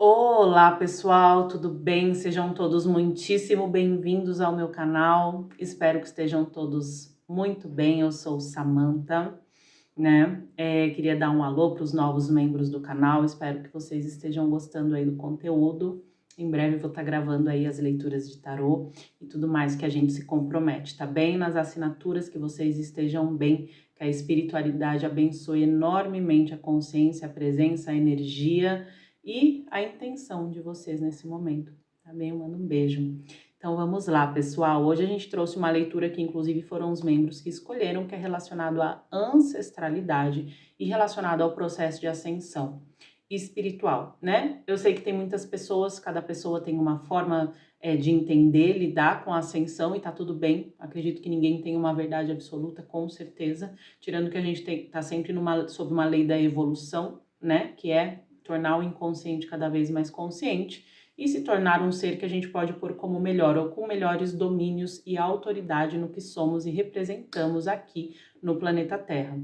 Olá pessoal, tudo bem? Sejam todos muitíssimo bem-vindos ao meu canal. Espero que estejam todos muito bem. Eu sou Samantha, né? Queria dar um alô para os novos membros do canal. Espero que vocês estejam gostando aí do conteúdo. Em breve vou estar gravando aí as leituras de tarô e tudo mais que a gente se compromete, tá bem? Nas assinaturas, que vocês estejam bem, que a espiritualidade abençoe enormemente a consciência, a presença, a energia e a intenção de vocês nesse momento, tá bem? Eu mando um beijo. Então vamos lá, pessoal. Hoje a gente trouxe uma leitura que inclusive foram os membros que escolheram, que é relacionado à ancestralidade e relacionado ao processo de ascensão espiritual, né? Eu sei que tem muitas pessoas, cada pessoa tem uma forma de entender, lidar com a ascensão e tá tudo bem. Acredito que ninguém tem uma verdade absoluta, com certeza, tirando que a gente tá sempre sob uma lei da evolução, né? Que é tornar o inconsciente cada vez mais consciente e se tornar um ser que a gente pode pôr como melhor ou com melhores domínios e autoridade no que somos e representamos aqui no planeta Terra.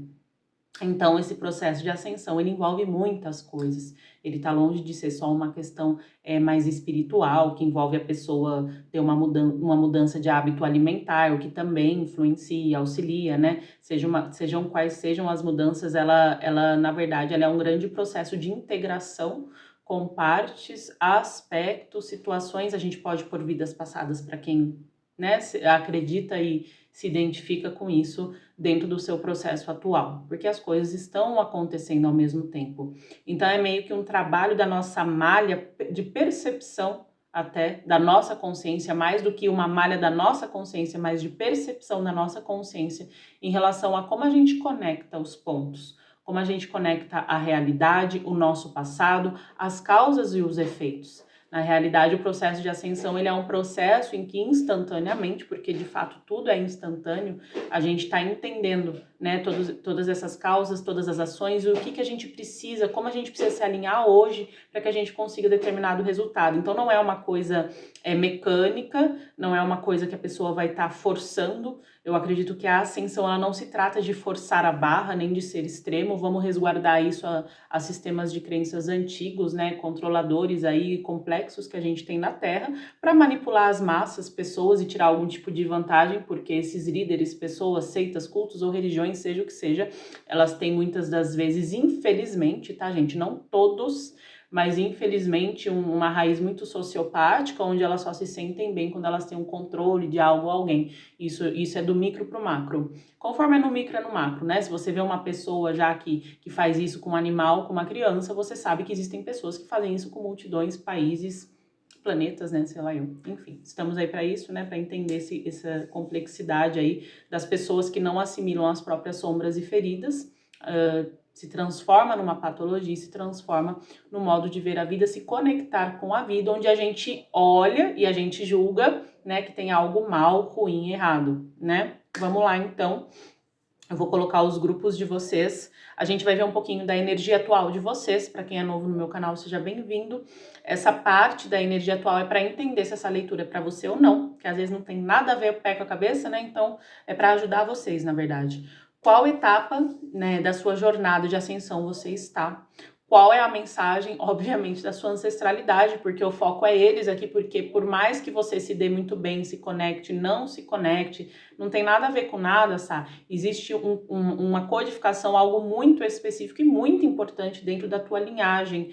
Então, esse processo de ascensão, ele envolve muitas coisas. Ele está longe de ser só uma questão mais espiritual, que envolve a pessoa ter uma mudança de hábito alimentar, o que também influencia, auxilia, né? Sejam quais sejam as mudanças, ela, na verdade, ela é um grande processo de integração com partes, aspectos, situações. A gente pode pôr vidas passadas para quem, né, acredita e se identifica com isso dentro do seu processo atual, porque as coisas estão acontecendo ao mesmo tempo. Então é meio que um trabalho da nossa malha de percepção até da nossa consciência, mais do que uma malha da nossa consciência, mas de percepção da nossa consciência em relação a como a gente conecta os pontos, como a gente conecta a realidade, o nosso passado, as causas e os efeitos. Na realidade, o processo de ascensão ele é um processo em que instantaneamente, porque de fato tudo é instantâneo, a gente está entendendo, né, todas essas causas, todas as ações e o que a gente precisa, como a gente precisa se alinhar hoje para que a gente consiga determinado resultado. Então não é uma coisa mecânica, não é uma coisa que a pessoa vai estar forçando. Eu acredito que a ascensão ela não se trata de forçar a barra, nem de ser extremo. Vamos resguardar isso a sistemas de crenças antigos, né, controladores aí, complexos que a gente tem na Terra, para manipular as massas, pessoas e tirar algum tipo de vantagem, porque esses líderes, pessoas, seitas, cultos ou religiões, seja o que seja, elas têm muitas das vezes, infelizmente, tá, gente? Não todos, mas infelizmente uma raiz muito sociopática, onde elas só se sentem bem quando elas têm um controle de algo ou alguém. Isso é do micro pro macro. Conforme é no micro, é no macro, né? Se você vê uma pessoa já que faz isso com um animal, com uma criança, você sabe que existem pessoas que fazem isso com multidões, países, planetas, né? Sei lá eu. Enfim, estamos aí para isso, né? Para entender essa complexidade aí das pessoas que não assimilam as próprias sombras e feridas, se transforma numa patologia, se transforma no modo de ver a vida, se conectar com a vida, onde a gente olha e a gente julga, né, que tem algo mal, ruim, errado, né? Vamos lá, então. Eu vou colocar os grupos de vocês. A gente vai ver um pouquinho da energia atual de vocês. Para quem é novo no meu canal, seja bem-vindo. Essa parte da energia atual é para entender se essa leitura é para você ou não, que às vezes não tem nada a ver com o pé com a cabeça, né? Então, é para ajudar vocês, na verdade. Qual etapa, né, da sua jornada de ascensão você está? Qual é a mensagem, obviamente, da sua ancestralidade, porque o foco é eles aqui, porque por mais que você se dê muito bem, se conecte, não se conecte, não tem nada a ver com nada, sabe? Existe uma codificação, algo muito específico e muito importante dentro da tua linhagem,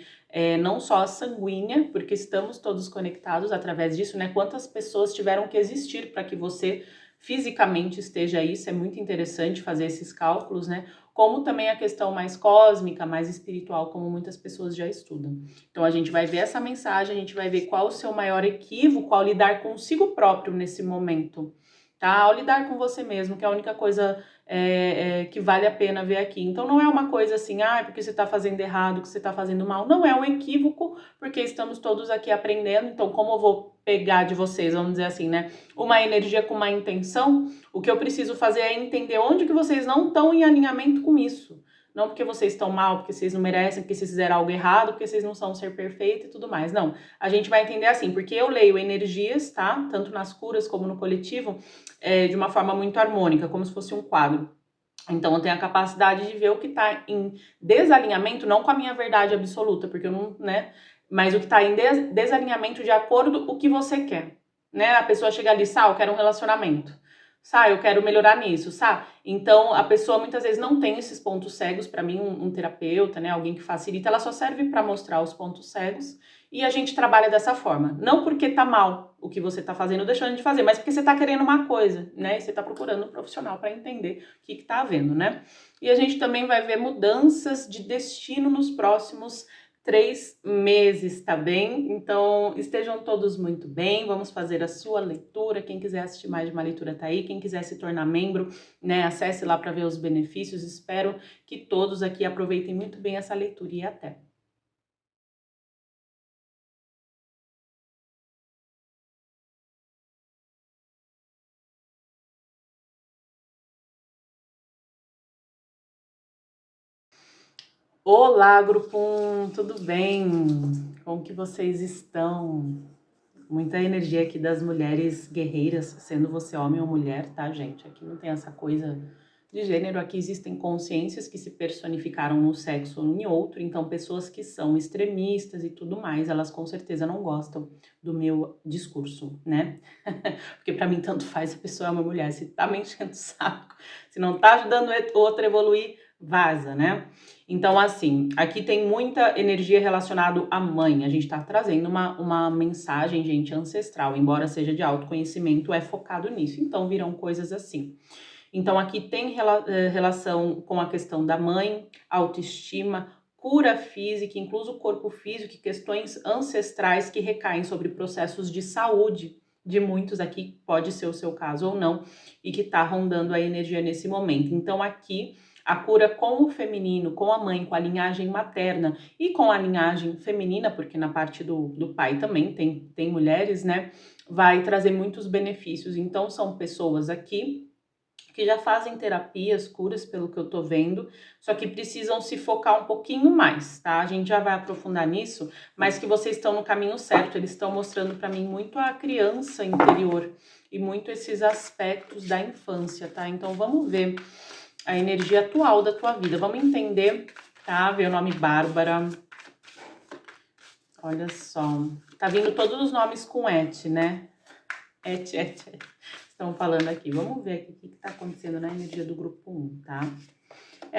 não só a sanguínea, porque estamos todos conectados através disso, né? Quantas pessoas tiveram que existir para que você fisicamente esteja aí, isso é muito interessante fazer esses cálculos, né? Como também a questão mais cósmica, mais espiritual, como muitas pessoas já estudam. Então a gente vai ver essa mensagem, a gente vai ver qual o seu maior equívoco ao lidar consigo próprio nesse momento, tá? Ao lidar com você mesmo, que é a única coisa que vale a pena ver aqui. Então não é uma coisa assim, porque você está fazendo errado, que você está fazendo mal. Não, é um equívoco, porque estamos todos aqui aprendendo. Então como eu vou pegar de vocês, vamos dizer assim, né, uma energia com uma intenção, o que eu preciso fazer é entender onde que vocês não estão em alinhamento com isso. Não porque vocês estão mal, porque vocês não merecem, porque vocês fizeram algo errado, porque vocês não são um ser perfeito e tudo mais. Não, a gente vai entender assim, porque eu leio energias, tá? Tanto nas curas como no coletivo, de uma forma muito harmônica, como se fosse um quadro. Então eu tenho a capacidade de ver o que está em desalinhamento, não com a minha verdade absoluta, porque eu não, né? mas o que está em desalinhamento de acordo com o que você quer, né? A pessoa chega ali, eu quero um relacionamento. Eu quero melhorar nisso, Então, a pessoa muitas vezes não tem esses pontos cegos. Para mim, um terapeuta, né, alguém que facilita, ela só serve para mostrar os pontos cegos e a gente trabalha dessa forma. Não porque tá mal o que você tá fazendo ou deixando de fazer, mas porque você tá querendo uma coisa, né, e você tá procurando um profissional para entender o que tá havendo, né? E a gente também vai ver mudanças de destino nos próximos 3 meses, tá bem? Então, estejam todos muito bem, vamos fazer a sua leitura. Quem quiser assistir mais de uma leitura tá aí, quem quiser se tornar membro, né, acesse lá para ver os benefícios. Espero que todos aqui aproveitem muito bem essa leitura e até! Olá, grupo 1, tudo bem? Como que vocês estão? Muita energia aqui das mulheres guerreiras, sendo você homem ou mulher, tá, gente? Aqui não tem essa coisa de gênero, aqui existem consciências que se personificaram no sexo ou em outro, então pessoas que são extremistas e tudo mais, elas com certeza não gostam do meu discurso, né? Porque pra mim tanto faz se a pessoa é uma mulher, se tá me enchendo o saco, se não tá ajudando outra a evoluir, vaza, né? Então, assim, aqui tem muita energia relacionada à mãe. A gente tá trazendo uma mensagem, gente, ancestral. Embora seja de autoconhecimento, é focado nisso. Então, virão coisas assim. Então, aqui tem relação com a questão da mãe, autoestima, cura física, incluso o corpo físico, e questões ancestrais que recaem sobre processos de saúde de muitos aqui, pode ser o seu caso ou não, e que tá rondando a energia nesse momento. Então, aqui a cura com o feminino, com a mãe, com a linhagem materna e com a linhagem feminina, porque na parte do pai também tem mulheres, né? Vai trazer muitos benefícios. Então, são pessoas aqui que já fazem terapias, curas, pelo que eu tô vendo, só que precisam se focar um pouquinho mais, tá? A gente já vai aprofundar nisso, mas que vocês estão no caminho certo. Eles estão mostrando para mim muito a criança interior e muito esses aspectos da infância, tá? Então, vamos ver a energia atual da tua vida. Vamos entender, tá? Ver o nome Bárbara. Olha só. Tá vindo todos os nomes com et, né? Et. Estão falando aqui. Vamos ver aqui o que tá acontecendo na energia do grupo 1, tá?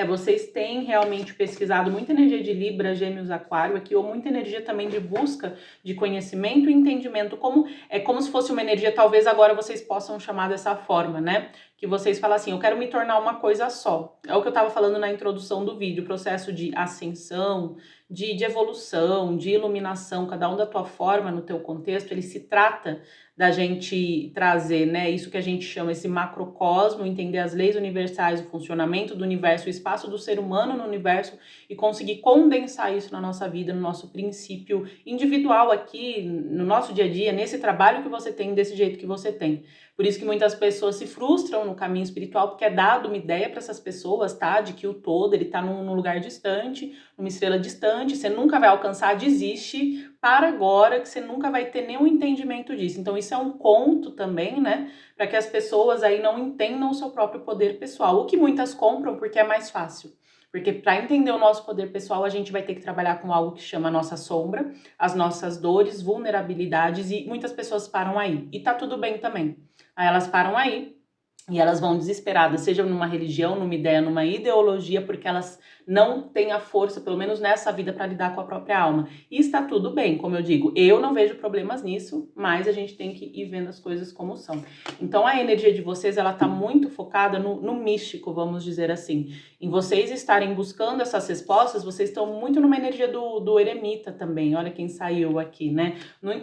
Vocês têm realmente pesquisado muita energia de Libra, Gêmeos, Aquário aqui, ou muita energia também de busca de conhecimento e entendimento, como se fosse uma energia, talvez agora vocês possam chamar dessa forma, né? Que vocês falam assim, eu quero me tornar uma coisa só. É o que eu tava falando na introdução do vídeo, processo de ascensão, de evolução, de iluminação, cada um da tua forma, no teu contexto, ele se trata da gente trazer, né, isso que a gente chama esse macrocosmo, entender as leis universais, o funcionamento do universo, o espaço do ser humano no universo e conseguir condensar isso na nossa vida, no nosso princípio individual aqui, no nosso dia a dia, nesse trabalho que você tem, desse jeito que você tem. Por isso que muitas pessoas se frustram no caminho espiritual, porque é dado uma ideia para essas pessoas, tá? De que o todo, ele tá num lugar distante, numa estrela distante, você nunca vai alcançar, desiste, para agora, que você nunca vai ter nenhum entendimento disso. Então isso é um conto também, né? Para que as pessoas aí não entendam o seu próprio poder pessoal. O que muitas compram porque é mais fácil. Porque para entender o nosso poder pessoal, a gente vai ter que trabalhar com algo que chama a nossa sombra, as nossas dores, vulnerabilidades, e muitas pessoas param aí. E tá tudo bem também. Aí elas param aí e elas vão desesperadas, seja numa religião, numa ideia, numa ideologia, porque elas não têm a força, pelo menos nessa vida, para lidar com a própria alma. E está tudo bem, como eu digo, eu não vejo problemas nisso, mas a gente tem que ir vendo as coisas como são. Então a energia de vocês, ela tá muito focada no místico, vamos dizer assim. Em vocês estarem buscando essas respostas, vocês estão muito numa energia do eremita também, olha quem saiu aqui, né?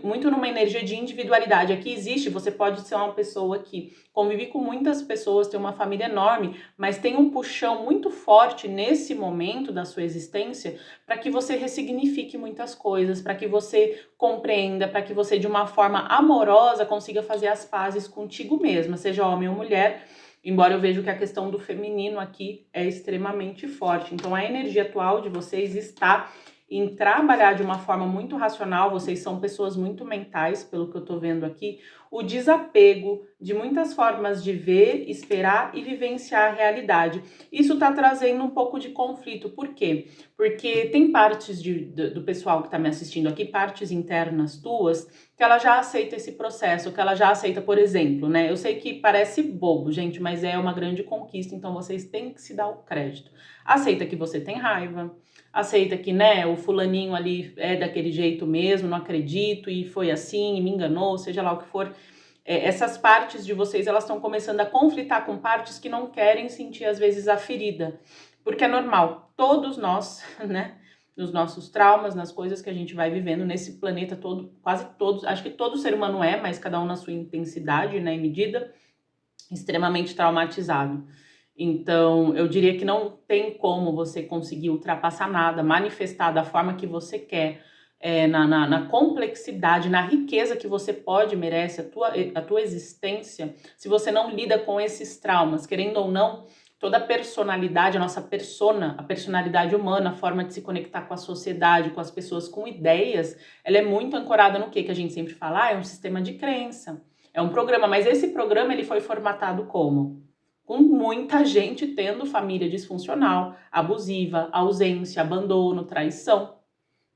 Muito numa energia de individualidade. Aqui existe, você pode ser uma pessoa que convive com muitas pessoas, tem uma família enorme, mas tem um puxão muito forte nesse momento da sua existência para que você ressignifique muitas coisas, para que você compreenda, para que você de uma forma amorosa consiga fazer as pazes contigo mesma, seja homem ou mulher, embora eu veja que a questão do feminino aqui é extremamente forte. Então a energia atual de vocês está em trabalhar de uma forma muito racional, vocês são pessoas muito mentais, pelo que eu tô vendo aqui. o desapego de muitas formas de ver, esperar e vivenciar a realidade. Isso está trazendo um pouco de conflito. Por quê? Porque tem partes do pessoal que está me assistindo aqui, partes internas tuas, que ela já aceita esse processo, que ela já aceita, por exemplo, né? Eu sei que parece bobo, gente, mas é uma grande conquista, então vocês têm que se dar o crédito. Aceita que você tem raiva, aceita que, né, o fulaninho ali é daquele jeito mesmo, não acredito, e foi assim, e me enganou, seja lá o que for. Essas partes de vocês, elas estão começando a conflitar com partes que não querem sentir, às vezes, a ferida. Porque é normal, todos nós, né, nos nossos traumas, nas coisas que a gente vai vivendo nesse planeta todo, quase todos, acho que todo ser humano mas cada um na sua intensidade, né, e medida, extremamente traumatizado. Então, eu diria que não tem como você conseguir ultrapassar nada, manifestar da forma que você quer, na complexidade, na riqueza que você pode, merece, a tua existência, se você não lida com esses traumas, querendo ou não, toda a personalidade, a nossa persona, a personalidade humana, a forma de se conectar com a sociedade, com as pessoas, com ideias, ela é muito ancorada no que a gente sempre fala? É um sistema de crença, é um programa, mas esse programa ele foi formatado como? Com muita gente tendo família disfuncional, abusiva, ausência, abandono, traição.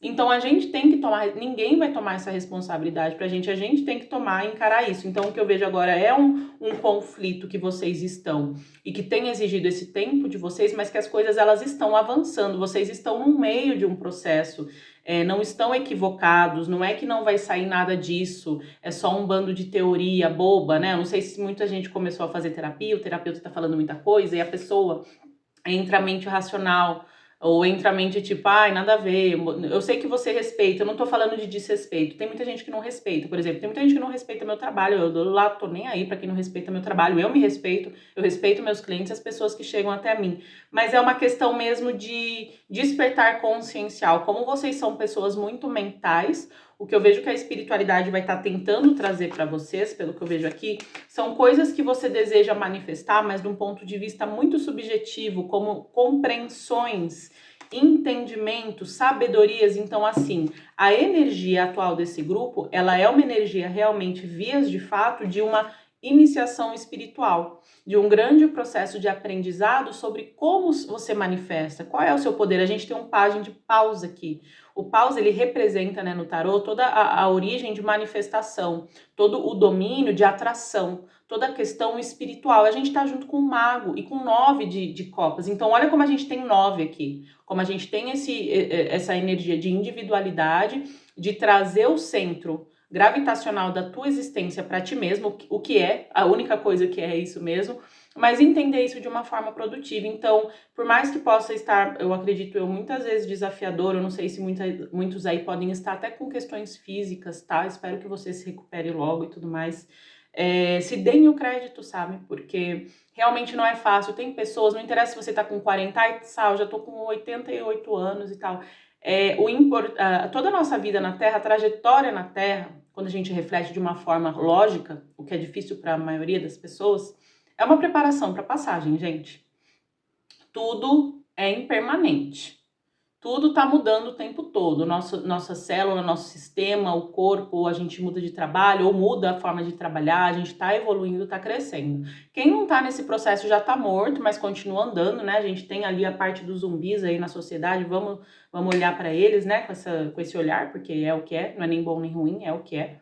Então a gente tem que tomar, ninguém vai tomar essa responsabilidade pra gente, a gente tem que tomar e encarar isso. Então o que eu vejo agora é um conflito que vocês estão e que tem exigido esse tempo de vocês, mas que as coisas elas estão avançando, vocês estão no meio de um processo, não estão equivocados, não é que não vai sair nada disso, é só um bando de teoria boba, né? Eu não sei se muita gente começou a fazer terapia, o terapeuta tá falando muita coisa e a pessoa entra a mente racional, ou entra a mente tipo, ai, nada a ver, eu sei que você respeita, eu não tô falando de desrespeito, tem muita gente que não respeita, por exemplo, tem muita gente que não respeita meu trabalho, eu lá tô nem aí pra quem não respeita meu trabalho, eu me respeito, eu respeito meus clientes, as pessoas que chegam até mim, mas é uma questão mesmo de despertar consciencial, como vocês são pessoas muito mentais, o que eu vejo que a espiritualidade vai estar tentando trazer para vocês, pelo que eu vejo aqui, são coisas que você deseja manifestar, mas de um ponto de vista muito subjetivo, como compreensões, entendimentos, sabedorias. Então, assim, a energia atual desse grupo, ela é uma energia realmente, vias de fato, de uma iniciação espiritual, de um grande processo de aprendizado sobre como você manifesta, qual é o seu poder. A gente tem um pajem de paus aqui. O paus, ele representa, né, no tarô, toda a origem de manifestação, todo o domínio de atração, toda a questão espiritual. A gente tá junto com o mago e com 9 de copas. Então, olha como a gente tem 9 aqui. Como a gente tem essa energia de individualidade, de trazer o centro gravitacional da tua existência para ti mesmo, o que é, a única coisa que é isso mesmo, mas entender isso de uma forma produtiva. Então, por mais que possa estar, eu acredito muitas vezes desafiador, eu não sei se muitos aí podem estar até com questões físicas, tá? Espero que você se recupere logo e tudo mais. Se deem o crédito, sabe? Porque realmente não é fácil. Tem pessoas, não interessa se você tá com 40, ai, eu já tô com 88 anos e tal. Toda a nossa vida na Terra, a trajetória na Terra, quando a gente reflete de uma forma lógica, o que é difícil para a maioria das pessoas, é uma preparação para passagem, gente. Tudo é impermanente. Tudo está mudando o tempo todo. Nossa célula, nosso sistema, o corpo, a gente muda de trabalho ou muda a forma de trabalhar, a gente está evoluindo, está crescendo. Quem não está nesse processo já está morto, mas continua andando, né? A gente tem ali a parte dos zumbis aí na sociedade, vamos olhar para eles, né? Com esse olhar, porque é o que é, não é nem bom nem ruim, é o que é.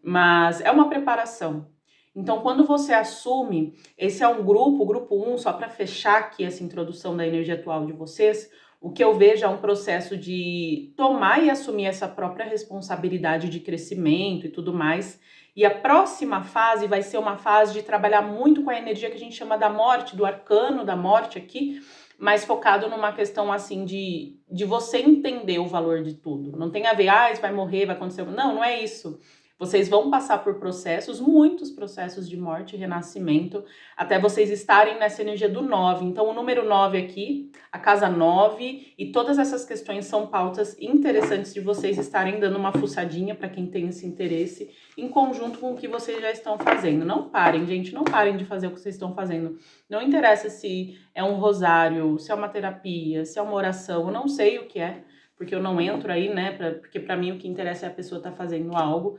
Mas é uma preparação. Então, quando você assume, esse é um grupo, o grupo 1, só para fechar aqui essa introdução da energia atual de vocês, o que eu vejo é um processo de tomar e assumir essa própria responsabilidade de crescimento e tudo mais. E a próxima fase vai ser uma fase de trabalhar muito com a energia que a gente chama da morte, do arcano da morte aqui, mas focado numa questão assim de você entender o valor de tudo. Não tem a ver, isso vai morrer, vai acontecer. Não é isso. Vocês vão passar por processos, muitos processos de morte e renascimento, até vocês estarem nessa energia do 9. Então, o número 9 aqui, a casa 9, e todas essas questões são pautas interessantes de vocês estarem dando uma fuçadinha para quem tem esse interesse, em conjunto com o que vocês já estão fazendo. Não parem, gente, não parem de fazer o que vocês estão fazendo. Não interessa se é um rosário, se é uma terapia, se é uma oração, eu não sei o que é, porque eu não entro aí, né? Porque para mim o que interessa é a pessoa estar fazendo algo.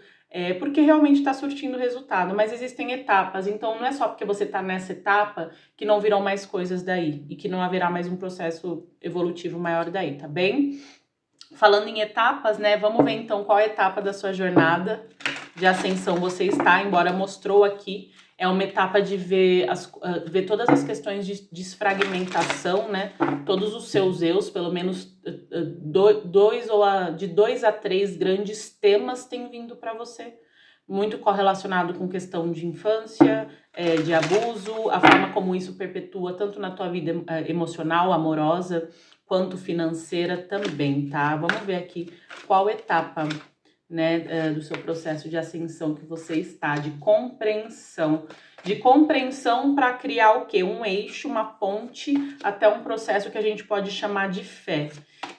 porque realmente está surtindo resultado, mas existem etapas, então não é só porque você está nessa etapa que não virão mais coisas daí e que não haverá mais um processo evolutivo maior daí, tá bem? Falando em etapas, né, vamos ver então qual etapa da sua jornada de ascensão você está, embora mostrou aqui, é uma etapa de ver, ver todas as questões de desfragmentação, né, todos os seus eus, pelo menos de 2 a 3 grandes temas têm vindo para você, muito correlacionado com questão de infância, de abuso, a forma como isso perpetua tanto na tua vida emocional, amorosa, quanto financeira também, tá? Vamos ver aqui qual etapa, né, do seu processo de ascensão que você está, de compreensão. De compreensão para criar o quê? Um eixo, uma ponte, até um processo que a gente pode chamar de fé.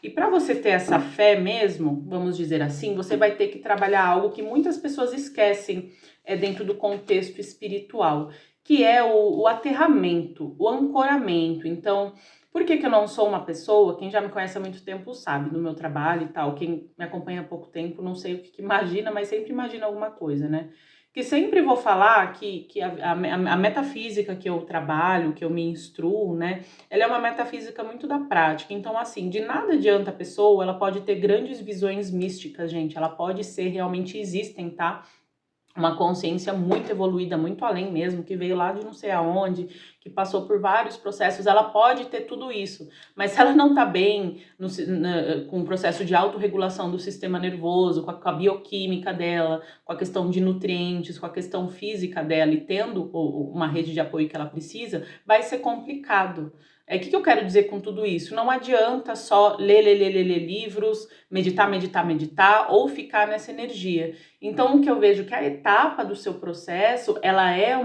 E para você ter essa fé mesmo, vamos dizer assim, você vai ter que trabalhar algo que muitas pessoas esquecem dentro do contexto espiritual, que é o aterramento, o ancoramento. Então, por que eu não sou uma pessoa, quem já me conhece há muito tempo sabe do meu trabalho e tal, quem me acompanha há pouco tempo não sei o que imagina, mas sempre imagina alguma coisa, né? Que sempre vou falar que a metafísica que eu trabalho, que eu me instruo, né? Ela é uma metafísica muito da prática. Então, assim, de nada adianta a pessoa, ela pode ter grandes visões místicas, gente. Ela pode ser, realmente existem, tá? Uma consciência muito evoluída, muito além mesmo, que veio lá de não sei aonde, que passou por vários processos, ela pode ter tudo isso, mas se ela não tá bem com o processo de autorregulação do sistema nervoso, com a bioquímica dela, com a questão de nutrientes, com a questão física dela e tendo uma rede de apoio que ela precisa, vai ser complicado. O que eu quero dizer com tudo isso? Não adianta só ler livros, meditar, ou ficar nessa energia. Então, o que eu vejo que a etapa do seu processo, ela é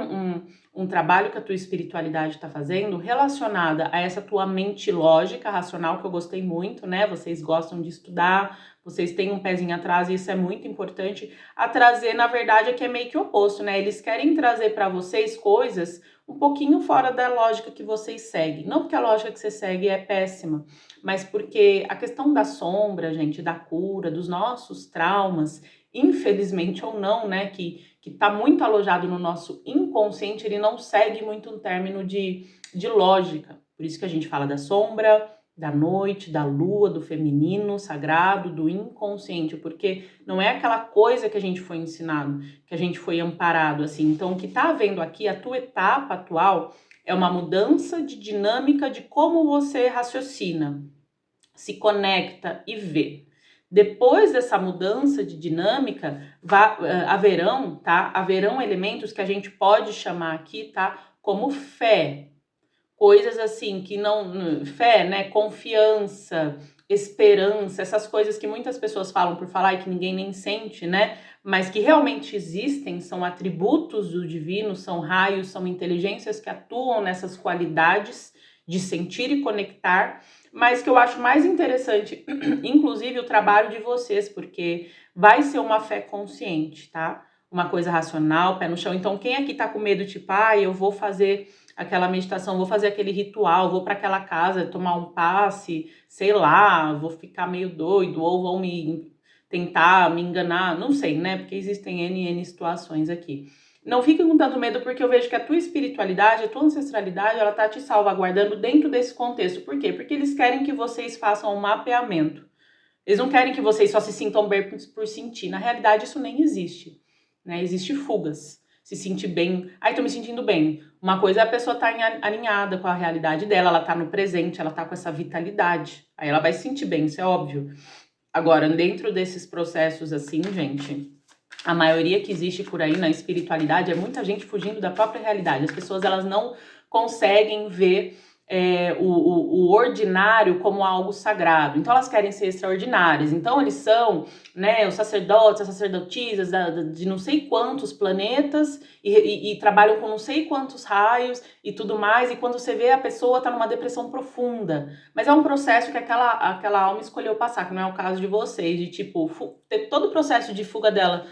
um trabalho que a tua espiritualidade está fazendo relacionada a essa tua mente lógica, racional, que eu gostei muito, né? Vocês gostam de estudar, vocês têm um pezinho atrás e isso é muito importante. A trazer, na verdade, é que é meio que o oposto, né? Eles querem trazer para vocês coisas um pouquinho fora da lógica que vocês seguem. Não porque a lógica que você segue é péssima, mas porque a questão da sombra, gente, da cura, dos nossos traumas, infelizmente ou não, né, que tá muito alojado no nosso inconsciente, ele não segue muito um término de lógica. Por isso que a gente fala da sombra, da noite, da lua, do feminino sagrado, do inconsciente, porque não é aquela coisa que a gente foi ensinado, que a gente foi amparado, assim. Então, o que tá havendo aqui, a tua etapa atual, é uma mudança de dinâmica de como você raciocina, se conecta e vê. Depois dessa mudança de dinâmica, haverão elementos que a gente pode chamar aqui, tá, como fé. Coisas assim que não... Fé, né? Confiança, esperança, essas coisas que muitas pessoas falam por falar e que ninguém nem sente, né? Mas que realmente existem, são atributos do divino, são raios, são inteligências que atuam nessas qualidades de sentir e conectar, mas que eu acho mais interessante, inclusive, o trabalho de vocês, porque vai ser uma fé consciente, tá? Uma coisa racional, pé no chão. Então, quem aqui tá com medo, tipo, eu vou fazer aquela meditação, vou fazer aquele ritual, vou para aquela casa tomar um passe, sei lá, vou ficar meio doido, ou vão tentar me enganar, não sei, né? Porque existem N situações aqui. Não fique com tanto medo, porque eu vejo que a tua espiritualidade, a tua ancestralidade, ela tá te salvaguardando dentro desse contexto. Por quê? Porque eles querem que vocês façam um mapeamento. Eles não querem que vocês só se sintam bem por sentir. Na realidade, isso nem existe, né? Existe fugas. Se sentir bem. Tô me sentindo bem. Uma coisa é a pessoa tá alinhada com a realidade dela, ela tá no presente, ela tá com essa vitalidade. Aí ela vai se sentir bem, isso é óbvio. Agora, dentro desses processos assim, gente, a maioria que existe por aí na espiritualidade é muita gente fugindo da própria realidade. As pessoas, elas não conseguem ver o ordinário como algo sagrado. Então, elas querem ser extraordinárias. Então, eles são, né, os sacerdotes, as sacerdotisas de não sei quantos planetas e trabalham com não sei quantos raios e tudo mais. E quando você vê, a pessoa tá numa depressão profunda. Mas é um processo que aquela alma escolheu passar, que não é o caso de vocês, de tipo, ter todo o processo de fuga dela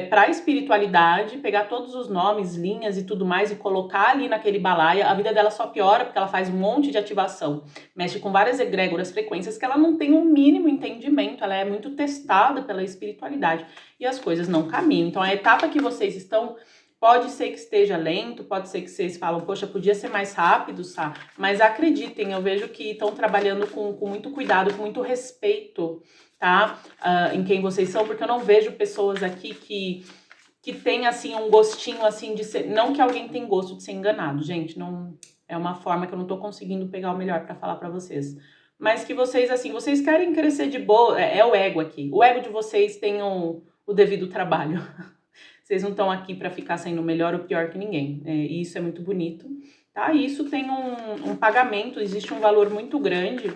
para a espiritualidade, pegar todos os nomes, linhas e tudo mais e colocar ali naquele balaia, a vida dela só piora porque ela faz um monte de ativação, mexe com várias egrégoras, frequências que ela não tem um mínimo entendimento, ela é muito testada pela espiritualidade e as coisas não caminham. Então a etapa que vocês estão, pode ser que esteja lento, pode ser que vocês falam, poxa, podia ser mais rápido, Sá, mas acreditem, eu vejo que estão trabalhando com muito cuidado, com muito respeito, tá? Em quem vocês são, porque eu não vejo pessoas aqui que tem, assim, um gostinho, assim, de ser... Não que alguém tem gosto de ser enganado, gente, não... É uma forma que eu não tô conseguindo pegar o melhor pra falar pra vocês. Mas que vocês, assim, vocês querem crescer de boa, é o ego aqui. O ego de vocês tem o devido trabalho. Vocês não estão aqui pra ficar sendo melhor ou pior que ninguém. E isso é muito bonito, tá? E isso tem um pagamento, existe um valor muito grande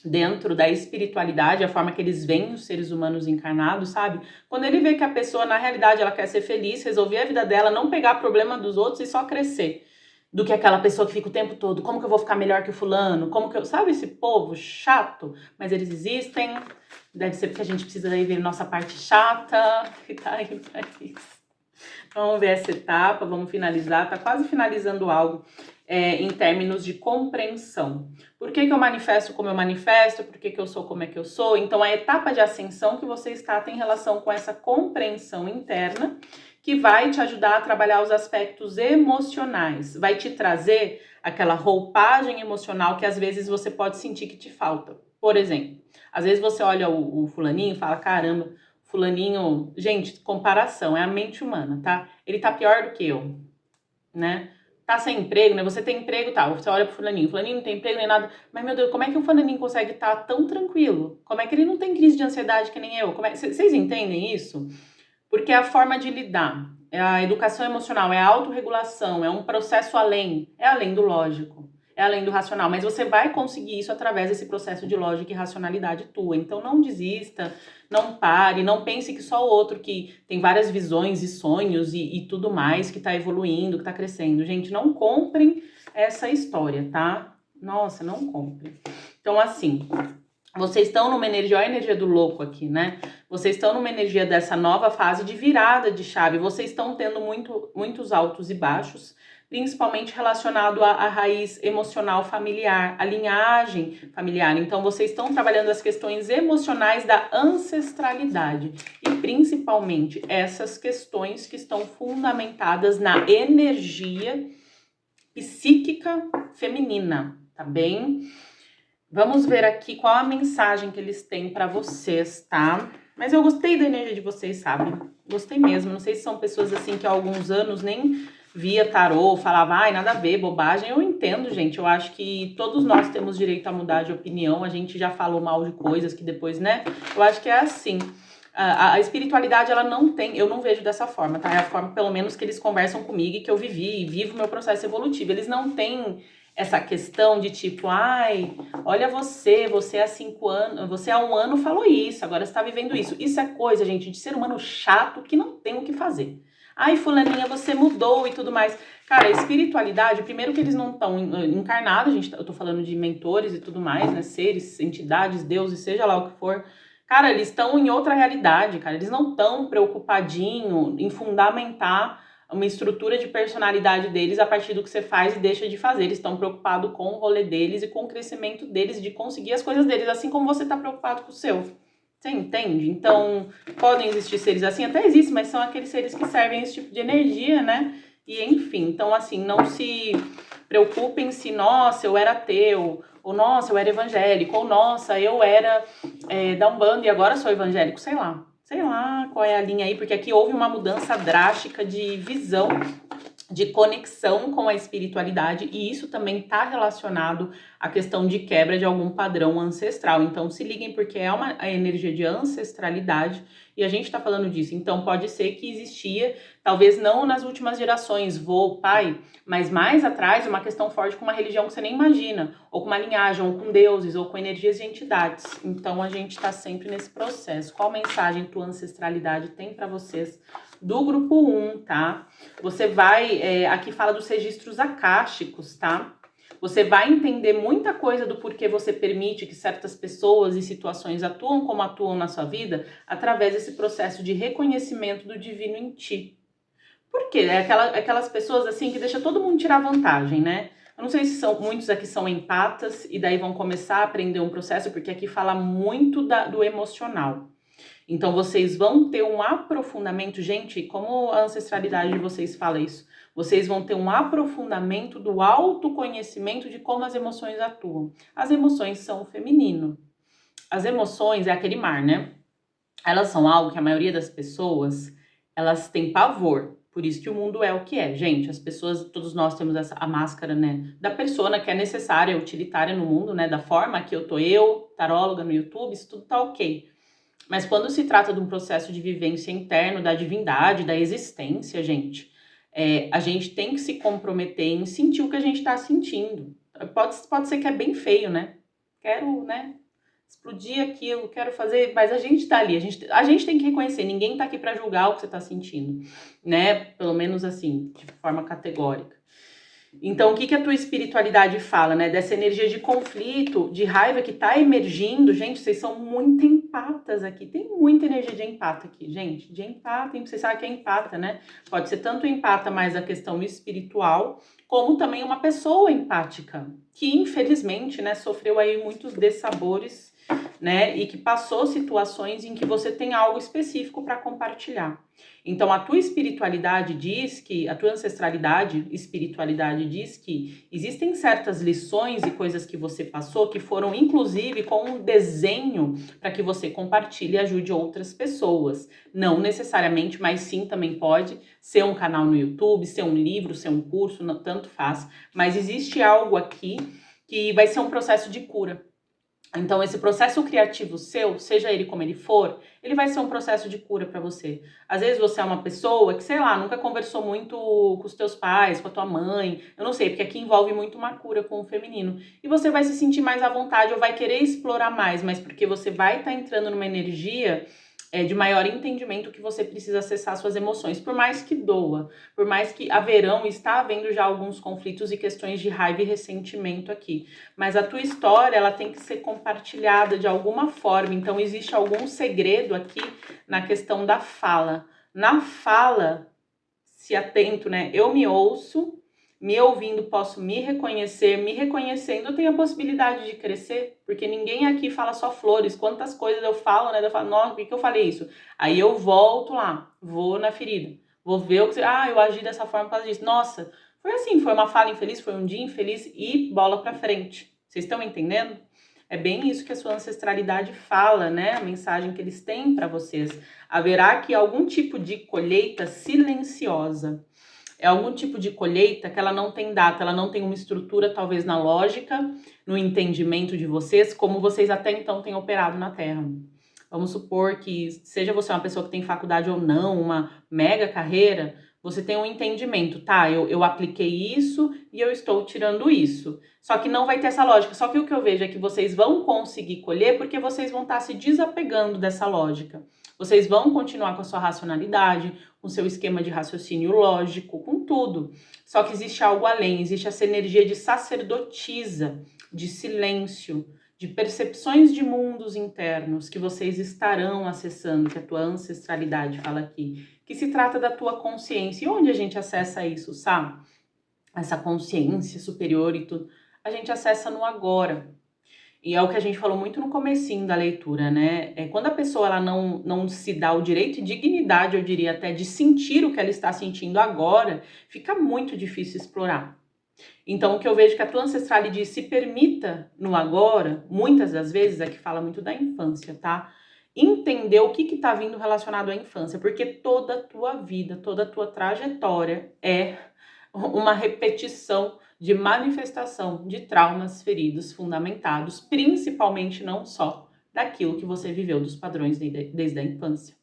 dentro da espiritualidade, a forma que eles veem os seres humanos encarnados, sabe? Quando ele vê que a pessoa, na realidade, ela quer ser feliz, resolver a vida dela, não pegar problema dos outros e só crescer, do que aquela pessoa que fica o tempo todo, como que eu vou ficar melhor que o fulano? Como que eu... Sabe esse povo chato? Mas eles existem, deve ser porque a gente precisa aí ver nossa parte chata, que tá aí pra isso. Vamos ver essa etapa, vamos finalizar, tá quase finalizando algo. Em termos de compreensão. Por que eu manifesto como eu manifesto? Por que eu sou como é que eu sou? Então, a etapa de ascensão que você está tem relação com essa compreensão interna, que vai te ajudar a trabalhar os aspectos emocionais, vai te trazer aquela roupagem emocional que às vezes você pode sentir que te falta. Por exemplo, às vezes você olha o fulaninho e fala, caramba, fulaninho... Gente, comparação, é a mente humana, tá? Ele tá pior do que eu, né? Tá sem emprego, né? Você tem emprego, tá? Você olha pro fulaninho não tem emprego nem nada. Mas, meu Deus, como é que o fulaninho consegue estar tão tranquilo? Como é que ele não tem crise de ansiedade que nem eu? Vocês entendem isso? Porque é a forma de lidar. É a educação emocional, é a autorregulação, é um processo além. É além do lógico, é além do racional. Mas você vai conseguir isso através desse processo de lógica e racionalidade tua. Então, não desista, não pare, não pense que só o outro que tem várias visões e sonhos e tudo mais, que tá evoluindo, que tá crescendo. Gente, não comprem essa história, tá? Nossa, não comprem. Então, assim, vocês estão numa energia, olha a energia do louco aqui, né? Vocês estão numa energia dessa nova fase de virada de chave. Vocês estão tendo muitos altos e baixos, principalmente relacionado à raiz emocional familiar, à linhagem familiar. Então, vocês estão trabalhando as questões emocionais da ancestralidade e, principalmente, essas questões que estão fundamentadas na energia psíquica feminina, tá bem? Vamos ver aqui qual a mensagem que eles têm para vocês, tá? Mas eu gostei da energia de vocês, sabe? Gostei mesmo. Não sei se são pessoas assim que há alguns anos nem via tarô, falava, ai, nada a ver, bobagem. Eu entendo, gente. Eu acho que todos nós temos direito a mudar de opinião. A gente já falou mal de coisas que depois, né? Eu acho que é assim. A espiritualidade, ela não tem... Eu não vejo dessa forma, tá? É a forma, pelo menos, que eles conversam comigo e que eu vivi e vivo o meu processo evolutivo. Eles não têm essa questão de tipo, ai, olha você há 5 anos, você há 1 ano falou isso, agora você tá vivendo isso. Isso é coisa, gente, de ser humano chato que não tem o que fazer. Ai, fulaninha, você mudou e tudo mais. Cara, a espiritualidade, primeiro que eles não estão encarnados, eu tô falando de mentores e tudo mais, né, seres, entidades, deuses, seja lá o que for. Cara, eles estão em outra realidade, cara, eles não estão preocupadinho em fundamentar uma estrutura de personalidade deles a partir do que você faz e deixa de fazer. Eles estão preocupados com o rolê deles e com o crescimento deles, de conseguir as coisas deles, assim como você está preocupado com o seu. Você entende? Então, podem existir seres assim, até existem, mas são aqueles seres que servem esse tipo de energia, né? E enfim, então assim, não se preocupem se, nossa, eu era ateu, ou nossa, eu era evangélico, ou nossa, eu era da Umbanda e agora sou evangélico, sei lá qual é a linha aí, porque aqui houve uma mudança drástica de visão, de conexão com a espiritualidade, e isso também está relacionado à questão de quebra de algum padrão ancestral. Então se liguem, porque é a energia de ancestralidade e a gente está falando disso. Então pode ser que existia, talvez não nas últimas gerações, vô, pai, mas mais atrás, uma questão forte com uma religião que você nem imagina, ou com uma linhagem, ou com deuses, ou com energias de entidades. Então a gente está sempre nesse processo. Qual mensagem tua ancestralidade tem para vocês do grupo 1, tá? Você vai, aqui fala dos registros akáshicos, tá? Você vai entender muita coisa do porquê você permite que certas pessoas e situações atuam como atuam na sua vida através desse processo de reconhecimento do divino em ti. Por quê? É aquelas pessoas assim que deixa todo mundo tirar vantagem, né? Eu não sei se muitos aqui são empatas e daí vão começar a aprender um processo, porque aqui fala muito do emocional. Então vocês vão ter um aprofundamento, gente, como a ancestralidade de vocês fala isso, vocês vão ter um aprofundamento do autoconhecimento de como as emoções atuam. As emoções são o feminino. As emoções é aquele mar, né? Elas são algo que a maioria das pessoas, elas têm pavor. Por isso que o mundo é o que é. Gente, as pessoas, todos nós temos a máscara, né, da persona que é necessária, utilitária no mundo, né, da forma que eu, taróloga no YouTube, isso tudo tá ok. Mas quando se trata de um processo de vivência interno, da divindade, da existência, gente, a gente tem que se comprometer em sentir o que a gente tá sentindo. Pode ser que é bem feio, né? Quero, né, explodir aquilo, quero fazer, mas a gente tá ali, a gente tem que reconhecer, ninguém tá aqui para julgar o que você tá sentindo, né? Pelo menos assim, de forma categórica. Então, o que a tua espiritualidade fala, né? Dessa energia de conflito, de raiva que tá emergindo. Gente, vocês são muito empatas aqui. Tem muita energia de empata aqui, gente. De empata, vocês sabem que é empata, né? Pode ser tanto empata mais a questão espiritual, como também uma pessoa empática, que infelizmente, né, sofreu aí muitos dessabores, né? E que passou situações em que você tem algo específico para compartilhar. Então, a tua espiritualidade diz que, a tua ancestralidade, espiritualidade diz que existem certas lições e coisas que você passou que foram, inclusive, com um desenho para que você compartilhe e ajude outras pessoas. Não necessariamente, mas sim também pode ser um canal no YouTube, ser um livro, ser um curso, não, tanto faz. Mas existe algo aqui que vai ser um processo de cura. Então, esse processo criativo seu, seja ele como ele for, ele vai ser um processo de cura para você. Às vezes você é uma pessoa que, sei lá, nunca conversou muito com os teus pais, com a tua mãe, eu não sei, porque aqui envolve muito uma cura com o feminino. E você vai se sentir mais à vontade ou vai querer explorar mais, mas porque você vai estar entrando numa energia de maior entendimento que você precisa acessar suas emoções, por mais que doa, por mais que haverão e está havendo já alguns conflitos e questões de raiva e ressentimento aqui. Mas a tua história, ela tem que ser compartilhada de alguma forma, então existe algum segredo aqui na questão da fala. Na fala, se atento, né? Eu me ouço, me ouvindo, posso me reconhecer, me reconhecendo, eu tenho a possibilidade de crescer, porque ninguém aqui fala só flores. Quantas coisas eu falo, né? Eu falo, nossa, por que eu falei isso? Aí eu volto lá, vou na ferida, vou ver o que... eu agi dessa forma por causa disso. Nossa, foi assim, foi uma fala infeliz, foi um dia infeliz e bola pra frente. Vocês estão entendendo? É bem isso que a sua ancestralidade fala, né? A mensagem que eles têm para vocês. Haverá aqui algum tipo de colheita silenciosa. É algum tipo de colheita que ela não tem data, ela não tem uma estrutura, talvez na lógica, no entendimento de vocês, como vocês até então têm operado na Terra. Vamos supor que, seja você uma pessoa que tem faculdade ou não, uma mega carreira, você tem um entendimento, tá? Eu apliquei isso e eu estou tirando isso. Só que não vai ter essa lógica. Só que o que eu vejo é que vocês vão conseguir colher porque vocês vão estar se desapegando dessa lógica. Vocês vão continuar com a sua racionalidade, com o seu esquema de raciocínio lógico, com tudo. Só que existe algo além, existe essa energia de sacerdotisa, de silêncio, de percepções de mundos internos que vocês estarão acessando, que a tua ancestralidade fala aqui, que se trata da tua consciência. E onde a gente acessa isso, sabe? Essa consciência superior e tudo. A gente acessa no agora. E é o que a gente falou muito no comecinho da leitura, né? Quando a pessoa ela não se dá o direito e dignidade, eu diria até, de sentir o que ela está sentindo agora, fica muito difícil explorar. Então, o que eu vejo que a tua ancestralidade diz, se permita no agora, muitas das vezes, é que fala muito da infância, tá? Entender o que tá vindo relacionado à infância, porque toda a tua vida, toda a tua trajetória é uma repetição de manifestação de traumas feridos fundamentados, principalmente não só daquilo que você viveu dos padrões desde a infância.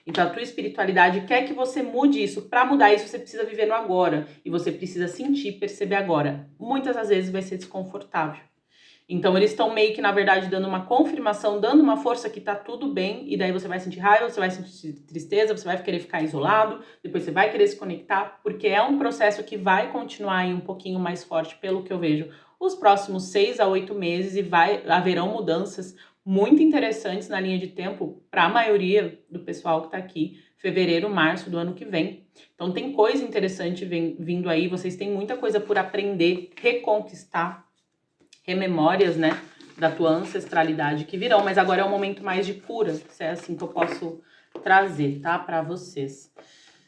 Então a tua espiritualidade quer que você mude isso. Para mudar isso você precisa viver no agora e você precisa sentir, perceber agora. Muitas das vezes vai ser desconfortável. Então eles estão meio que, na verdade, dando uma confirmação, dando uma força que tá tudo bem, e daí você vai sentir raiva, você vai sentir tristeza, você vai querer ficar isolado, depois você vai querer se conectar, porque é um processo que vai continuar aí um pouquinho mais forte, pelo que eu vejo, os próximos 6 a 8 meses e haverão mudanças muito interessantes na linha de tempo para a maioria do pessoal que está aqui, fevereiro, março do ano que vem. Então tem coisa interessante vindo aí, vocês têm muita coisa por aprender, reconquistar, rememórias, né, da tua ancestralidade que virão, mas agora é um momento mais de cura, se é assim que eu posso trazer, tá, para vocês.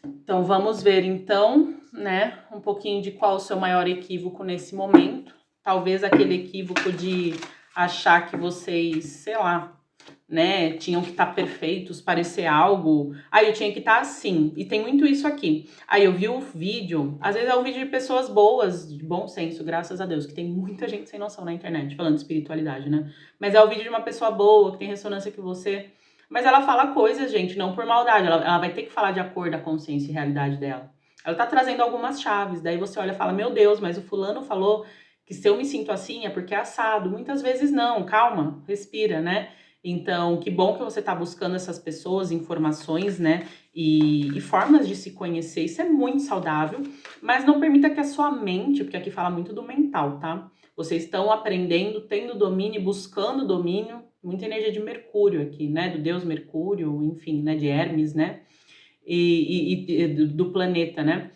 Então vamos ver então, né, um pouquinho de qual o seu maior equívoco nesse momento. Talvez aquele equívoco de achar que vocês, sei lá, né, tinham que estar perfeitos, parecer algo. Aí eu tinha que estar assim. E tem muito isso aqui. Aí eu vi o vídeo, às vezes é um vídeo de pessoas boas, de bom senso, graças a Deus, que tem muita gente sem noção na internet falando de espiritualidade, né? Mas é o vídeo de uma pessoa boa, que tem ressonância com você. Mas ela fala coisas, gente, não por maldade. Ela vai ter que falar de acordo com a consciência e realidade dela. Ela tá trazendo algumas chaves. Daí você olha e fala, meu Deus, mas o fulano falou que se eu me sinto assim é porque é assado. Muitas vezes não, calma, respira, né? Então, que bom que você está buscando essas pessoas, informações, né? E formas de se conhecer. Isso é muito saudável, mas não permita que a sua mente, porque aqui fala muito do mental, tá? Vocês estão aprendendo, tendo domínio, buscando domínio. Muita energia de Mercúrio aqui, né? Do deus Mercúrio, enfim, né? De Hermes, né? E do planeta, né?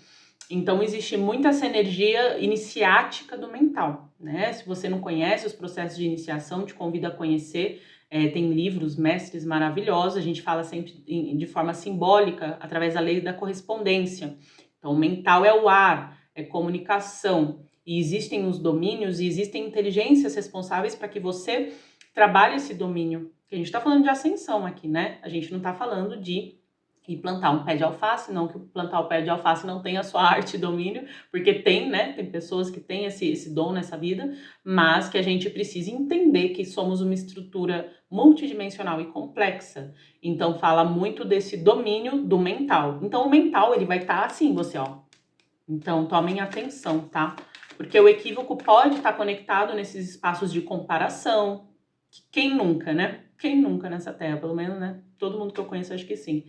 Então, existe muita essa energia iniciática do mental, né? Se você não conhece os processos de iniciação, te convido a conhecer. Tem livros, mestres maravilhosos, a gente fala sempre de forma simbólica, através da lei da correspondência. Então, o mental é o ar, é comunicação, e existem os domínios e existem inteligências responsáveis para que você trabalhe esse domínio. A gente está falando de ascensão aqui, né? A gente não está falando de e plantar um pé de alface, não que plantar o pé de alface não tenha a sua arte e domínio, porque tem, né, tem pessoas que têm esse dom nessa vida, mas que a gente precisa entender que somos uma estrutura multidimensional e complexa. Então fala muito desse domínio do mental. Então o mental, ele vai estar assim, você, ó. Então tomem atenção, tá? Porque o equívoco pode estar conectado nesses espaços de comparação. Quem nunca, né? Quem nunca nessa terra, pelo menos, né? Todo mundo que eu conheço, acho que sim.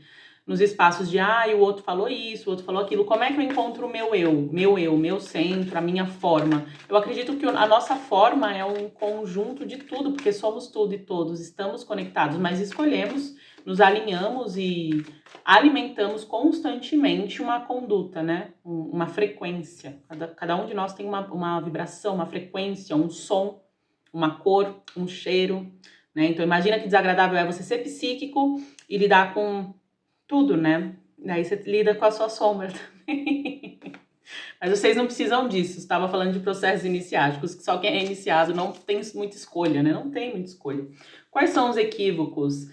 Nos espaços de, o outro falou isso, o outro falou aquilo. Como é que eu encontro o meu centro, a minha forma? Eu acredito que a nossa forma é um conjunto de tudo, porque somos tudo e todos, estamos conectados, mas escolhemos, nos alinhamos e alimentamos constantemente uma conduta, né? Uma frequência. Cada um de nós tem uma vibração, uma frequência, um som, uma cor, um cheiro, né? Então imagina que desagradável é você ser psíquico e lidar com tudo, né? Daí você lida com a sua sombra também. Mas vocês não precisam disso. Estava falando de processos iniciáticos, que só quem é iniciado não tem muita escolha, né? Não tem muita escolha. Quais são os equívocos?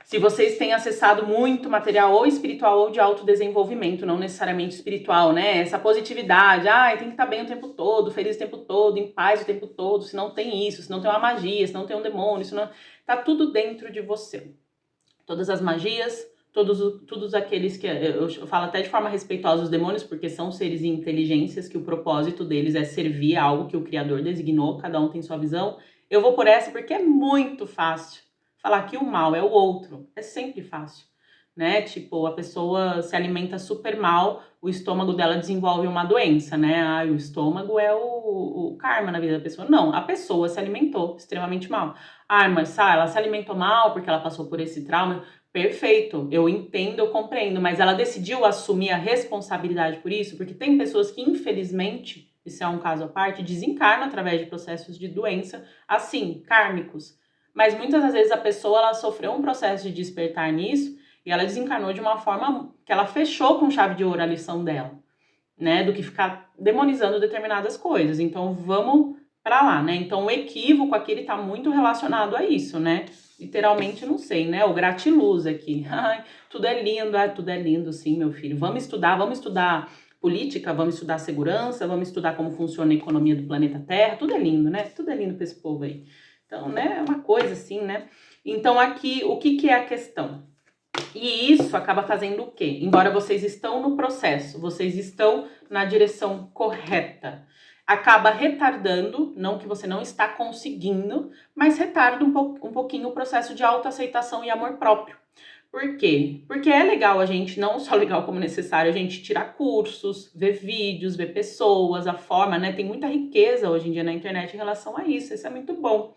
Se vocês têm acessado muito material ou espiritual ou de autodesenvolvimento, não necessariamente espiritual, né? Essa positividade, tem que estar bem o tempo todo, feliz o tempo todo, em paz o tempo todo, se não tem isso, se não tem uma magia, se não tem um demônio, se não... Tá tudo dentro de você. Todas as magias, todos aqueles que... Eu falo até de forma respeitosa os demônios, porque são seres e inteligências que o propósito deles é servir a algo que o Criador designou, cada um tem sua visão. Eu vou por essa porque é muito fácil falar que o mal é o outro. É sempre fácil, né? Tipo, a pessoa se alimenta super mal, o estômago dela desenvolve uma doença, né? O estômago é o karma na vida da pessoa. Não, a pessoa se alimentou extremamente mal. Mas ela se alimentou mal porque ela passou por esse trauma. Perfeito, eu entendo, eu compreendo, mas ela decidiu assumir a responsabilidade por isso, porque tem pessoas que, infelizmente, isso é um caso à parte, desencarnam através de processos de doença, assim, kármicos. Mas muitas das vezes a pessoa ela sofreu um processo de despertar nisso e ela desencarnou de uma forma que ela fechou com chave de ouro a lição dela, né? Do que ficar demonizando determinadas coisas. Então vamos para lá, né? Então o equívoco aqui ele tá muito relacionado a isso, né? Literalmente, não sei, né? O gratiluz aqui. Tudo é lindo, sim, meu filho. Vamos estudar política, vamos estudar segurança, vamos estudar como funciona a economia do planeta Terra. Tudo é lindo, né? Tudo é lindo para esse povo aí. Então, né, é uma coisa assim, né? Então, aqui, o que é a questão? E isso acaba fazendo o quê? Embora vocês estão no processo, vocês estão na direção correta. Acaba retardando, não que você não está conseguindo, mas retarda um pouquinho o processo de autoaceitação e amor próprio. Por quê? Porque é legal a gente, não só legal como necessário, a gente tirar cursos, ver vídeos, ver pessoas, a forma, né? Tem muita riqueza hoje em dia na internet em relação a isso é muito bom.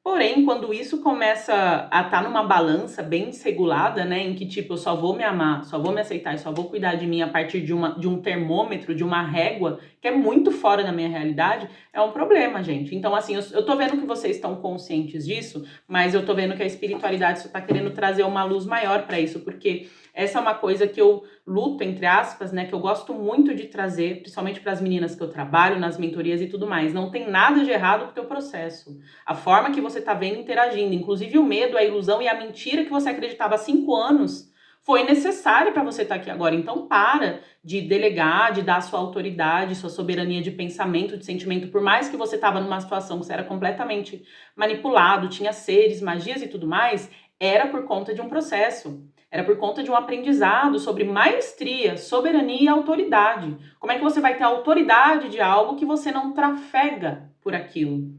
Porém, quando isso começa a estar numa balança bem desregulada, né, em que tipo, eu só vou me amar, só vou me aceitar e só vou cuidar de mim a partir de um termômetro, de uma régua, que é muito fora da minha realidade, é um problema, gente. Então, assim, eu tô vendo que vocês estão conscientes disso, mas eu tô vendo que a espiritualidade só tá querendo trazer uma luz maior para isso, porque essa é uma coisa que eu luto, entre aspas, né, que eu gosto muito de trazer, principalmente para as meninas que eu trabalho, nas mentorias e tudo mais. Não tem nada de errado com o teu processo. A forma que você está vendo interagindo, inclusive o medo, a ilusão e a mentira que você acreditava há 5 anos, foi necessário para você estar aqui agora. Então para de delegar, de dar sua autoridade, sua soberania de pensamento, de sentimento, por mais que você estava numa situação que você era completamente manipulado, tinha seres, magias e tudo mais, era por conta de um processo. Era por conta de um aprendizado sobre maestria, soberania e autoridade. Como é que você vai ter autoridade de algo que você não trafega por aquilo?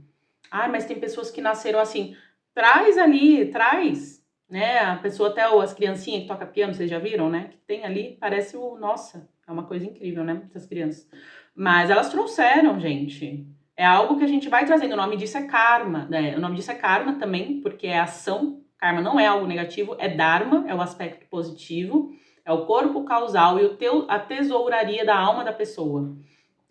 Mas tem pessoas que nasceram assim. Traz ali, traz, né? A pessoa até, as criancinhas que tocam piano, vocês já viram, né? Que tem ali, parece nossa, é uma coisa incrível, né? Essas crianças. Mas elas trouxeram, gente. É algo que a gente vai trazendo. O nome disso é karma, né? O nome disso é karma também, porque é ação. Karma não é algo negativo, é dharma, é o aspecto positivo, é o corpo causal e a tesouraria da alma da pessoa.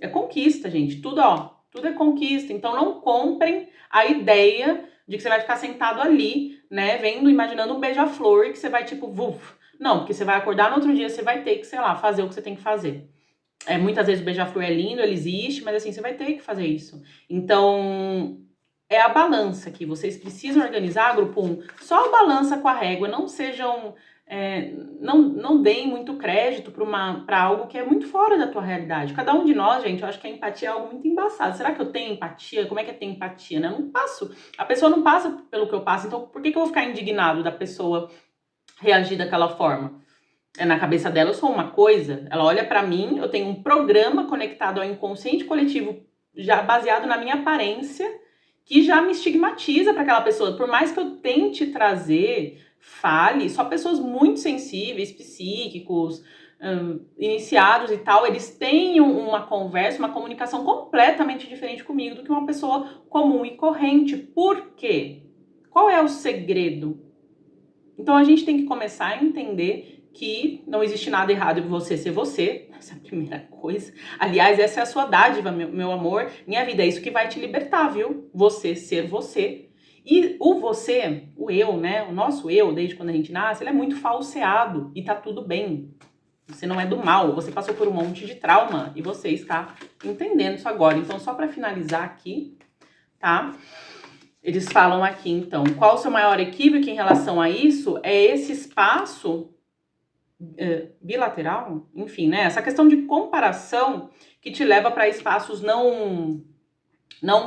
É conquista, gente. Tudo é conquista. Então não comprem a ideia de que você vai ficar sentado ali, né, vendo, imaginando um beija-flor e que você vai tipo, Não, porque você vai acordar no outro dia, você vai ter que, sei lá, fazer o que você tem que fazer. Muitas vezes o beija-flor é lindo, ele existe, mas assim, você vai ter que fazer isso. Então, é a balança que vocês precisam organizar, grupo 1. Só a balança com a régua, não sejam... não deem muito crédito para algo que é muito fora da tua realidade. Cada um de nós, gente, eu acho que a empatia é algo muito embaçado. Será que eu tenho empatia? Como é que é ter empatia, né? Eu não passo. A pessoa não passa pelo que eu passo, então por que eu vou ficar indignado da pessoa reagir daquela forma? Na cabeça dela eu sou uma coisa, ela olha pra mim, eu tenho um programa conectado ao inconsciente coletivo, já baseado na minha aparência, que já me estigmatiza para aquela pessoa. Por mais que eu tente trazer, fale, só pessoas muito sensíveis, psíquicos, iniciados e tal, eles têm uma conversa, uma comunicação completamente diferente comigo do que uma pessoa comum e corrente. Por quê? Qual é o segredo? Então a gente tem que começar a entender que não existe nada errado em você ser você, essa é a primeira coisa. Aliás, essa é a sua dádiva, meu amor. Minha vida é isso que vai te libertar, viu? Você ser você. E o você, o eu, né? O nosso eu, desde quando a gente nasce, ele é muito falseado e tá tudo bem. Você não é do mal, você passou por um monte de trauma e você está entendendo isso agora. Então, só para finalizar aqui, tá? Eles falam aqui, então, qual o seu maior equívoco em relação a isso? É esse espaço bilateral, enfim, né? Essa questão de comparação que te leva para espaços não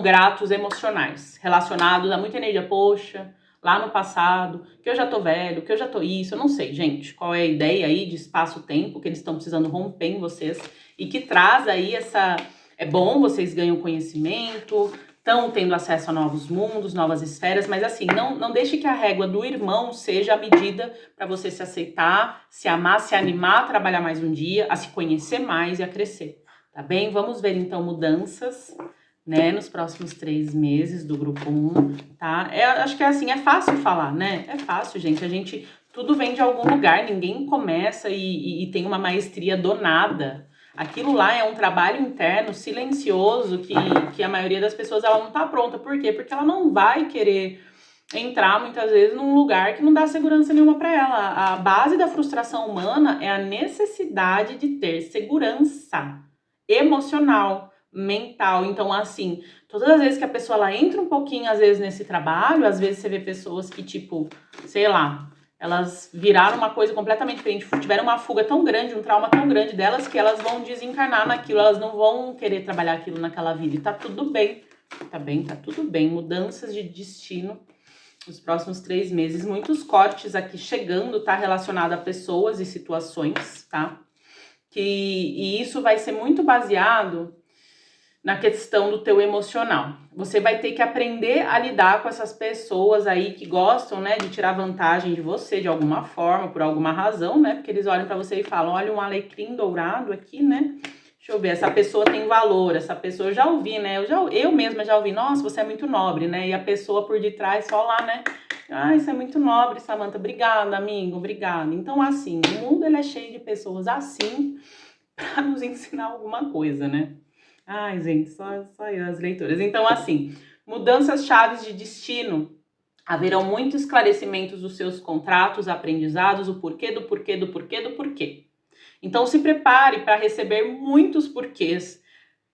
gratos emocionais, relacionados a muita energia, poxa, lá no passado, que eu já tô velho, que eu já tô isso, eu não sei, gente, qual é a ideia aí de espaço-tempo que eles estão precisando romper em vocês e que traz aí essa... É bom, vocês ganham conhecimento, estão tendo acesso a novos mundos, novas esferas, mas assim, não deixe que a régua do irmão seja a medida para você se aceitar, se amar, se animar a trabalhar mais um dia, a se conhecer mais e a crescer, tá bem? Vamos ver então mudanças, né, nos próximos 3 meses do grupo 1, tá? Acho que é assim, é fácil falar, né? É fácil, gente, tudo vem de algum lugar, ninguém começa e tem uma maestria do nada. Aquilo lá é um trabalho interno, silencioso, que a maioria das pessoas ela não tá pronta. Por quê? Porque ela não vai querer entrar, muitas vezes, num lugar que não dá segurança nenhuma para ela. A base da frustração humana é a necessidade de ter segurança emocional, mental. Então, assim, todas as vezes que a pessoa ela entra um pouquinho, às vezes, nesse trabalho, às vezes você vê pessoas que, tipo, sei lá... Elas viraram uma coisa completamente diferente, tiveram uma fuga tão grande, um trauma tão grande delas, que elas vão desencarnar naquilo, elas não vão querer trabalhar aquilo naquela vida. E tá tudo bem, tá tudo bem. Mudanças de destino nos próximos 3 meses. Muitos cortes aqui chegando, tá relacionado a pessoas e situações, tá? E isso vai ser muito baseado na questão do teu emocional. Você vai ter que aprender a lidar com essas pessoas aí que gostam, né, de tirar vantagem de você de alguma forma, por alguma razão, né, porque eles olham para você e falam, olha um alecrim dourado aqui, né, deixa eu ver, essa pessoa tem valor, essa pessoa, eu já ouvi, né, eu mesma já ouvi, nossa, você é muito nobre, né, e a pessoa por detrás só lá, né, ah, isso é muito nobre, Samantha, obrigada, amigo, obrigada. Então, assim, o mundo ele é cheio de pessoas assim para nos ensinar alguma coisa, né. Ai, gente, só eu, as leitoras. Então, assim, mudanças chaves de destino. Haverão muitos esclarecimentos dos seus contratos, aprendizados, o porquê do porquê do porquê do porquê. Então, se prepare para receber muitos porquês,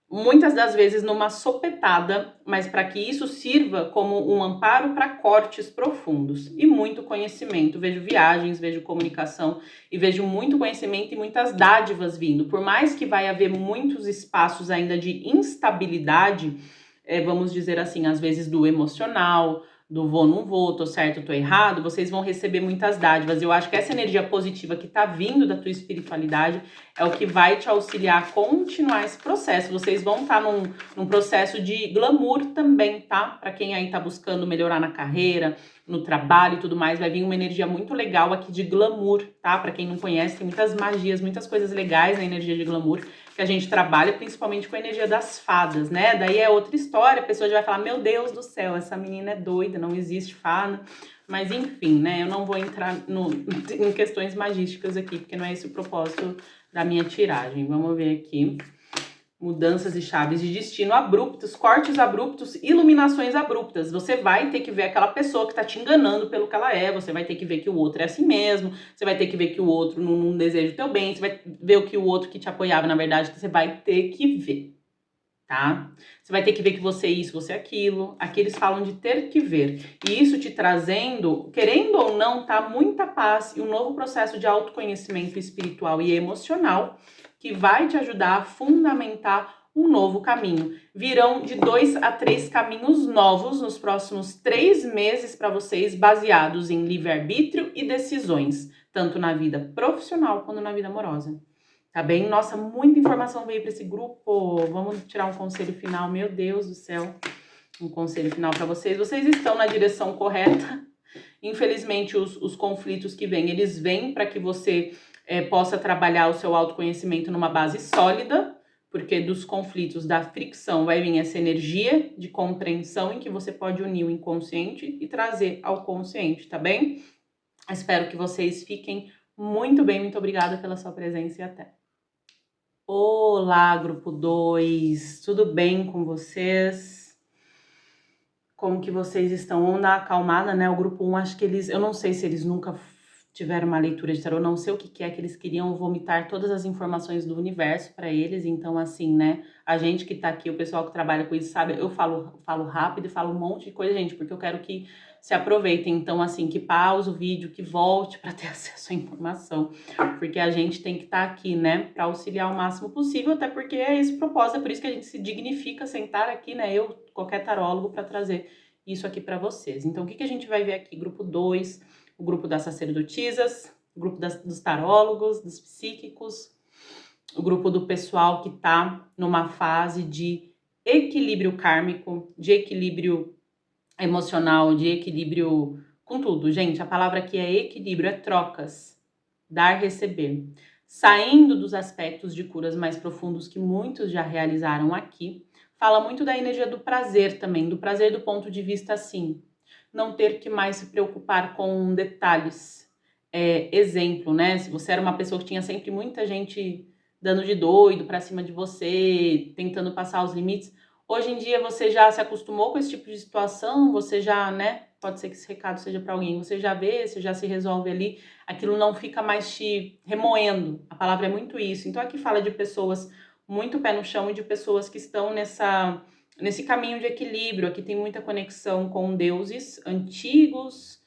muitas das vezes numa sopetada, mas para que isso sirva como um amparo para cortes profundos e muito conhecimento. Vejo viagens, vejo comunicação e vejo muito conhecimento e muitas dádivas vindo. Por mais que vai haver muitos espaços ainda de instabilidade, vamos dizer assim, às vezes do emocional, do vou, não vou, tô certo, tô errado, vocês vão receber muitas dádivas. Eu acho que essa energia positiva que tá vindo da tua espiritualidade é o que vai te auxiliar a continuar esse processo. Vocês vão estar num processo de glamour também, tá? Para quem aí tá buscando melhorar na carreira, no trabalho e tudo mais, vai vir uma energia muito legal aqui de glamour, tá? Para quem não conhece, tem muitas magias, muitas coisas legais na energia de glamour que a gente trabalha, principalmente com a energia das fadas, né? Daí é outra história, a pessoa já vai falar, meu Deus do céu, essa menina é doida, não existe fada. Mas enfim, né? Eu não vou entrar em questões magísticas aqui, porque não é esse o propósito da minha tiragem. Vamos ver aqui. Mudanças e chaves de destino abruptos, cortes abruptos, iluminações abruptas. Você vai ter que ver aquela pessoa que tá te enganando pelo que ela é, você vai ter que ver que o outro é assim mesmo, você vai ter que ver que o outro não deseja o teu bem, você vai ver o que o outro que te apoiava, na verdade, você vai ter que ver, tá? Você vai ter que ver que você é isso, você é aquilo. Aqui eles falam de ter que ver. E isso te trazendo, querendo ou não, tá? Muita paz e um novo processo de autoconhecimento espiritual e emocional que vai te ajudar a fundamentar um novo caminho. Virão de 2 a 3 caminhos novos nos próximos 3 meses para vocês, baseados em livre-arbítrio e decisões, tanto na vida profissional quanto na vida amorosa. Tá bem? Nossa, muita informação veio para esse grupo. Vamos tirar um conselho final. Meu Deus do céu. Um conselho final para vocês. Vocês estão na direção correta. Infelizmente, os conflitos que vêm, eles vêm para que você possa trabalhar o seu autoconhecimento numa base sólida, porque dos conflitos, da fricção, vai vir essa energia de compreensão em que você pode unir o inconsciente e trazer ao consciente, tá bem? Espero que vocês fiquem muito bem. Muito obrigada pela sua presença e até. Olá, grupo 2, tudo bem com vocês? Como que vocês estão? Vamos dar uma acalmada, né? O grupo 1, acho que eu não sei se eles nunca tiveram uma leitura de tarô, não sei o que é que eles queriam vomitar todas as informações do universo para eles, então assim, né? A gente que tá aqui, o pessoal que trabalha com isso, sabe? Eu falo rápido e falo um monte de coisa, gente, porque eu quero que se aproveitem. Então, assim, que pause o vídeo, que volte para ter acesso à informação, porque a gente tem que estar aqui, né, para auxiliar o máximo possível, até porque é esse o propósito, é por isso que a gente se dignifica sentar aqui, né, eu, qualquer tarólogo, para trazer isso aqui para vocês. Então, o que a gente vai ver aqui? Grupo 2, o grupo das sacerdotisas, o grupo dos tarólogos, dos psíquicos, o grupo do pessoal que tá numa fase de equilíbrio kármico, de equilíbrio emocional, de equilíbrio com tudo. Gente, a palavra aqui é equilíbrio, é trocas, dar, receber. Saindo dos aspectos de curas mais profundos que muitos já realizaram aqui, fala muito da energia do prazer também, do prazer do ponto de vista assim, não ter que mais se preocupar com detalhes. Exemplo, né? Se você era uma pessoa que tinha sempre muita gente dando de doido pra cima de você, tentando passar os limites, hoje em dia você já se acostumou com esse tipo de situação, você já, né? Pode ser que esse recado seja para alguém, você já vê, você já se resolve ali, aquilo não fica mais te remoendo. A palavra é muito isso. Então aqui fala de pessoas muito pé no chão e de pessoas que estão nesse caminho de equilíbrio. Aqui tem muita conexão com deuses antigos,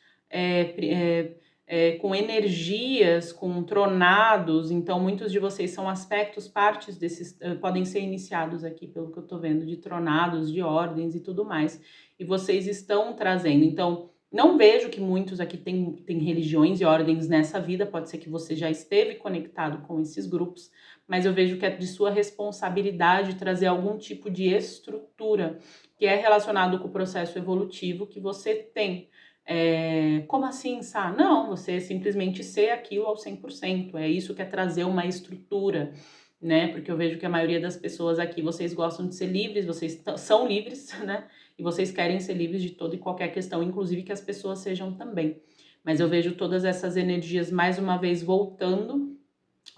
com energias, com tronados. Então, muitos de vocês são aspectos, partes desses, podem ser iniciados aqui, pelo que eu tô vendo, de tronados, de ordens e tudo mais. E vocês estão trazendo. Então, Não vejo que muitos aqui têm religiões e ordens nessa vida, pode ser que você já esteve conectado com esses grupos, mas eu vejo que é de sua responsabilidade trazer algum tipo de estrutura que é relacionado com o processo evolutivo que você tem. Como assim, Sá? Não, você simplesmente ser aquilo ao 100%. É isso que é trazer uma estrutura, né? Porque eu vejo que a maioria das pessoas aqui, vocês gostam de ser livres, vocês são livres, né? E vocês querem ser livres de toda e qualquer questão, inclusive que as pessoas sejam também. Mas eu vejo todas essas energias mais uma vez voltando,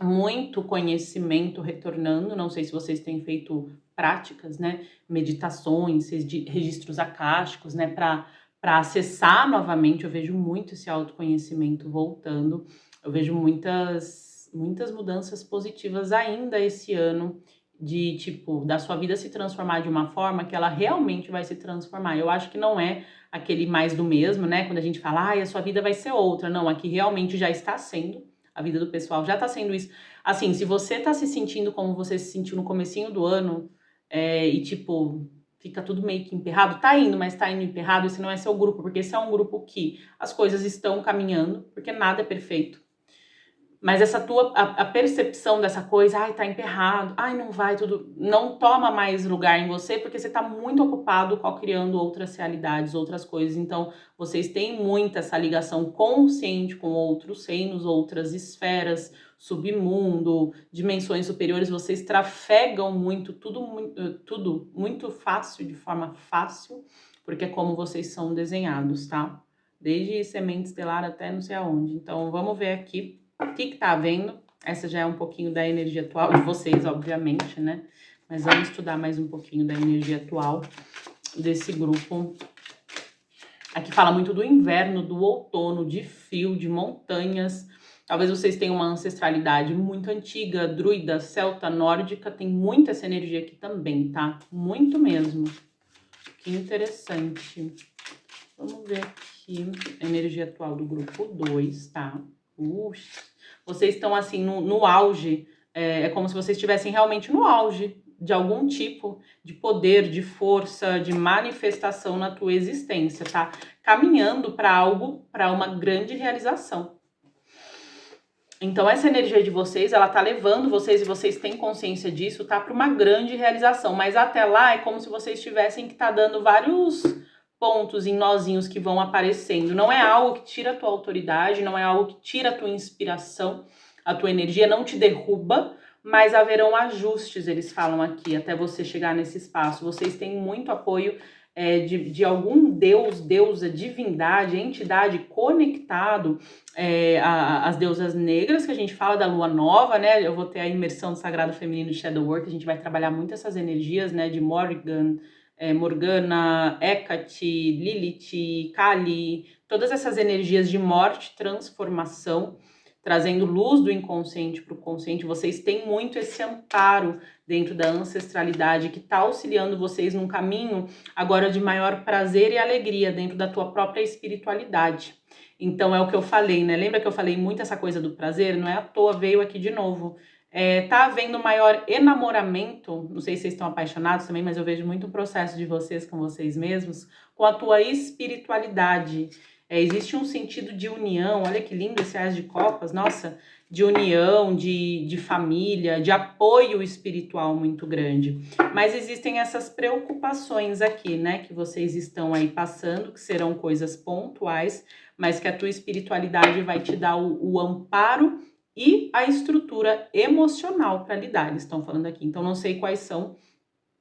muito conhecimento retornando. Não sei se vocês têm feito práticas, né? Meditações, registros akáshicos, né? Para acessar novamente, eu vejo muito esse autoconhecimento voltando. Eu vejo muitas mudanças positivas ainda esse ano, de tipo, da sua vida se transformar de uma forma que ela realmente vai se transformar. Eu acho que não é aquele mais do mesmo, né? Quando a gente fala, a sua vida vai ser outra. Não, aqui realmente já está sendo. A vida do pessoal já tá sendo isso. Assim, se você tá se sentindo como você se sentiu no comecinho do ano, e tipo, fica tudo meio que emperrado, tá indo, mas tá indo emperrado, esse não é seu grupo, porque esse é um grupo que as coisas estão caminhando, porque nada é perfeito. Mas essa a percepção dessa coisa, tá emperrado, não vai, tudo, não toma mais lugar em você, porque você tá muito ocupado com criando outras realidades, outras coisas. Então, vocês têm muito essa ligação consciente com outros reinos, outras esferas, submundo, dimensões superiores. Vocês trafegam muito, tudo muito fácil, de forma fácil, porque é como vocês são desenhados, tá? Desde semente estelar até não sei aonde. Então, vamos ver aqui o que tá havendo. Essa já é um pouquinho da energia atual de vocês, obviamente, né? Mas vamos estudar mais um pouquinho da energia atual desse grupo. Aqui fala muito do inverno, do outono, de frio, de montanhas. Talvez vocês tenham uma ancestralidade muito antiga, druida, celta, nórdica. Tem muita essa energia aqui também, tá? Muito mesmo. Que interessante. Vamos ver aqui a energia atual do grupo 2, tá? Vocês estão assim no auge, é como se vocês estivessem realmente no auge de algum tipo de poder, de força, de manifestação na tua existência, tá? Caminhando para algo, para uma grande realização. Então essa energia de vocês, ela tá levando vocês, e vocês têm consciência disso, tá? Para uma grande realização, mas até lá é como se vocês tivessem que estar dando vários pontos em nozinhos que vão aparecendo. Não é algo que tira a tua autoridade, não é algo que tira a tua inspiração, a tua energia, não te derruba, mas haverão ajustes, eles falam aqui, até você chegar nesse espaço. Vocês têm muito apoio de algum deus, deusa, divindade, entidade conectado às deusas negras, que a gente fala da lua nova, né? Eu vou ter a imersão do sagrado feminino de Shadow Work, a gente vai trabalhar muito essas energias, né? De Morgana, Hecate, Lilith, Kali, todas essas energias de morte, transformação, trazendo luz do inconsciente para o consciente. Vocês têm muito esse amparo dentro da ancestralidade que está auxiliando vocês num caminho agora de maior prazer e alegria dentro da tua própria espiritualidade. Então é o que eu falei, né? Lembra que eu falei muito essa coisa do prazer? Não é à toa, veio aqui de novo. Tá havendo maior enamoramento, não sei se vocês estão apaixonados também, mas eu vejo muito o processo de vocês com vocês mesmos, com a tua espiritualidade. Existe um sentido de união, olha que lindo esse As de Copas, nossa, de união, de família, de apoio espiritual muito grande. Mas existem essas preocupações aqui, né, que vocês estão aí passando, que serão coisas pontuais, mas que a tua espiritualidade vai te dar o amparo e a estrutura emocional para lidar, eles estão falando aqui. Então, não sei quais são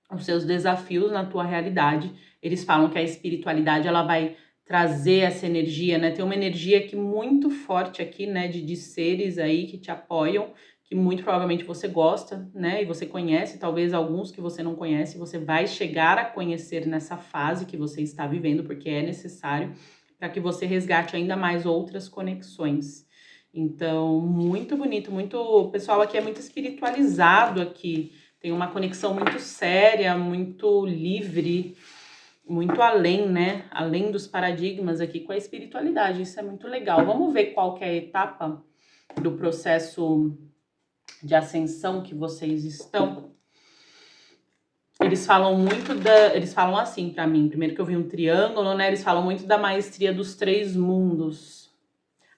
os seus desafios na tua realidade. Eles falam que a espiritualidade, ela vai trazer essa energia, né? Tem uma energia aqui muito forte aqui, né? De seres aí que te apoiam, que muito provavelmente você gosta, né? E você conhece, talvez alguns que você não conhece, você vai chegar a conhecer nessa fase que você está vivendo, porque é necessário para que você resgate ainda mais outras conexões. Então, muito bonito, muito... O pessoal aqui é muito espiritualizado aqui, tem uma conexão muito séria, muito livre, muito além, né? Além dos paradigmas aqui com a espiritualidade, isso é muito legal. Vamos ver qual que é a etapa do processo de ascensão que vocês estão. Eles falam muito eles falam assim pra mim, primeiro que eu vi um triângulo, né? Eles falam muito da maestria dos 3 mundos,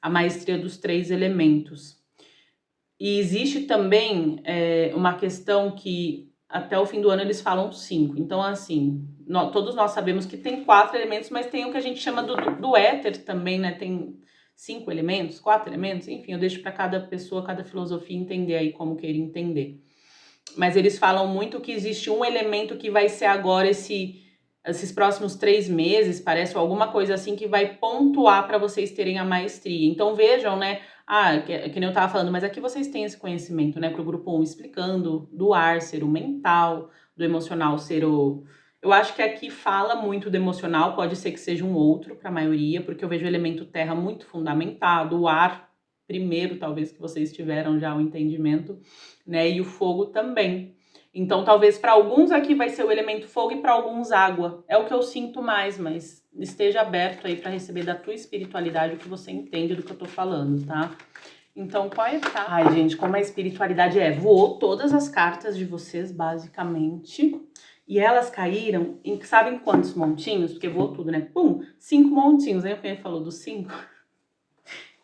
a maestria dos 3 elementos. E existe também uma questão que até o fim do ano eles falam 5. Então, assim, todos nós sabemos que tem 4 elementos, mas tem o que a gente chama do éter também, né? Tem 5 elementos, 4 elementos, enfim, eu deixo para cada pessoa, cada filosofia entender aí como queira entender. Mas eles falam muito que existe um elemento que vai ser agora esses próximos 3 meses, parece, ou alguma coisa assim, que vai pontuar para vocês terem a maestria. Então vejam, né? Que nem eu tava falando, mas aqui vocês têm esse conhecimento, né? Pro grupo 1, explicando do ar ser o mental, do emocional ser o... Eu acho que aqui fala muito do emocional, pode ser que seja um outro para a maioria, porque eu vejo o elemento terra muito fundamentado, o ar primeiro, talvez que vocês tiveram já o entendimento, né? E o fogo também. Então, talvez para alguns aqui vai ser o elemento fogo e para alguns água. É o que eu sinto mais, mas esteja aberto aí para receber da tua espiritualidade o que você entende do que eu tô falando, tá? Então, qual é a... Ai, gente, como a espiritualidade voou todas as cartas de vocês, basicamente. E elas caíram em, sabem quantos montinhos? Porque voou tudo, né? Pum, 5 montinhos. Aí o falou dos 5.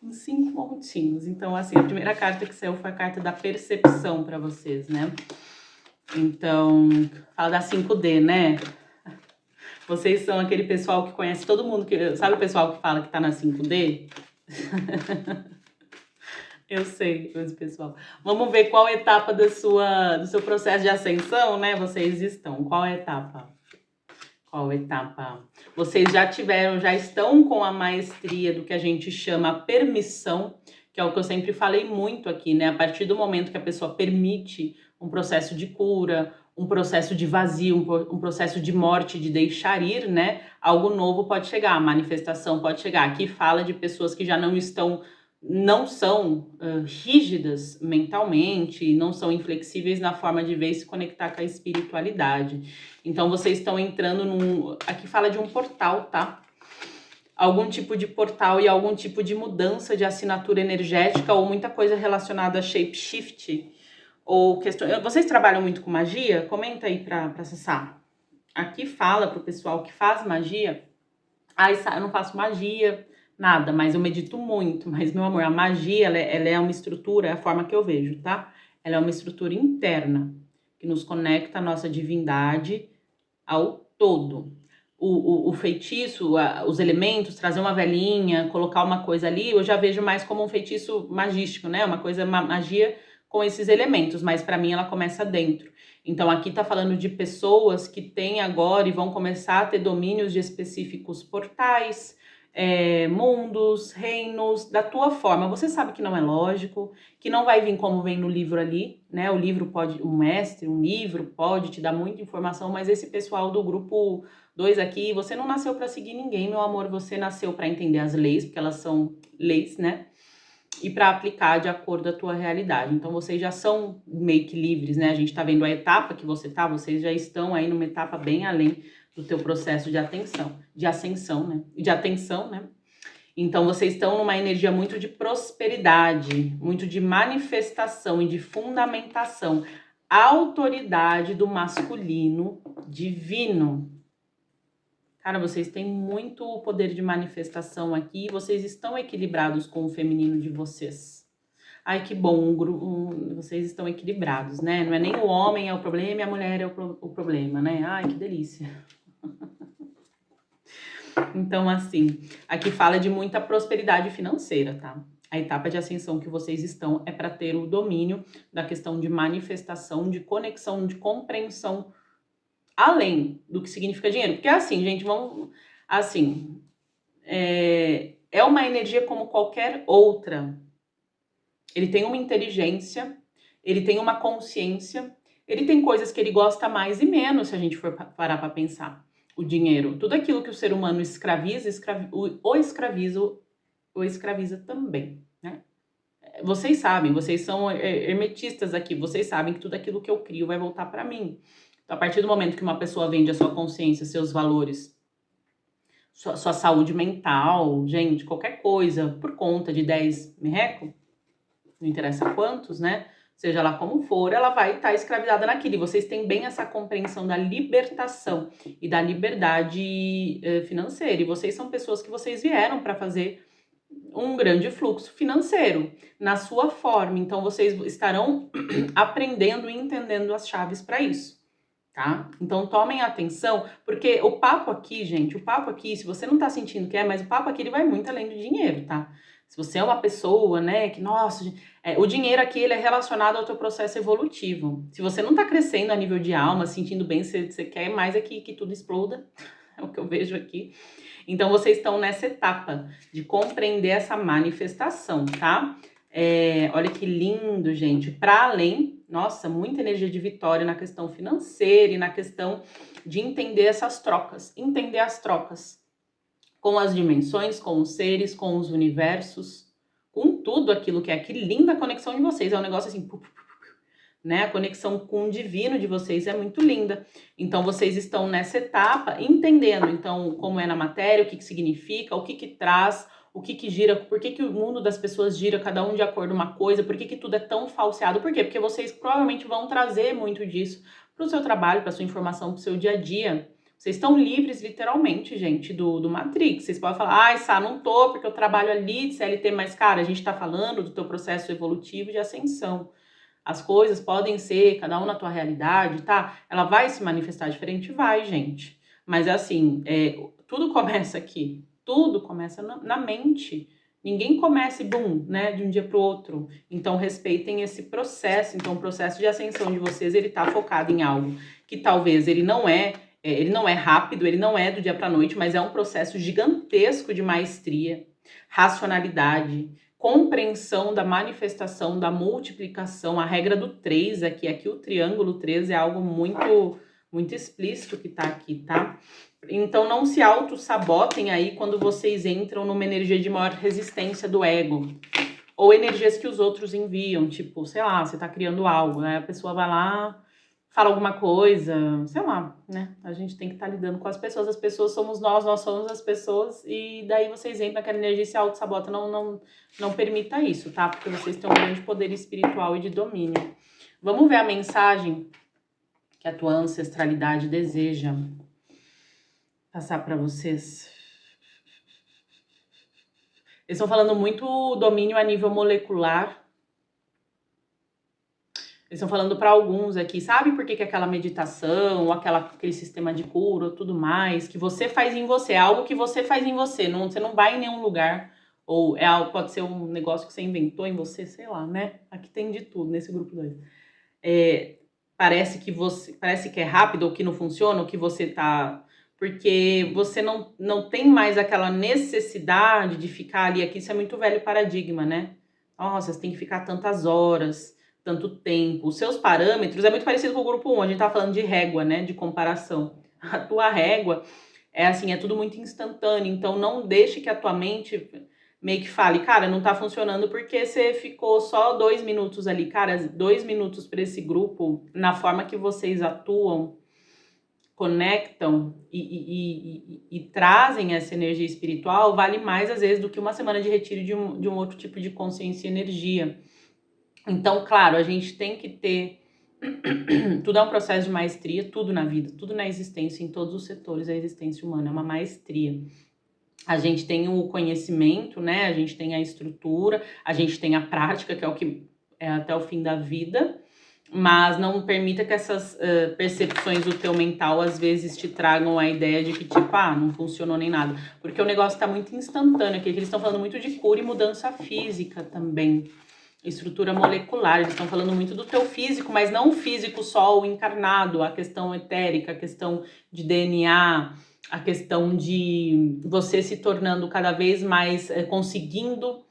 Em 5 montinhos. Então, assim, a primeira carta que saiu foi a carta da percepção para vocês, né? Então, fala da 5D, né? Vocês são aquele pessoal que conhece todo mundo, sabe o pessoal que fala que tá na 5D? Eu sei, esse pessoal. Vamos ver qual etapa do seu processo de ascensão, né? Vocês estão. Qual etapa? Qual etapa? Vocês já estão com a maestria do que a gente chama permissão, que é o que eu sempre falei muito aqui, né? A partir do momento que a pessoa permite um processo de cura, um processo de vazio, um processo de morte, de deixar ir, né? Algo novo pode chegar, a manifestação pode chegar. Aqui fala de pessoas que já não são rígidas mentalmente, não são inflexíveis na forma de ver e se conectar com a espiritualidade. Então, vocês estão entrando aqui fala de um portal, tá? Algum tipo de portal e algum tipo de mudança de assinatura energética ou muita coisa relacionada a shapeshift ou questões... Vocês trabalham muito com magia? Comenta aí para acessar. Aqui fala pro pessoal que faz magia. Eu não faço magia, nada, mas eu medito muito. Mas, meu amor, a magia, ela é uma estrutura, é a forma que eu vejo, tá? Ela é uma estrutura interna, que nos conecta à nossa divindade, ao todo. O feitiço, os elementos, trazer uma velhinha, colocar uma coisa ali, eu já vejo mais como um feitiço magístico, né? Uma coisa, magia com esses elementos, mas para mim ela começa dentro. Então aqui tá falando de pessoas que têm agora e vão começar a ter domínios de específicos portais, mundos, reinos, da tua forma. Você sabe que não é lógico, que não vai vir como vem no livro ali, né? O livro pode, um livro pode te dar muita informação, mas esse pessoal do grupo 2 aqui, você não nasceu para seguir ninguém, meu amor, você nasceu para entender as leis, porque elas são leis, né? E para aplicar de acordo com a tua realidade. Então vocês já são meio que livres, né? A gente tá vendo a etapa que você tá, vocês já estão aí numa etapa bem além do teu processo de ascensão, né? De atenção, né? Então vocês estão numa energia muito de prosperidade, muito de manifestação e de fundamentação, autoridade do masculino divino. Cara, vocês têm muito poder de manifestação aqui e vocês estão equilibrados com o feminino de vocês. Ai, que bom, vocês estão equilibrados, né? Não é nem o homem é o problema e a mulher é o problema, né? Ai, que delícia. Então, assim, aqui fala de muita prosperidade financeira, tá? A etapa de ascensão que vocês estão é para ter o domínio da questão de manifestação, de conexão, de compreensão além do que significa dinheiro. Porque assim, gente, é uma energia como qualquer outra. Ele tem uma inteligência, ele tem uma consciência, ele tem coisas que ele gosta mais e menos, se a gente for parar para pensar. O dinheiro, tudo aquilo que o ser humano escraviza, o escraviza também, né? Vocês sabem, vocês são hermetistas aqui, vocês sabem que tudo aquilo que eu crio vai voltar para mim. Então, a partir do momento que uma pessoa vende a sua consciência, seus valores, sua saúde mental, gente, qualquer coisa, por conta de 10 merreco, não interessa quantos, né? seja lá como for, ela vai estar escravizada naquilo. E vocês têm bem essa compreensão da libertação e da liberdade financeira. E vocês são pessoas que vocês vieram para fazer um grande fluxo financeiro na sua forma. Então, vocês estarão aprendendo e entendendo as chaves para isso. Tá? Então tomem atenção, porque o papo aqui, gente, o papo aqui, se você não tá sentindo que é, mas o papo aqui ele vai muito além do dinheiro, tá? Se você é uma pessoa, né, que, nossa, o dinheiro aqui ele é relacionado ao teu processo evolutivo. Se você não tá crescendo a nível de alma, sentindo bem, você quer mais aqui que tudo exploda, é o que eu vejo aqui. Então vocês estão nessa etapa de compreender essa manifestação, tá? Olha que lindo, gente. Para além, nossa, muita energia de vitória na questão financeira e na questão de entender essas trocas. Entender as trocas com as dimensões, com os seres, com os universos, com tudo aquilo que é. Que linda a conexão de vocês. É um negócio assim, né? A conexão com o divino de vocês é muito linda. Então, vocês estão nessa etapa entendendo, então, como é na matéria, o que significa, o que traz, o que gira, por que o mundo das pessoas gira, cada um de acordo com uma coisa, por que tudo é tão falseado, por quê? Porque vocês provavelmente vão trazer muito disso para o seu trabalho, para sua informação, para o seu dia a dia. Vocês estão livres, literalmente, gente, do Matrix. Vocês podem falar, ai, Sá, não tô, porque eu trabalho ali de CLT, mas, cara, a gente tá falando do teu processo evolutivo de ascensão. As coisas podem ser, cada um na tua realidade, tá? Ela vai se manifestar diferente? Vai, gente. Mas é assim, tudo começa aqui. Tudo começa na mente. Ninguém começa e bum, né, de um dia pro outro. Então, respeitem esse processo. Então, o processo de ascensão de vocês, ele tá focado em algo que talvez ele não é rápido, ele não é do dia pra noite, mas é um processo gigantesco de maestria, racionalidade, compreensão da manifestação, da multiplicação, a regra do 3 aqui o triângulo 3 é algo muito, muito explícito que tá aqui, tá? Então não se auto-sabotem aí quando vocês entram numa energia de maior resistência do ego, ou energias que os outros enviam, tipo, sei lá, você tá criando algo, né? A pessoa vai lá, fala alguma coisa, sei lá, né? A gente tem que estar lidando com as pessoas somos nós somos as pessoas, e daí vocês entram naquela energia e se auto-sabota, não permita isso, tá? Porque vocês têm um grande poder espiritual e de domínio. Vamos ver a mensagem que a tua ancestralidade deseja passar para vocês. Eles estão falando muito domínio a nível molecular. Eles estão falando para alguns aqui, sabe por que aquela meditação, ou aquele sistema de cura, ou tudo mais, que você faz em você, é algo que você faz em você, você não vai em nenhum lugar, ou é algo, pode ser um negócio que você inventou em você, sei lá, né? Aqui tem de tudo nesse grupo 2. Parece que é rápido, ou que não funciona, ou que você tá... Porque você não tem mais aquela necessidade de ficar ali, aqui isso é muito velho paradigma, né? Nossa, você tem que ficar tantas horas, tanto tempo. Os seus parâmetros é muito parecido com o grupo 1, a gente tá falando de régua, né, de comparação. A tua régua é assim, é tudo muito instantâneo, então não deixe que a tua mente meio que fale, cara, não tá funcionando porque você ficou só 2 minutos ali. Cara, 2 minutos para esse grupo, na forma que vocês atuam, conectam e trazem essa energia espiritual, vale mais às vezes do que uma semana de retiro de um outro tipo de consciência e energia. Então, claro, a gente tem que ter... Tudo é um processo de maestria, tudo na vida, tudo na existência, em todos os setores da existência humana, é uma maestria. A gente tem o conhecimento, né? A gente tem a estrutura, a gente tem a prática, que é o que é até o fim da vida, mas não permita que essas percepções do teu mental às vezes te tragam a ideia de que tipo, não funcionou nem nada, porque o negócio tá muito instantâneo aqui, eles estão falando muito de cura e mudança física também, estrutura molecular, eles estão falando muito do teu físico, mas não o físico só, o encarnado, a questão etérica, a questão de DNA, a questão de você se tornando cada vez mais, conseguindo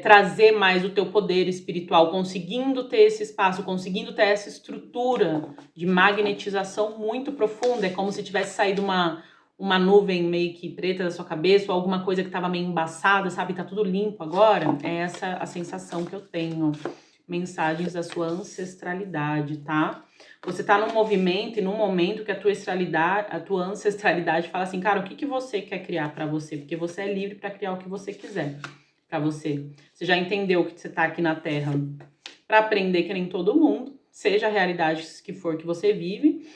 trazer mais o teu poder espiritual, conseguindo ter esse espaço, conseguindo ter essa estrutura de magnetização muito profunda, é como se tivesse saído uma nuvem meio que preta da sua cabeça, ou alguma coisa que estava meio embaçada, sabe? Tá tudo limpo agora. É essa a sensação que eu tenho. Mensagens da sua ancestralidade, tá? Você tá num movimento e num momento que a tua ancestralidade fala assim, cara, o que você quer criar para você? Porque você é livre para criar o que você quiser para você. Você já entendeu que você tá aqui na Terra para aprender que nem todo mundo, seja a realidade que for que você vive.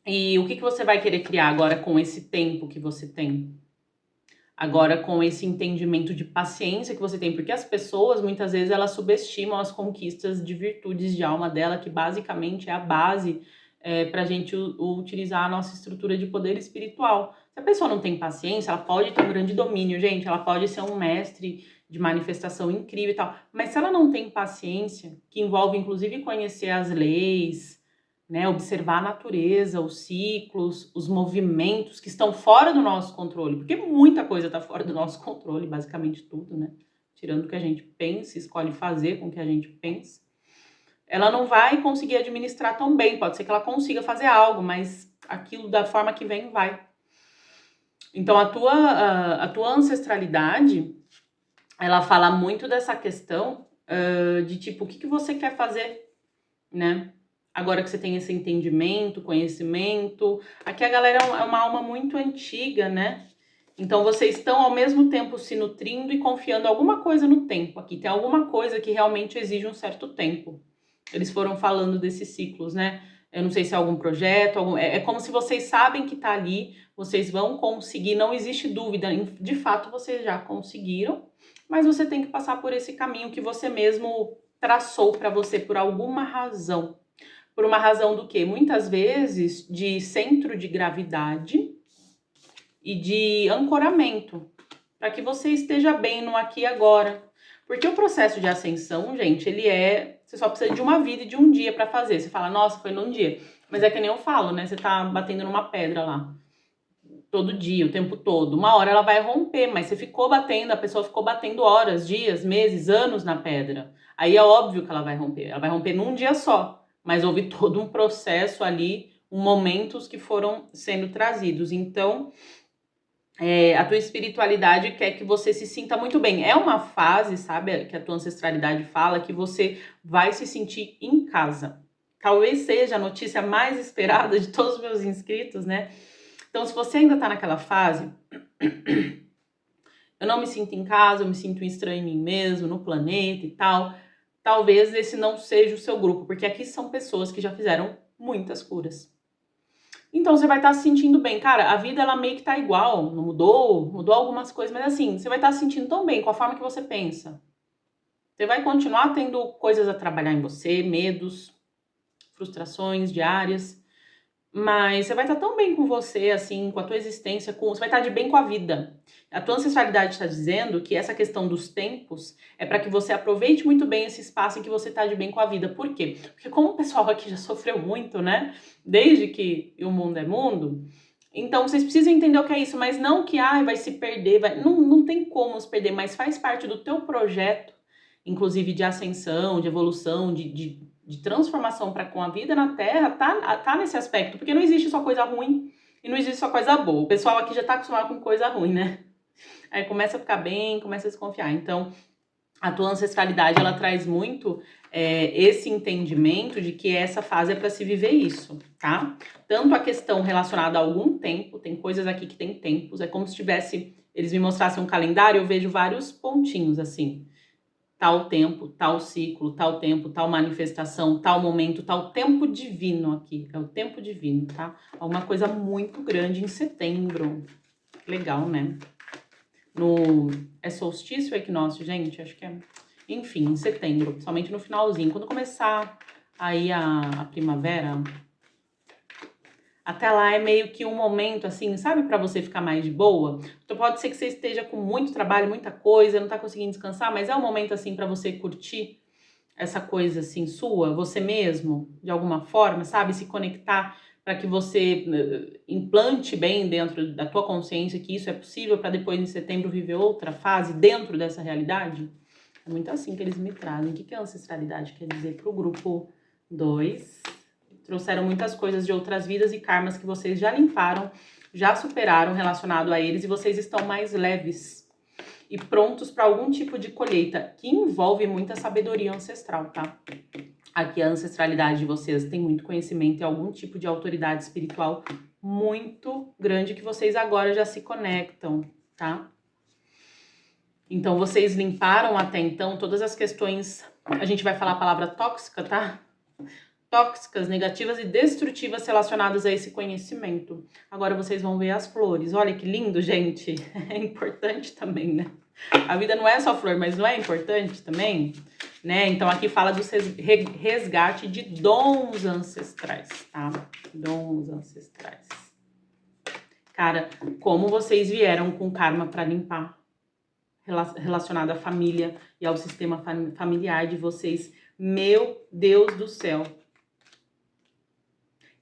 E o que você vai querer criar agora com esse tempo que você tem? Agora com esse entendimento de paciência que você tem, porque as pessoas muitas vezes elas subestimam as conquistas de virtudes de alma dela, que basicamente é a base para a gente utilizar a nossa estrutura de poder espiritual. Se a pessoa não tem paciência, ela pode ter um grande domínio, gente, ela pode ser um mestre de manifestação incrível e tal, mas se ela não tem paciência, que envolve inclusive conhecer as leis, né, observar a natureza, os ciclos, os movimentos que estão fora do nosso controle, porque muita coisa está fora do nosso controle, basicamente tudo, né? Tirando o que a gente pensa, escolhe fazer com o que a gente pensa. Ela não vai conseguir administrar tão bem, pode ser que ela consiga fazer algo, mas aquilo da forma que vem, vai. Então a tua ancestralidade, ela fala muito dessa questão de tipo, o que você quer fazer, né? Agora que você tem esse entendimento, conhecimento. Aqui a galera é uma alma muito antiga, né? Então vocês estão ao mesmo tempo se nutrindo e confiando alguma coisa no tempo. Aqui tem alguma coisa que realmente exige um certo tempo. Eles foram falando desses ciclos, né? Eu não sei se é algum projeto, é como se vocês sabem que tá ali, vocês vão conseguir, não existe dúvida. De fato, vocês já conseguiram, mas você tem que passar por esse caminho que você mesmo traçou para você por alguma razão. Por uma razão do quê? Muitas vezes de centro de gravidade e de ancoramento, para que você esteja bem no aqui e agora. Porque o processo de ascensão, gente, você só precisa de uma vida e de um dia para fazer. Você fala, nossa, foi num dia. Mas é que nem eu falo, né? Você tá batendo numa pedra lá, todo dia, o tempo todo. Uma hora ela vai romper, mas você ficou batendo, a pessoa ficou batendo horas, dias, meses, anos na pedra. Aí é óbvio que ela vai romper. Ela vai romper num dia só. Mas houve todo um processo ali, momentos que foram sendo trazidos. Então, a tua espiritualidade quer que você se sinta muito bem. É uma fase, sabe, que a tua ancestralidade fala, que você vai se sentir em casa. Talvez seja a notícia mais esperada de todos os meus inscritos, né? Então, se você ainda tá naquela fase, eu não me sinto em casa, eu me sinto estranho em mim mesmo, no planeta e tal, talvez esse não seja o seu grupo, porque aqui são pessoas que já fizeram muitas curas. Então você vai estar se sentindo bem. Cara, a vida ela meio que tá igual, não mudou algumas coisas, mas assim, você vai estar se sentindo tão bem com a forma que você pensa. Você vai continuar tendo coisas a trabalhar em você, medos, frustrações diárias, mas você vai estar tão bem com você, assim, com a tua existência, você vai estar de bem com a vida. A tua ancestralidade está dizendo que essa questão dos tempos é para que você aproveite muito bem esse espaço em que você está de bem com a vida. Por quê? Porque como o pessoal aqui já sofreu muito, né? Desde que o mundo é mundo, então vocês precisam entender o que é isso, mas não que vai se perder, não tem como se perder, mas faz parte do teu projeto, inclusive de ascensão, de evolução, de transformação para com a vida na Terra, tá nesse aspecto, porque não existe só coisa ruim e não existe só coisa boa. O pessoal aqui já tá acostumado com coisa ruim, né? Aí começa a ficar bem, começa a desconfiar. Então, a tua ancestralidade, ela traz muito esse entendimento de que essa fase é para se viver isso, tá? Tanto a questão relacionada a algum tempo, tem coisas aqui que tem tempos, é como se tivesse, eles me mostrassem um calendário, eu vejo vários pontinhos assim, tal tempo, tal ciclo, tal tempo, tal manifestação, tal momento, tal tempo divino aqui. É o tempo divino, tá? Alguma coisa muito grande em setembro. Legal, né? É solstício ou equinócio, gente? Acho que é. Enfim, em setembro, somente no finalzinho. Quando começar aí a primavera, até lá é meio que um momento, assim, sabe, para você ficar mais de boa? Então pode ser que você esteja com muito trabalho, muita coisa, não tá conseguindo descansar, mas é um momento, assim, para você curtir essa coisa, assim, sua, você mesmo, de alguma forma, sabe? Se conectar para que você implante bem dentro da tua consciência que isso é possível para depois, em setembro, viver outra fase dentro dessa realidade. É muito assim que eles me trazem. O que a ancestralidade quer dizer para o grupo 2? Trouxeram muitas coisas de outras vidas e karmas que vocês já limparam, já superaram relacionado a eles e vocês estão mais leves e prontos para algum tipo de colheita que envolve muita sabedoria ancestral, tá? Aqui a ancestralidade de vocês tem muito conhecimento e algum tipo de autoridade espiritual muito grande que vocês agora já se conectam, tá? Então vocês limparam até então todas as questões A gente vai falar a palavra tóxica, tá? Tóxicas, negativas e destrutivas relacionadas a esse conhecimento. Agora vocês vão ver as flores. Olha que lindo, gente. É importante também, né? A vida não é só flor, mas não é importante também, né? Então aqui fala do resgate de dons ancestrais, tá? Dons ancestrais. Cara, como vocês vieram com karma para limpar relacionado à família e ao sistema familiar de vocês. Meu Deus do céu.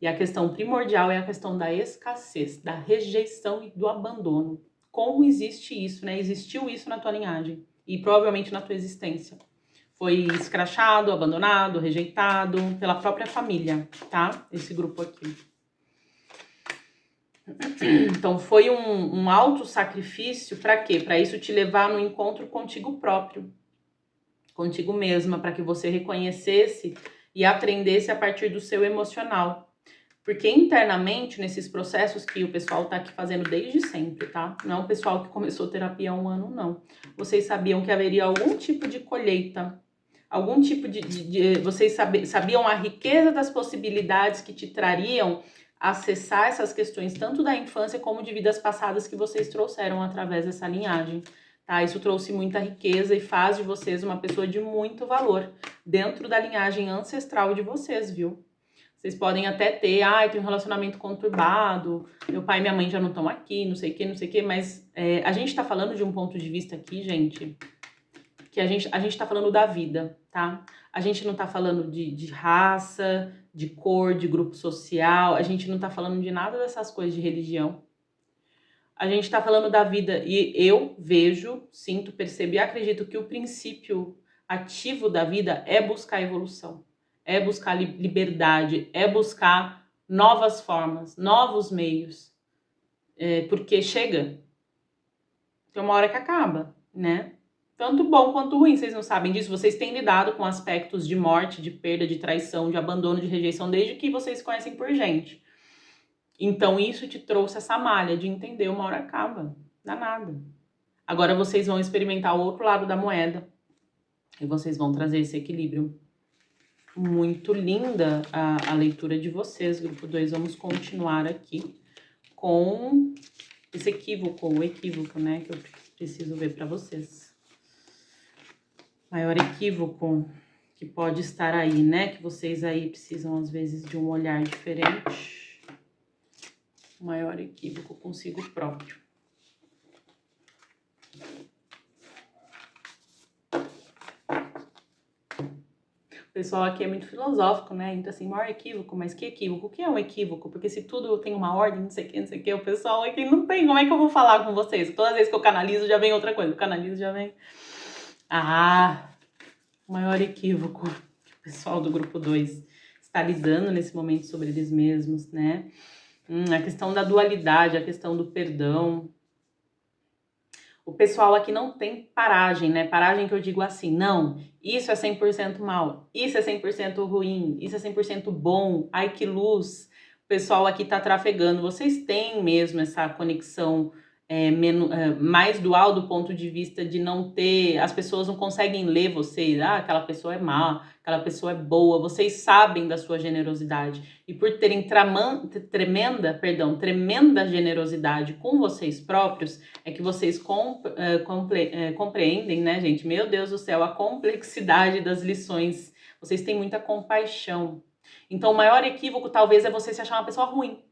E a questão primordial é a questão da escassez, da rejeição e do abandono. Como existe isso, né? Existiu isso na tua linhagem e provavelmente na tua existência. Foi escrachado, abandonado, rejeitado pela própria família, tá? Esse grupo aqui. Então foi um alto sacrifício para quê? Para isso te levar no encontro contigo próprio, contigo mesma, para que você reconhecesse e aprendesse a partir do seu emocional. Porque internamente, nesses processos que o pessoal tá aqui fazendo desde sempre, tá? Não é um pessoal que começou terapia há um ano, não. Vocês sabiam que haveria algum tipo de colheita, algum tipo vocês sabiam a riqueza das possibilidades que te trariam acessar essas questões, tanto da infância como de vidas passadas que vocês trouxeram através dessa linhagem, tá? Isso trouxe muita riqueza e faz de vocês uma pessoa de muito valor dentro da linhagem ancestral de vocês, viu? Vocês podem até ter, tem um relacionamento conturbado, meu pai e minha mãe já não estão aqui, não sei o que, mas a gente tá falando de um ponto de vista aqui, gente, que a gente tá falando da vida, tá? A gente não tá falando de raça, de cor, de grupo social, a gente não tá falando de nada dessas coisas de religião. A gente tá falando da vida e eu vejo, sinto, percebo e acredito que o princípio ativo da vida é buscar evolução, é buscar liberdade, é buscar novas formas, novos meios, porque chega, tem uma hora que acaba, né? Tanto bom quanto ruim, vocês não sabem disso? Vocês têm lidado com aspectos de morte, de perda, de traição, de abandono, de rejeição, desde que vocês conhecem por gente. Então isso te trouxe essa malha de entender uma hora acaba, danada. Agora vocês vão experimentar o outro lado da moeda e vocês vão trazer esse equilíbrio. Muito linda a leitura de vocês, grupo 2. Vamos continuar aqui com esse equívoco, o equívoco, né, que eu preciso ver para vocês. Maior equívoco que pode estar aí, né? Que vocês aí precisam, às vezes, de um olhar diferente. O maior equívoco consigo próprio. O pessoal aqui é muito filosófico, né? Então, assim, maior equívoco, mas que equívoco? O que é um equívoco? Porque se tudo tem uma ordem, não sei o que, o pessoal aqui não tem. Como é que eu vou falar com vocês? Todas as vezes que eu canalizo, já vem outra coisa. Eu canalizo, já vem... o maior equívoco que o pessoal do grupo 2 está lidando nesse momento sobre eles mesmos, né? A questão da dualidade, a questão do perdão. O pessoal aqui não tem paragem, né? Paragem que eu digo assim, não, isso é 100% mal, isso é 100% ruim, isso é 100% bom, ai que luz. O pessoal aqui tá trafegando. Vocês têm mesmo essa conexão mais dual do ponto de vista de não ter... As pessoas não conseguem ler vocês. Aquela pessoa é má, aquela pessoa é boa. Vocês sabem da sua generosidade. E por terem tremenda generosidade com vocês próprios, é que vocês compreendem, né, gente? Meu Deus do céu, a complexidade das lições. Vocês têm muita compaixão. Então, o maior equívoco talvez é você se achar uma pessoa ruim.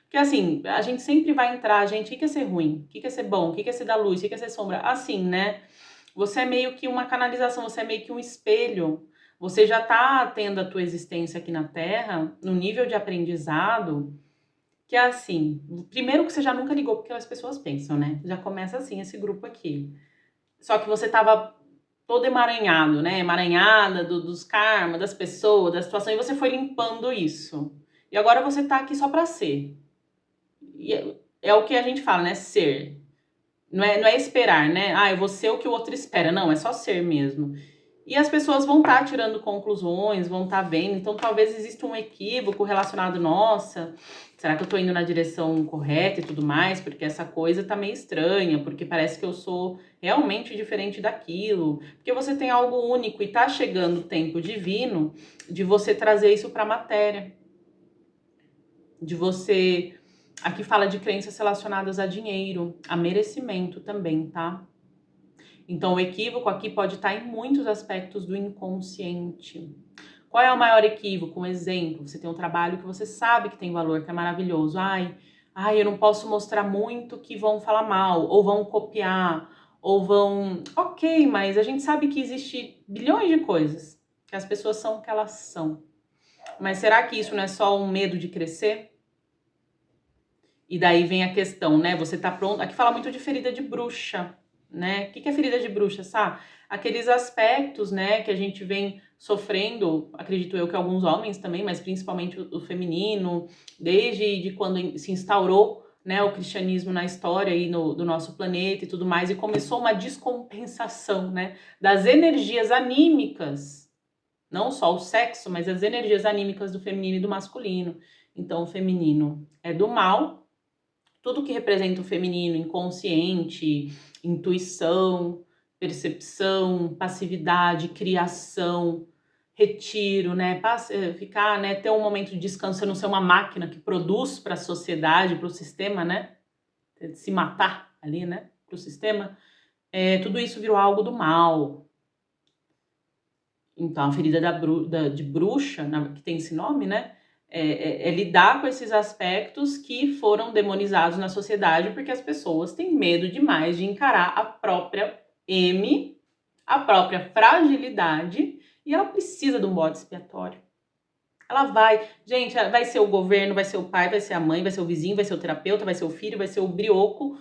Porque assim, a gente sempre vai entrar, gente, o que é ser ruim? O que é ser bom? O que é ser da luz? O que é ser sombra? Assim, né? Você é meio que uma canalização, você é meio que um espelho. Você já tá tendo a tua existência aqui na Terra, no nível de aprendizado, que é assim, primeiro que você já nunca ligou porque as pessoas pensam, né? Já começa assim, esse grupo aqui. Só que você tava todo emaranhado, né? Emaranhada dos karma, das pessoas, da situação, e você foi limpando isso. E agora você tá aqui só pra ser. E é o que a gente fala, né? Ser. Não é esperar, né? Eu vou ser o que o outro espera. Não, é só ser mesmo. E as pessoas vão estar tirando conclusões, vão estar vendo. Então, talvez exista um equívoco relacionado, nossa, será que eu tô indo na direção correta e tudo mais? Porque essa coisa tá meio estranha, porque parece que eu sou realmente diferente daquilo. Porque você tem algo único e tá chegando o tempo divino de você trazer isso pra matéria. De você... Aqui fala de crenças relacionadas a dinheiro, a merecimento também, tá? Então, o equívoco aqui pode estar em muitos aspectos do inconsciente. Qual é o maior equívoco? Um exemplo, você tem um trabalho que você sabe que tem valor, que é maravilhoso. Ai, eu não posso mostrar muito que vão falar mal, ou vão copiar, ou vão... Ok, mas a gente sabe que existe bilhões de coisas, que as pessoas são o que elas são. Mas será que isso não é só um medo de crescer? E daí vem a questão, né? Você tá pronto... Aqui fala muito de ferida de bruxa, né? O que é ferida de bruxa, sabe? Aqueles aspectos, né, que a gente vem sofrendo, acredito eu que alguns homens também, mas principalmente o feminino, desde de quando se instaurou, né, o cristianismo na história aí do nosso planeta e tudo mais, e começou uma descompensação, né, das energias anímicas, não só o sexo, mas as energias anímicas do feminino e do masculino. Então, o feminino é do mal, tudo que representa o feminino, inconsciente, intuição, percepção, passividade, criação, retiro, né? Ficar, né? Ter um momento de descanso, não ser uma máquina que produz para a sociedade, para o sistema, né? Se matar ali, né? Para o sistema. Tudo isso virou algo do mal. Então, a ferida de bruxa, que tem esse nome, né? Lidar com esses aspectos que foram demonizados na sociedade, porque as pessoas têm medo demais de encarar a própria a própria fragilidade, e ela precisa de um bode expiatório. Ela vai, gente, vai ser o governo, vai ser o pai, vai ser a mãe, vai ser o vizinho, vai ser o terapeuta, vai ser o filho, vai ser o brioco,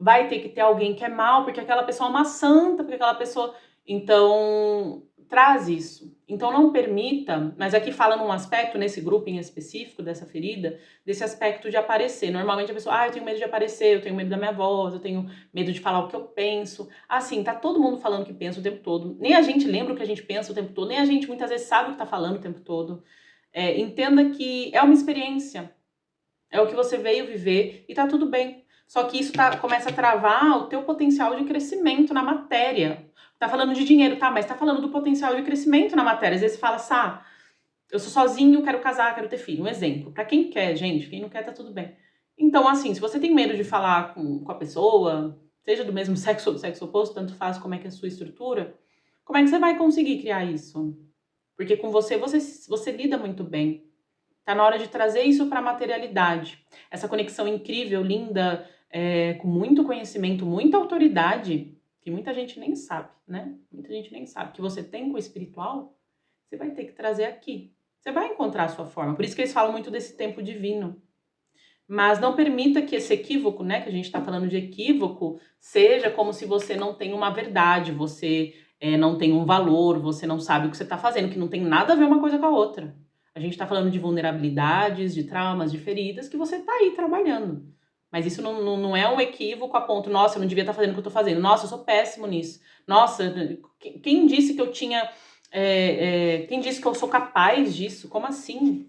vai ter que ter alguém que é mal, porque aquela pessoa é uma santa, porque aquela pessoa... Então, traz isso. Então, não permita, mas aqui fala num aspecto, nesse grupo em específico, dessa ferida, desse aspecto de aparecer. Normalmente a pessoa, eu tenho medo de aparecer, eu tenho medo da minha voz, eu tenho medo de falar o que eu penso. Assim, tá todo mundo falando o que pensa o tempo todo. Nem a gente lembra o que a gente pensa o tempo todo, nem a gente muitas vezes sabe o que tá falando o tempo todo. Entenda que é uma experiência. É o que você veio viver e tá tudo bem. Só que isso começa a travar o teu potencial de crescimento na matéria. Tá falando de dinheiro, tá? Mas tá falando do potencial de crescimento na matéria. Às vezes você fala, eu sou sozinho, quero casar, quero ter filho. Um exemplo. Pra quem quer, gente, quem não quer, tá tudo bem. Então, assim, se você tem medo de falar com a pessoa, seja do mesmo sexo ou do sexo oposto, tanto faz como é que é a sua estrutura, como é que você vai conseguir criar isso? Porque com você lida muito bem. Tá na hora de trazer isso para a materialidade. Essa conexão incrível, linda, com muito conhecimento, muita autoridade, que muita gente nem sabe, né? Muita gente nem sabe. Que você tem com o espiritual, você vai ter que trazer aqui. Você vai encontrar a sua forma. Por isso que eles falam muito desse tempo divino. Mas não permita que esse equívoco, né? Que a gente está falando de equívoco, seja como se você não tem uma verdade, você não tem um valor, você não sabe o que você está fazendo, que não tem nada a ver uma coisa com a outra. A gente está falando de vulnerabilidades, de traumas, de feridas que você está aí trabalhando. Mas isso não é um equívoco a ponto, nossa, eu não devia estar fazendo o que eu estou fazendo. Nossa, eu sou péssimo nisso. Nossa, quem disse que eu tinha... quem disse que eu sou capaz disso? Como assim?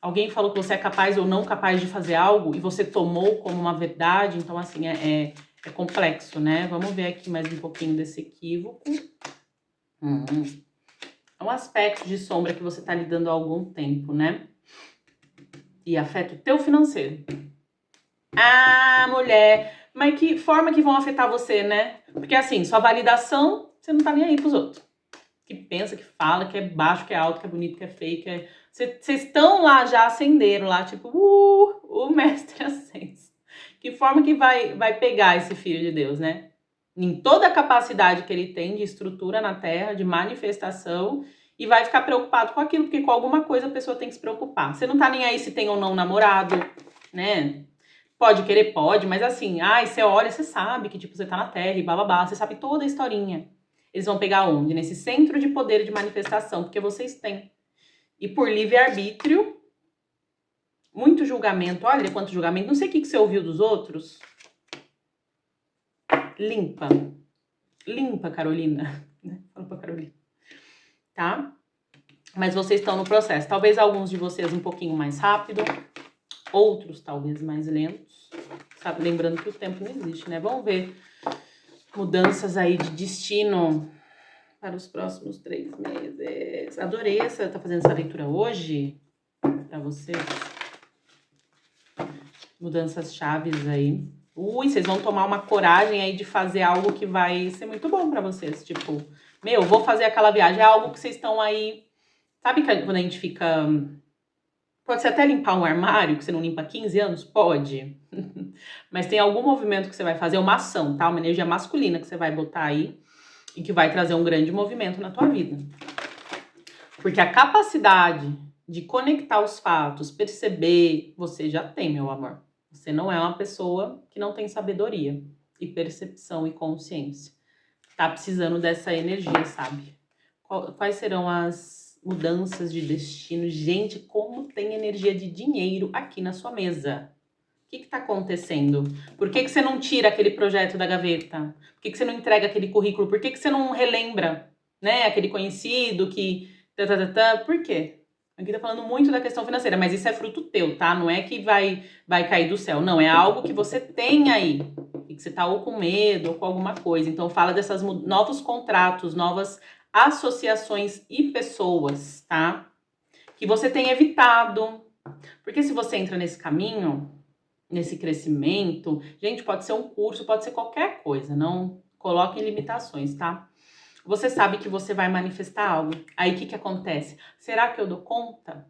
Alguém falou que você é capaz ou não capaz de fazer algo e você tomou como uma verdade. Então, assim, é complexo, né? Vamos ver aqui mais um pouquinho desse equívoco. É um aspecto de sombra que você está lidando há algum tempo, né? E afeta o teu financeiro. Ah, mulher, mas que forma que vão afetar você, né? Porque assim, sua validação, você não tá nem aí pros outros. Que pensa, que fala, que é baixo, que é alto, que é bonito, que é feio, que é... Vocês estão lá, já acenderam lá, tipo, o mestre ascenso. Que forma que vai pegar esse filho de Deus, né? Em toda a capacidade que ele tem de estrutura na Terra, de manifestação, e vai ficar preocupado com aquilo, porque com alguma coisa a pessoa tem que se preocupar. Você não tá nem aí se tem ou não namorado, né? Pode querer, pode, mas assim, você olha, você sabe que tipo, você tá na Terra e bababá, você sabe toda a historinha. Eles vão pegar onde? Nesse centro de poder de manifestação, porque vocês têm. E por livre-arbítrio, muito julgamento. Olha quanto julgamento. Não sei o que você ouviu dos outros. Limpa. Limpa, Carolina. né? Falo pra Carolina. Tá? Mas vocês estão no processo. Talvez alguns de vocês um pouquinho mais rápido, outros talvez mais lentos. Sabe? Lembrando que o tempo não existe, né? Vamos ver mudanças aí de destino para os próximos 3 meses. Adorei tá fazendo essa leitura hoje para vocês. Mudanças chaves aí. Ui, vocês vão tomar uma coragem aí de fazer algo que vai ser muito bom para vocês. Tipo, vou fazer aquela viagem. É algo que vocês estão aí. Sabe quando a gente fica. Pode ser até limpar um armário que você não limpa há 15 anos? Pode. Mas tem algum movimento que você vai fazer, uma ação, tá? Uma energia masculina que você vai botar aí e que vai trazer um grande movimento na tua vida. Porque a capacidade de conectar os fatos, perceber, você já tem, meu amor. Você não é uma pessoa que não tem sabedoria e percepção e consciência. Tá precisando dessa energia, sabe? Quais serão as mudanças de destino? Gente, como tem energia de dinheiro aqui na sua mesa. O que tá acontecendo? Por que você não tira aquele projeto da gaveta? Por que você não entrega aquele currículo? Por que você não relembra, né? Aquele conhecido que... Por quê? Aqui tá falando muito da questão financeira, mas isso é fruto teu, tá? Não é que vai cair do céu. Não, é algo que você tem aí. E que você tá ou com medo ou com alguma coisa. Então fala dessas novos contratos, novas associações e pessoas, tá? Que você tem evitado. Porque se você entra nesse caminho, nesse crescimento, gente, pode ser um curso, pode ser qualquer coisa, não coloquem limitações, tá? Você sabe que você vai manifestar algo. Aí o que acontece? Será que eu dou conta?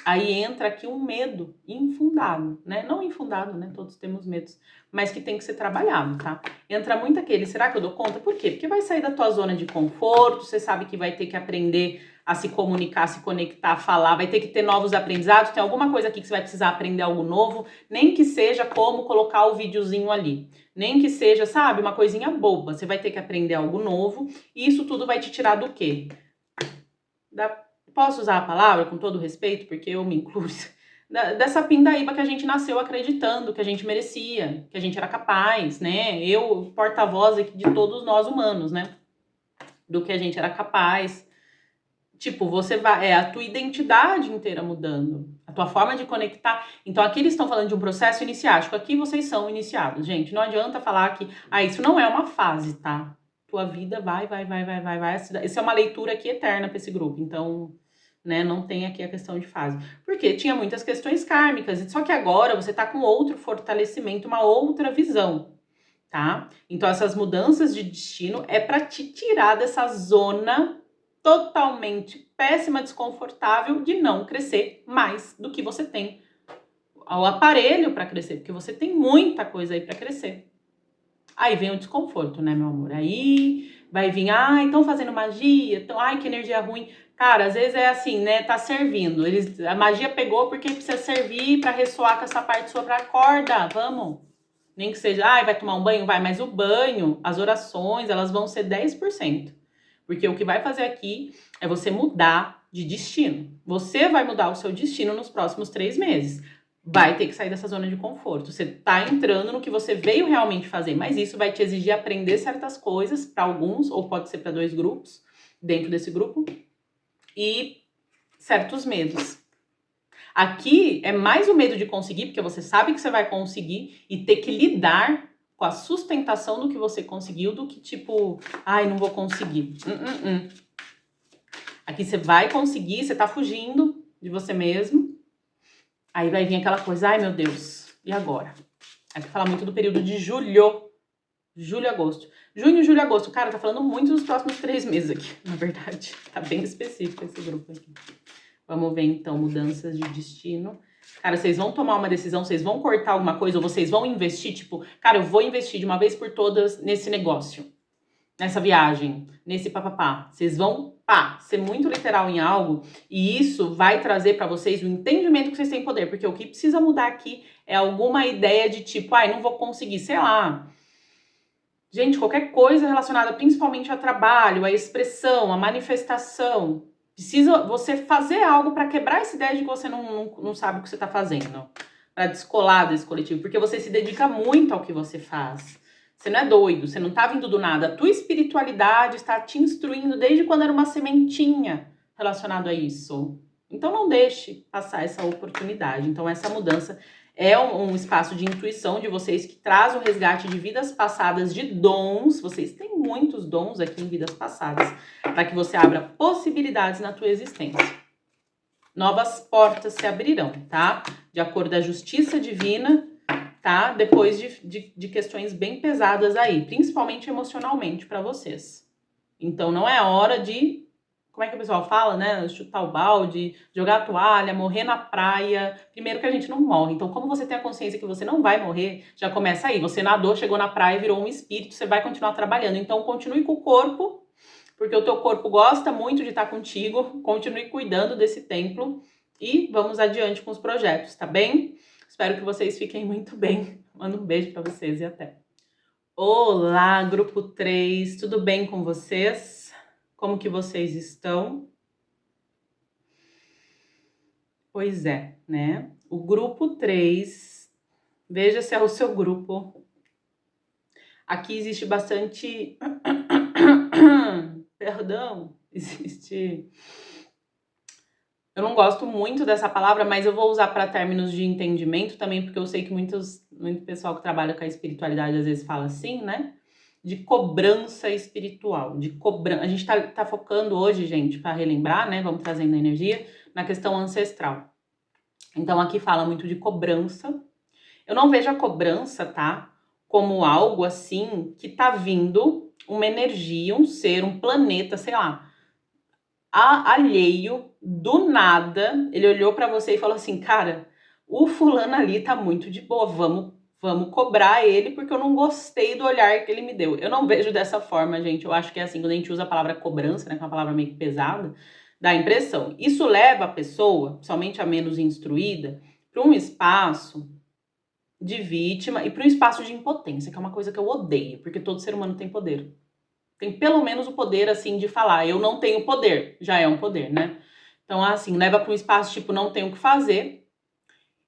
Aí entra aqui um medo infundado, né? Não infundado, né? Todos temos medos, mas que tem que ser trabalhado, tá? Entra muito aquele, será que eu dou conta? Por quê? Porque vai sair da tua zona de conforto, você sabe que vai ter que aprender a se comunicar, se conectar, falar, vai ter que ter novos aprendizados, tem alguma coisa aqui que você vai precisar aprender algo novo, nem que seja como colocar o videozinho ali, nem que seja, sabe, uma coisinha boba, você vai ter que aprender algo novo, e isso tudo vai te tirar do quê? Posso usar a palavra com todo respeito, porque eu me incluo, dessa pindaíba que a gente nasceu acreditando que a gente merecia, que a gente era capaz, né? Eu, porta-voz aqui de todos nós humanos, né? Do que a gente era capaz. Tipo, você vai, a tua identidade inteira mudando, a tua forma de conectar. Então, aqui eles estão falando de um processo iniciático, aqui vocês são iniciados, gente. Não adianta falar que, isso não é uma fase, tá? Tua vida vai. Isso é uma leitura aqui eterna para esse grupo, então, né, não tem aqui a questão de fase. Porque tinha muitas questões kármicas, só que agora você tá com outro fortalecimento, uma outra visão, tá? Então, essas mudanças de destino é para te tirar dessa zona totalmente péssima, desconfortável de não crescer mais do que você tem o aparelho para crescer, porque você tem muita coisa aí para crescer. Aí vem o desconforto, né, meu amor? Aí vai vir, estão fazendo magia, que energia ruim. Cara, às vezes é assim, né, tá servindo. A magia pegou porque precisa servir para ressoar com essa parte sua, pra acorda, vamos. Nem que seja, vai tomar um banho, vai, mas o banho, as orações, elas vão ser 10%. Porque o que vai fazer aqui é você mudar de destino. Você vai mudar o seu destino nos próximos 3 meses. Vai ter que sair dessa zona de conforto. Você tá entrando no que você veio realmente fazer, mas isso vai te exigir aprender certas coisas para alguns, ou pode ser para 2 grupos, dentro desse grupo, e certos medos. Aqui é mais o medo de conseguir, porque você sabe que você vai conseguir e ter que lidar com a sustentação do que você conseguiu, do que tipo, não vou conseguir. Aqui você vai conseguir, você tá fugindo de você mesmo. Aí vai vir aquela coisa, meu Deus, e agora? Aqui fala muito do período de julho e agosto. Junho, julho e agosto. Cara, tá falando muito dos próximos 3 meses aqui, na verdade. Tá bem específico esse grupo aqui. Vamos ver, então, mudanças de destino. Cara, vocês vão tomar uma decisão, vocês vão cortar alguma coisa, ou vocês vão investir, tipo, cara, eu vou investir de uma vez por todas nesse negócio, nessa viagem, nesse papapá. Vocês vão, ser muito literal em algo, e isso vai trazer pra vocês o entendimento que vocês têm poder, porque o que precisa mudar aqui é alguma ideia de tipo, não vou conseguir, sei lá. Gente, qualquer coisa relacionada principalmente ao trabalho, à expressão, à manifestação. Precisa você fazer algo para quebrar essa ideia de que você não sabe o que você está fazendo. Para descolar desse coletivo. Porque você se dedica muito ao que você faz. Você não é doido, você não tá vindo do nada. A tua espiritualidade está te instruindo desde quando era uma sementinha relacionado a isso. Então não deixe passar essa oportunidade. Então essa mudança é um espaço de intuição de vocês que traz o resgate de vidas passadas, de dons. Vocês têm muitos dons aqui em vidas passadas, para que você abra possibilidades na tua existência. Novas portas se abrirão, tá? De acordo com a justiça divina, tá? Depois de questões bem pesadas aí, principalmente emocionalmente para vocês. Então não é hora de, como é que o pessoal fala, né? Chutar o balde, jogar a toalha, morrer na praia. Primeiro que a gente não morre. Então, como você tem a consciência que você não vai morrer, já começa aí. Você nadou, chegou na praia, virou um espírito, você vai continuar trabalhando. Então, continue com o corpo, porque o teu corpo gosta muito de estar contigo. Continue cuidando desse templo e vamos adiante com os projetos, tá bem? Espero que vocês fiquem muito bem. Mando um beijo para vocês e até. Olá, grupo 3, tudo bem com vocês? Como que vocês estão? Pois é, né? O grupo 3, veja se é o seu grupo. Aqui existe bastante... Perdão, existe... Eu não gosto muito dessa palavra, mas eu vou usar para términos de entendimento também, porque eu sei que muito pessoal que trabalha com a espiritualidade às vezes fala assim, né? De cobrança espiritual, de cobrança. A gente tá focando hoje, gente, para relembrar, né? Vamos trazendo a energia na questão ancestral. Então aqui fala muito de cobrança. Eu não vejo a cobrança, tá? Como algo assim que tá vindo uma energia, um ser, um planeta, sei lá, alheio, do nada, ele olhou pra você e falou assim, cara, o fulano ali tá muito de boa, vamos cobrar ele porque eu não gostei do olhar que ele me deu. Eu não vejo dessa forma, gente. Eu acho que é assim, quando a gente usa a palavra cobrança, né, que é uma palavra meio pesada, dá a impressão. Isso leva a pessoa, somente a menos instruída, para um espaço de vítima e para um espaço de impotência, que é uma coisa que eu odeio, porque todo ser humano tem poder. Tem pelo menos o poder, assim, de falar, eu não tenho poder, já é um poder, né? Então, assim, leva para um espaço tipo, não tenho o que fazer,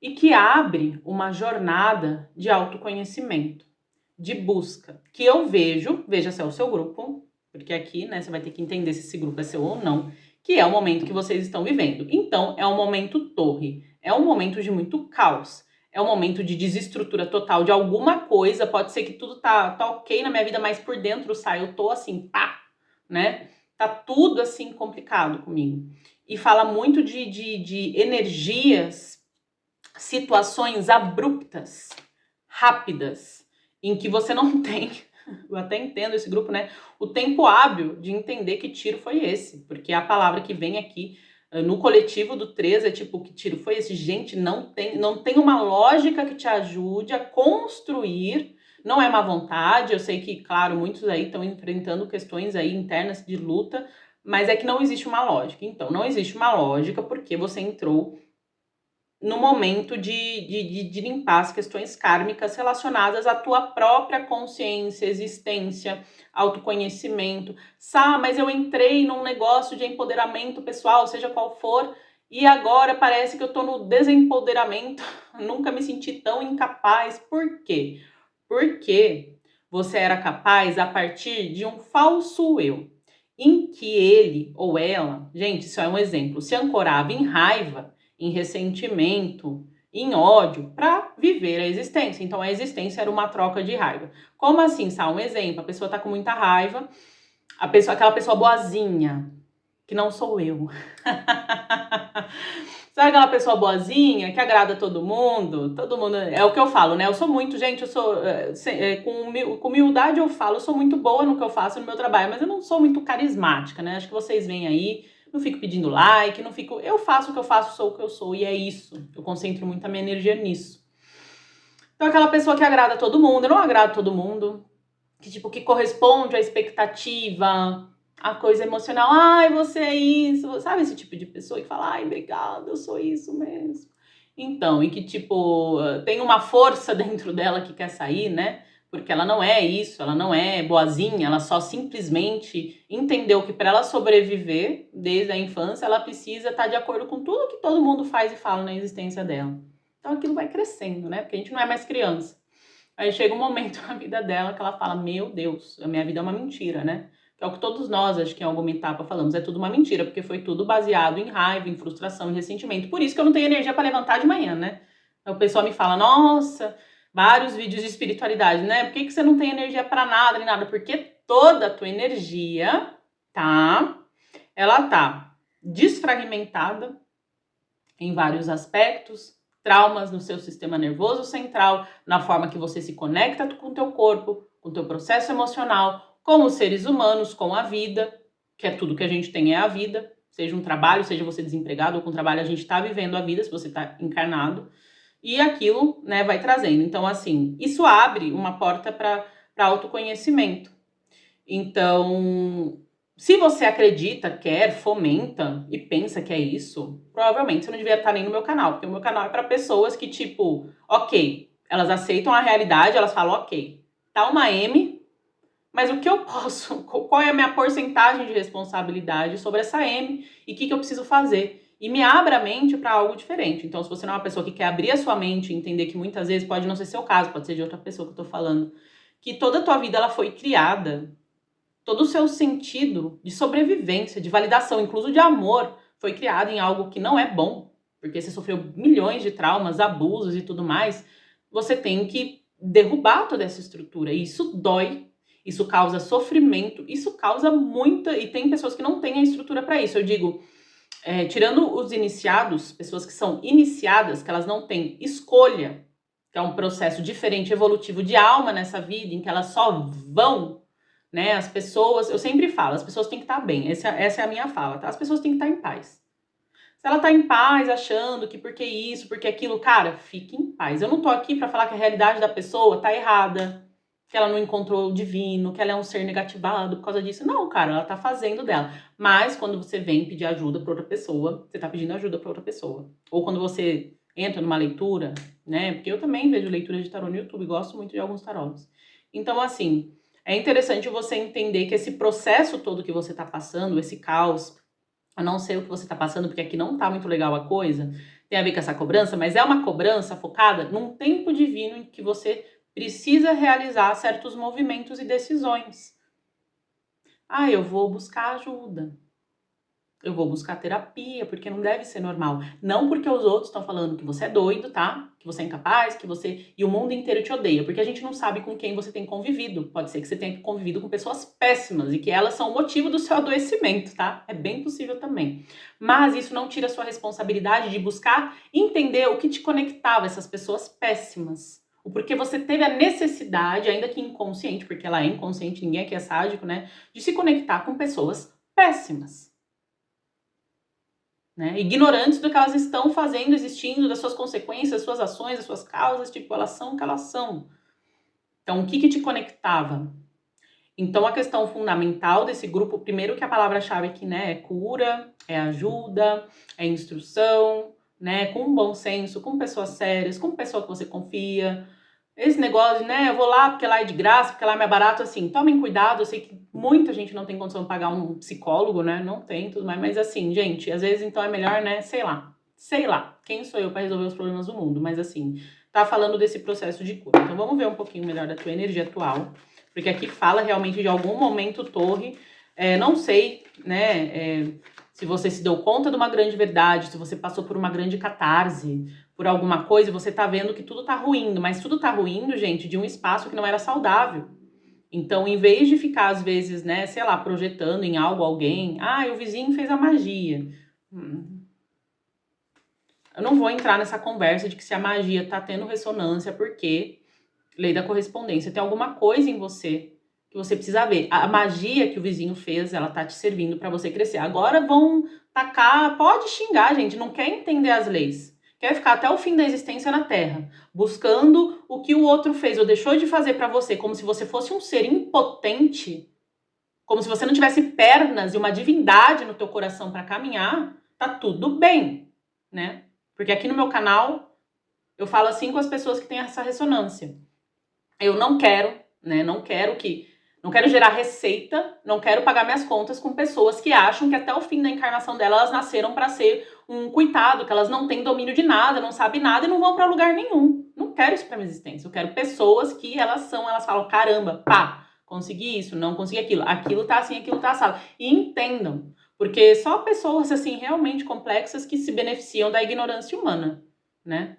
e que abre uma jornada de autoconhecimento, de busca, que eu veja se é o seu grupo, porque aqui, né, você vai ter que entender se esse grupo é seu ou não, que é o momento que vocês estão vivendo. Então, é um momento torre, é um momento de muito caos, é um momento de desestrutura total de alguma coisa, pode ser que tudo tá ok na minha vida, mas por dentro sai, eu tô assim, pá, né? Tá tudo assim complicado comigo. E fala muito de energias, situações abruptas, rápidas, em que você não tem, eu até entendo esse grupo, né? O tempo hábil de entender que tiro foi esse, porque a palavra que vem aqui no coletivo do 3 é tipo, que tiro foi esse? Gente, não tem uma lógica que te ajude a construir, não é má vontade, eu sei que, claro, muitos aí estão enfrentando questões aí internas de luta, mas é que não existe uma lógica. Então, não existe uma lógica porque você entrou no momento de limpar as questões kármicas relacionadas à tua própria consciência, existência, autoconhecimento. Mas eu entrei num negócio de empoderamento pessoal, seja qual for, e agora parece que eu tô no desempoderamento. Nunca me senti tão incapaz. Por quê? Porque você era capaz a partir de um falso eu, em que ele ou ela, gente, isso é um exemplo, se ancorava em raiva, em ressentimento, em ódio, para viver a existência. Então, a existência era uma troca de raiva. Como assim, Sá? Um exemplo, a pessoa tá com muita raiva, aquela pessoa boazinha, que não sou eu. Sabe aquela pessoa boazinha, que agrada todo mundo? Todo mundo, é o que eu falo, né? Eu sou muito, gente, eu sou, com humildade eu falo, eu sou muito boa no que eu faço no meu trabalho, mas eu não sou muito carismática, né? Acho que vocês veem aí, não fico pedindo like, não fico, eu faço o que eu faço, sou o que eu sou, e é isso. Eu concentro muito a minha energia nisso. Então aquela pessoa que agrada todo mundo, eu não agrado todo mundo, que tipo, que corresponde à expectativa, a coisa emocional, ai, você é isso, sabe esse tipo de pessoa que fala, ai, obrigada, eu sou isso mesmo. Então, e que tipo, tem uma força dentro dela que quer sair, né? Porque ela não é isso, ela não é boazinha, ela só simplesmente entendeu que para ela sobreviver desde a infância, ela precisa estar de acordo com tudo que todo mundo faz e fala na existência dela. Então aquilo vai crescendo, né? Porque a gente não é mais criança. Aí chega um momento na vida dela que ela fala, meu Deus, a minha vida é uma mentira, né? Que é o que todos nós, acho que em alguma etapa falamos, é tudo uma mentira, porque foi tudo baseado em raiva, em frustração, em ressentimento. Por isso que eu não tenho energia para levantar de manhã, né? Então o pessoal me fala, nossa, vários vídeos de espiritualidade, né? Por que você não tem energia para nada, nem nada? Porque toda a tua energia, tá? Ela tá desfragmentada em vários aspectos, traumas no seu sistema nervoso central, na forma que você se conecta com o teu corpo, com o teu processo emocional, com os seres humanos, com a vida, que é tudo que a gente tem é a vida, seja um trabalho, seja você desempregado ou com trabalho, a gente está vivendo a vida, se você está encarnado, e aquilo, né, vai trazendo. Então, assim, isso abre uma porta para autoconhecimento. Então, se você acredita, quer, fomenta e pensa que é isso, provavelmente você não devia estar nem no meu canal, porque o meu canal é para pessoas que, tipo, ok, elas aceitam a realidade, elas falam, ok, tá uma M, mas o que eu posso, qual é a minha porcentagem de responsabilidade sobre essa M e o que eu preciso fazer? E me abra a mente para algo diferente. Então, se você não é uma pessoa que quer abrir a sua mente e entender que muitas vezes pode não ser seu caso, pode ser de outra pessoa que eu tô falando, que toda a tua vida ela foi criada, todo o seu sentido de sobrevivência, de validação, incluso de amor, foi criado em algo que não é bom, porque você sofreu milhões de traumas, abusos e tudo mais, você tem que derrubar toda essa estrutura. E isso dói, isso causa sofrimento, isso causa muita... E tem pessoas que não têm a estrutura para isso. Eu digo, tirando os iniciados, pessoas que são iniciadas, que elas não têm escolha, que é um processo diferente, evolutivo de alma nessa vida, em que elas só vão, né? As pessoas, eu sempre falo, as pessoas têm que estar bem, essa é a minha fala, tá? As pessoas têm que estar em paz. Se ela tá em paz, achando que porque isso, porque aquilo, cara, fique em paz. Eu não tô aqui pra falar que a realidade da pessoa tá errada, que ela não encontrou o divino, que ela é um ser negativado por causa disso. Não, cara, ela tá fazendo dela. Mas quando você vem pedir ajuda pra outra pessoa, você tá pedindo ajuda pra outra pessoa. Ou quando você entra numa leitura, né? Porque eu também vejo leitura de tarô no YouTube, gosto muito de alguns tarôs. Então, assim, é interessante você entender que esse processo todo que você tá passando, esse caos, eu não sei o que você tá passando, porque aqui não tá muito legal a coisa, tem a ver com essa cobrança, mas é uma cobrança focada num tempo divino em que você precisa realizar certos movimentos e decisões. Ah, eu vou buscar ajuda. Eu vou buscar terapia, porque não deve ser normal. Não porque os outros estão falando que você é doido, tá? Que você é incapaz, que você... E o mundo inteiro te odeia, porque a gente não sabe com quem você tem convivido. Pode ser que você tenha convivido com pessoas péssimas e que elas são o motivo do seu adoecimento, tá? É bem possível também. Mas isso não tira a sua responsabilidade de buscar entender o que te conectava a essas pessoas péssimas. O porquê você teve a necessidade, ainda que inconsciente, porque ela é inconsciente, ninguém aqui é sádico, né? De se conectar com pessoas péssimas. Né? Ignorantes do que elas estão fazendo, existindo, das suas consequências, das suas ações, das suas causas, tipo, elas são o que elas são. Então, o que te conectava? Então, a questão fundamental desse grupo, primeiro que a palavra-chave aqui, né, é cura, é ajuda, é instrução, né, com bom senso, com pessoas sérias, com pessoa que você confia. Esse negócio de, né, eu vou lá porque lá é de graça, porque lá é mais barato, assim, tomem cuidado, eu sei que muita gente não tem condição de pagar um psicólogo, né, não tem, tudo mais, mas assim, gente, às vezes então é melhor, né, sei lá, quem sou eu para resolver os problemas do mundo, mas assim, tá falando desse processo de cura. Então vamos ver um pouquinho melhor da tua energia atual, porque aqui fala realmente de algum momento torre, não sei, né, se você se deu conta de uma grande verdade, se você passou por uma grande catarse, por alguma coisa, você tá vendo que tudo tá ruindo, mas tudo tá ruindo, gente, de um espaço que não era saudável. Então, em vez de ficar, às vezes, né, sei lá, projetando em algo, alguém, o vizinho fez a magia. Eu não vou entrar nessa conversa de que se a magia tá tendo ressonância, porque lei da correspondência, tem alguma coisa em você que você precisa ver. A magia que o vizinho fez, ela tá te servindo para você crescer. Agora vão tacar, pode xingar, gente, não quer entender as leis. Quer ficar até o fim da existência na Terra, buscando o que o outro fez ou deixou de fazer para você, como se você fosse um ser impotente, como se você não tivesse pernas e uma divindade no teu coração para caminhar, tá tudo bem, né? Porque aqui no meu canal eu falo assim com as pessoas que têm essa ressonância. Eu não quero, né? Não quero gerar receita, não quero pagar minhas contas com pessoas que acham que até o fim da encarnação dela elas nasceram para ser um coitado, que elas não têm domínio de nada, não sabem nada e não vão para lugar nenhum. Não quero isso pra minha existência. Eu quero pessoas que elas falam, caramba, pá, consegui isso, não consegui aquilo. Aquilo tá assim, aquilo tá assado. E entendam. Porque só pessoas, assim, realmente complexas que se beneficiam da ignorância humana, né?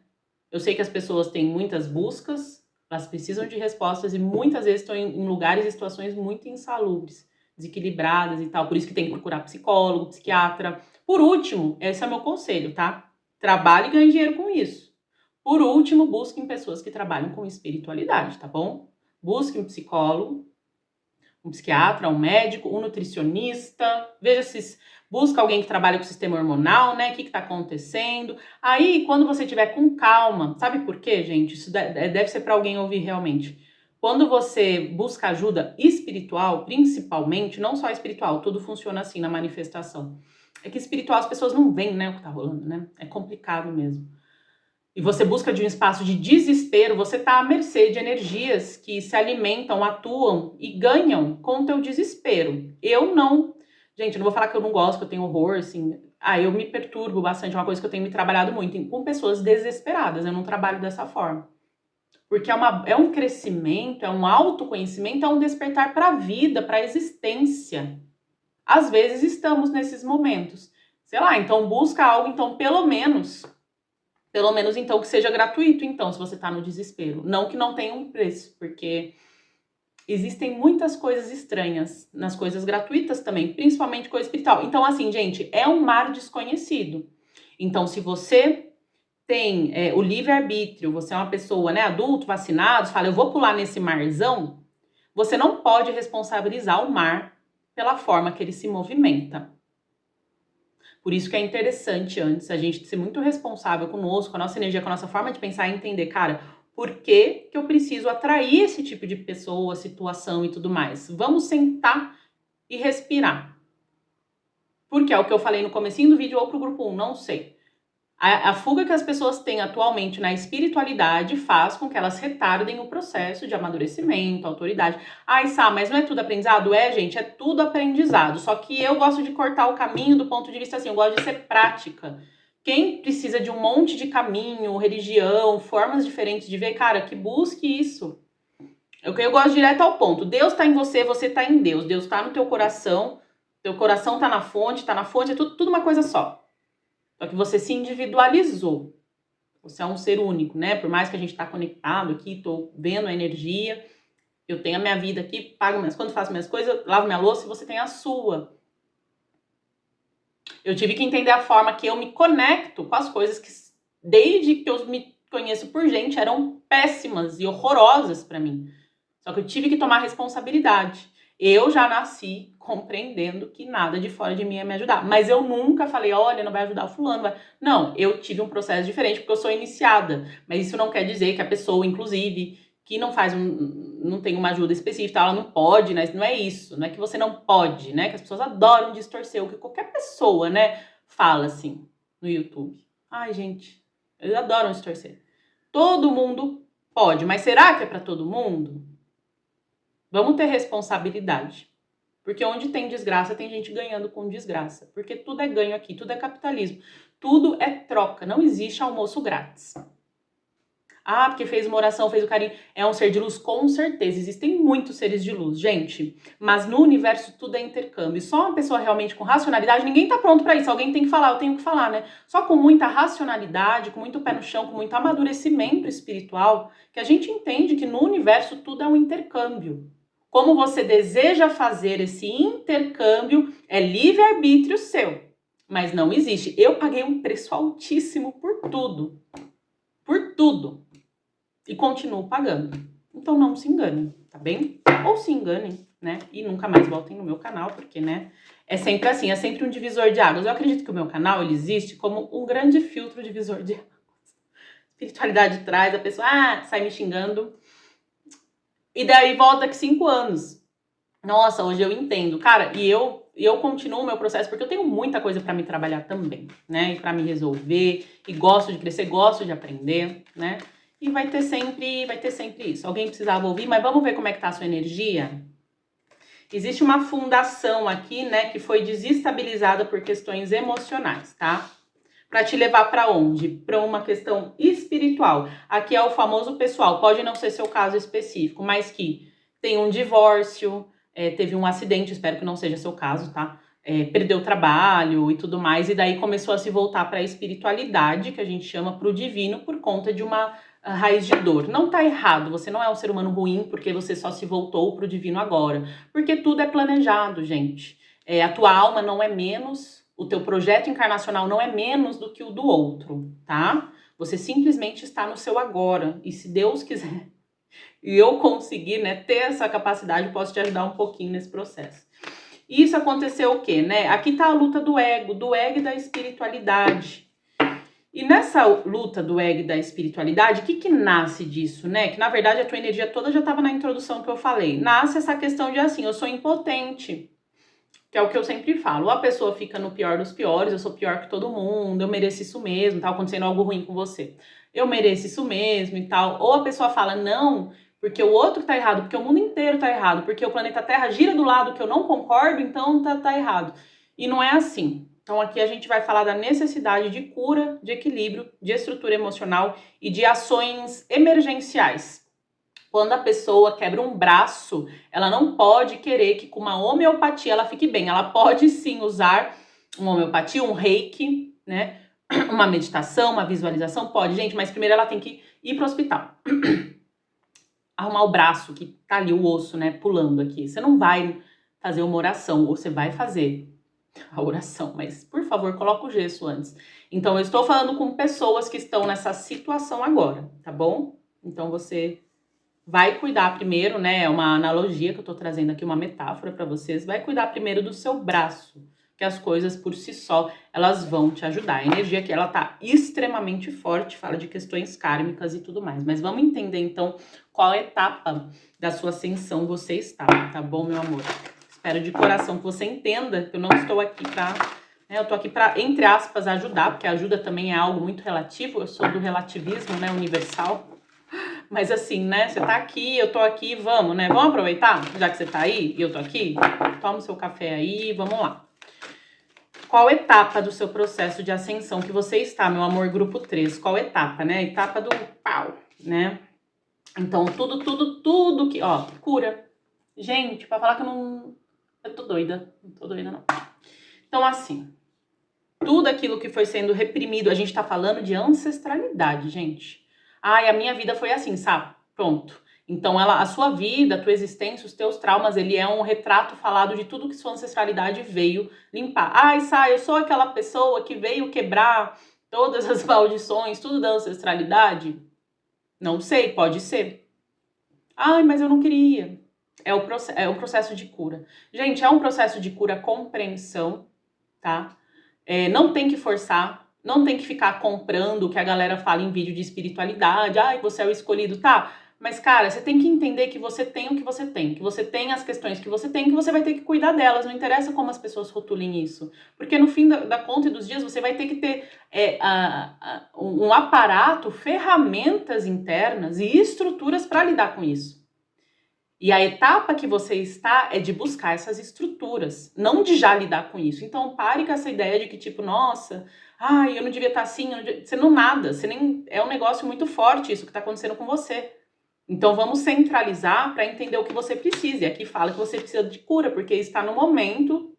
Eu sei que as pessoas têm muitas buscas, elas precisam de respostas e muitas vezes estão em lugares e situações muito insalubres, desequilibradas e tal. Por isso que tem que procurar psicólogo, psiquiatra. Por último, esse é o meu conselho, tá? Trabalhe e ganhe dinheiro com isso. Por último, busquem pessoas que trabalham com espiritualidade, tá bom? Busque um psicólogo, um psiquiatra, um médico, um nutricionista. Veja se busca alguém que trabalha com o sistema hormonal, né? O que está acontecendo. Aí, quando você estiver com calma, sabe por quê, gente? Isso deve ser para alguém ouvir realmente. Quando você busca ajuda espiritual, principalmente, não só espiritual, tudo funciona assim na manifestação. É que espiritual as pessoas não veem, né, o que tá rolando, né? É complicado mesmo. E você busca de um espaço de desespero, você está à mercê de energias que se alimentam, atuam e ganham com o teu desespero. Eu não... Gente, eu não vou falar que eu não gosto, que eu tenho horror, assim... eu me perturbo bastante, é uma coisa que eu tenho me trabalhado muito, com pessoas desesperadas, eu não trabalho dessa forma. Porque é um crescimento, é um autoconhecimento, é um despertar para a vida, para a existência. Às vezes estamos nesses momentos. Sei lá, então busca algo, então pelo menos então que seja gratuito, então, se você tá no desespero. Não que não tenha um preço, porque existem muitas coisas estranhas nas coisas gratuitas também, principalmente coisa espiritual. Então, assim, gente, é um mar desconhecido. Então, se você tem o livre-arbítrio, você é uma pessoa, né, adulto, vacinado, fala, eu vou pular nesse marzão, você não pode responsabilizar o mar pela forma que ele se movimenta. Por isso que é interessante antes a gente ser muito responsável conosco, com a nossa energia, com a nossa forma de pensar e entender, cara, por que eu preciso atrair esse tipo de pessoa, situação e tudo mais? Vamos sentar e respirar. Porque é o que eu falei no comecinho do vídeo ou pro grupo 1, não sei. A fuga que as pessoas têm atualmente na espiritualidade faz com que elas retardem o processo de amadurecimento, autoridade. Ai, Sá, mas não é tudo aprendizado? É, gente, é tudo aprendizado. Só que eu gosto de cortar o caminho do ponto de vista assim, eu gosto de ser prática. Quem precisa de um monte de caminho, religião, formas diferentes de ver, cara, que busque isso. Eu gosto direto ao ponto. Deus tá em você, você tá em Deus. Deus tá no teu coração tá na fonte, é tudo uma coisa só. Só que você se individualizou. Você é um ser único, né? Por mais que a gente tá conectado aqui, tô vendo a energia, eu tenho a minha vida aqui, pago minhas contas, faço minhas coisas, lavo minha louça e você tem a sua. Eu tive que entender a forma que eu me conecto com as coisas que, desde que eu me conheço por gente, eram péssimas e horrorosas pra mim. Só que eu tive que tomar responsabilidade. Eu já nasci compreendendo que nada de fora de mim ia me ajudar. Mas eu nunca falei, olha, não vai ajudar o fulano. Não, eu tive um processo diferente porque eu sou iniciada. Mas isso não quer dizer que a pessoa, inclusive, que não tem uma ajuda específica, ela não pode, né? Não é isso. Não é que você não pode, né? Que as pessoas adoram distorcer o que qualquer pessoa, né, fala assim no YouTube. Ai, gente, eles adoram distorcer. Todo mundo pode, mas será que é pra todo mundo? Vamos ter responsabilidade. Porque onde tem desgraça, tem gente ganhando com desgraça. Porque tudo é ganho aqui, tudo é capitalismo. Tudo é troca, não existe almoço grátis. Ah, porque fez uma oração, fez o carinho. É um ser de luz? Com certeza. Existem muitos seres de luz, gente. Mas no universo tudo é intercâmbio. Só uma pessoa realmente com racionalidade, ninguém tá pronto pra isso. Alguém tem que falar, eu tenho que falar, né? Só com muita racionalidade, com muito pé no chão, com muito amadurecimento espiritual, que a gente entende que no universo tudo é um intercâmbio. Como você deseja fazer esse intercâmbio é livre-arbítrio seu. Mas não existe. Eu paguei um preço altíssimo por tudo. Por tudo. E continuo pagando. Então não se enganem, tá bem? Ou se enganem, né? E nunca mais voltem no meu canal, porque, né? É sempre assim, é sempre um divisor de águas. Eu acredito que o meu canal, ele existe como um grande filtro divisor de águas. Espiritualidade traz, a pessoa, sai me xingando. E daí volta daqui 5 anos. Nossa, hoje eu entendo. Cara, e eu continuo o meu processo porque eu tenho muita coisa pra me trabalhar também, né? E pra me resolver. E gosto de crescer, gosto de aprender, né? E vai ter sempre isso. Alguém precisava ouvir, mas vamos ver como é que tá a sua energia? Existe uma fundação aqui, né, que foi desestabilizada por questões emocionais, tá? Para te levar para onde? Para uma questão espiritual. Aqui é o famoso pessoal, pode não ser seu caso específico, mas que tem um divórcio, teve um acidente, espero que não seja seu caso, tá? Perdeu o trabalho e tudo mais, e daí começou a se voltar para a espiritualidade, que a gente chama para o divino, por conta de uma raiz de dor. Não tá errado, você não é um ser humano ruim porque você só se voltou para o divino agora, porque tudo é planejado, gente. A tua alma não é menos, o teu projeto encarnacional não é menos do que o do outro, tá? Você simplesmente está no seu agora, e se Deus quiser, e eu conseguir, né, ter essa capacidade, posso te ajudar um pouquinho nesse processo. E isso aconteceu o quê, né? Aqui tá a luta do ego e da espiritualidade. E nessa luta do ego e da espiritualidade, o que nasce disso, né? Que na verdade a tua energia toda já estava na introdução que eu falei. Nasce essa questão de assim, eu sou impotente, que é o que eu sempre falo. Ou a pessoa fica no pior dos piores, eu sou pior que todo mundo, eu mereço isso mesmo, tá acontecendo algo ruim com você. Eu mereço isso mesmo e tal. Ou a pessoa fala, não, porque o outro tá errado, porque o mundo inteiro tá errado, porque o planeta Terra gira do lado que eu não concordo, então tá errado. E não é assim. Então aqui a gente vai falar da necessidade de cura, de equilíbrio, de estrutura emocional e de ações emergenciais. Quando a pessoa quebra um braço, ela não pode querer que com uma homeopatia ela fique bem. Ela pode sim usar uma homeopatia, um reiki, né? Uma meditação, uma visualização, pode, gente, mas primeiro ela tem que ir pro hospital. Arrumar o braço, que tá ali o osso, né, pulando aqui. Você não vai fazer uma oração, ou você vai fazer a oração, mas por favor, coloca o gesso antes. Então, eu estou falando com pessoas que estão nessa situação agora, tá bom? Então, você vai cuidar primeiro, né, é uma analogia que eu tô trazendo aqui, uma metáfora para vocês, vai cuidar primeiro do seu braço, que as coisas por si só, elas vão te ajudar. A energia aqui, ela tá extremamente forte, fala de questões kármicas e tudo mais. Mas vamos entender, então, qual etapa da sua ascensão você está, tá bom, meu amor? Espero de coração que você entenda que eu não estou aqui pra... eu tô aqui pra, entre aspas, ajudar, porque ajuda também é algo muito relativo, eu sou do relativismo, né, universal. Mas assim, né, você tá aqui, eu tô aqui, vamos, né? Vamos aproveitar, já que você tá aí e eu tô aqui? Toma o seu café aí, vamos lá. Qual etapa do seu processo de ascensão que você está, meu amor, grupo 3? Qual etapa, né? Etapa do pau, né? Então, tudo que... Ó, cura. Gente, pra falar que eu não... Eu tô doida. Não tô doida, não. Então, assim, tudo aquilo que foi sendo reprimido, a gente tá falando de ancestralidade, gente. Ai, a minha vida foi assim, sabe? Pronto. Então, a sua vida, a tua existência, os teus traumas, ele é um retrato falado de tudo que sua ancestralidade veio limpar. Ai, Sá, eu sou aquela pessoa que veio quebrar todas as maldições, tudo da ancestralidade? Não sei, pode ser. Ai, mas eu não queria. É um processo de cura. Gente, é um processo de cura, compreensão, tá? Não tem que forçar, não tem que ficar comprando o que a galera fala em vídeo de espiritualidade. Ai, você é o escolhido, tá? Mas, cara, você tem que entender que você tem o que você tem, que você tem as questões que você vai ter que cuidar delas, não interessa como as pessoas rotulem isso. Porque no fim da conta e dos dias, você vai ter que ter um aparato, ferramentas internas e estruturas para lidar com isso. E a etapa que você está é de buscar essas estruturas, não de já lidar com isso. Então pare com essa ideia de que tipo, nossa, ai, eu não devia estar assim, você não nada, você nem é um negócio muito forte isso que está acontecendo com você. Então vamos centralizar para entender o que você precisa. E aqui fala que você precisa de cura, porque está no momento,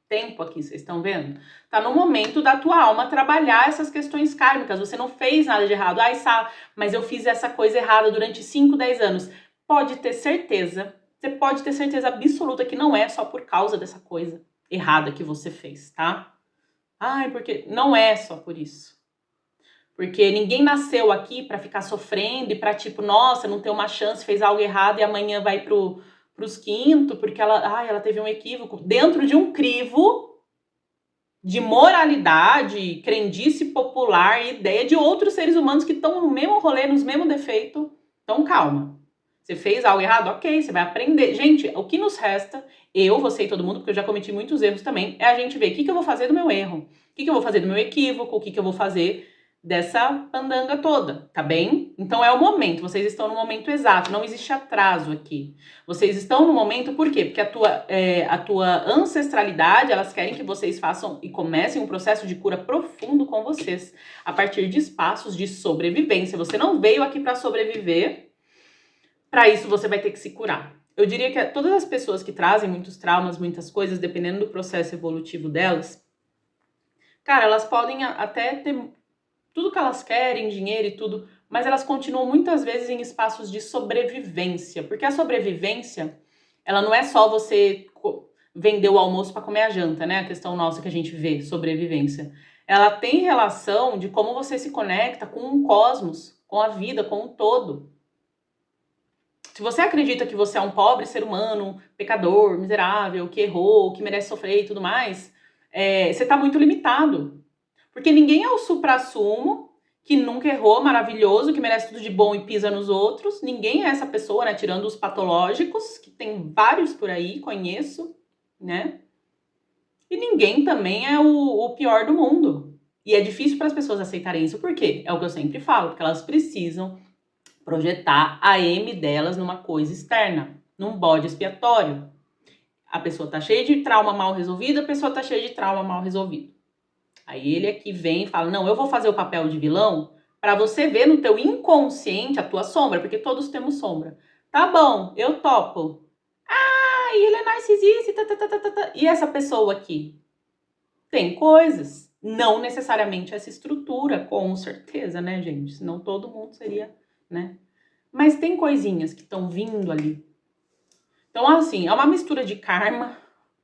tempo aqui, vocês estão vendo? Está no momento da tua alma trabalhar essas questões kármicas. Você não fez nada de errado. Ai, Sá, mas eu fiz essa coisa errada durante 5, 10 anos. Pode ter certeza, você pode ter certeza absoluta que não é só por causa dessa coisa errada que você fez, tá? Ai, porque não é só por isso. Porque ninguém nasceu aqui pra ficar sofrendo e pra tipo, nossa, não ter uma chance, fez algo errado e amanhã vai pros quintos, porque ela teve um equívoco. Dentro de um crivo de moralidade, crendice popular e ideia de outros seres humanos que estão no mesmo rolê, nos mesmos defeitos. Então, calma. Você fez algo errado? Ok, você vai aprender. Gente, o que nos resta, eu, você e todo mundo, porque eu já cometi muitos erros também, é a gente ver o que eu vou fazer do meu erro, o que eu vou fazer do meu equívoco, o que eu vou fazer dessa pandanga toda, tá bem? Então é o momento, vocês estão no momento exato, não existe atraso aqui. Vocês estão no momento, por quê? Porque a tua ancestralidade, elas querem que vocês façam e comecem um processo de cura profundo com vocês, a partir de espaços de sobrevivência. Você não veio aqui para sobreviver, para isso você vai ter que se curar. Eu diria que todas as pessoas que trazem muitos traumas, muitas coisas, dependendo do processo evolutivo delas, cara, elas podem até ter tudo que elas querem, dinheiro e tudo, mas elas continuam muitas vezes em espaços de sobrevivência, porque a sobrevivência, ela não é só você vender o almoço para comer a janta, né? A questão nossa que a gente vê, sobrevivência. Ela tem relação de como você se conecta com o cosmos, com a vida, com o todo. Se você acredita que você é um pobre ser humano, pecador, miserável, que errou, que merece sofrer e tudo mais, você está muito limitado. Porque ninguém é o suprassumo, que nunca errou, maravilhoso, que merece tudo de bom e pisa nos outros. Ninguém é essa pessoa, né? Tirando os patológicos, que tem vários por aí, conheço, né? E ninguém também é o pior do mundo. E é difícil para as pessoas aceitarem isso. Por quê? É o que eu sempre falo, porque elas precisam projetar a M delas numa coisa externa, num bode expiatório. A pessoa tá cheia de trauma mal resolvido, a pessoa tá cheia de trauma mal resolvido. Aí ele aqui vem e fala, não, eu vou fazer o papel de vilão para você ver no teu inconsciente a tua sombra, porque todos temos sombra. Tá bom, eu topo. Ah, e ele é narcisista, e essa pessoa aqui? Tem coisas, não necessariamente essa estrutura, com certeza, né, gente? Senão todo mundo seria, né? Mas tem coisinhas que estão vindo ali. Então, assim, é uma mistura de karma,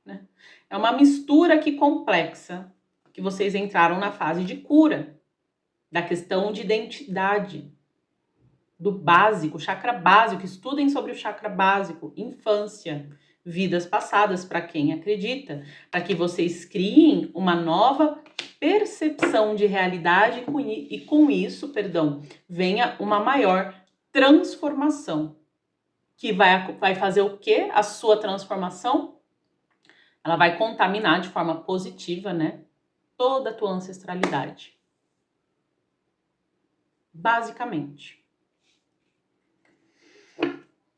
né? É uma mistura aqui complexa, que vocês entraram na fase de cura, da questão de identidade, do básico, chakra básico. Estudem sobre o chakra básico, infância, vidas passadas, para quem acredita, para que vocês criem uma nova percepção de realidade e com isso, venha uma maior transformação. Que vai fazer o quê? A sua transformação, ela vai contaminar de forma positiva, né? Toda a tua ancestralidade. Basicamente.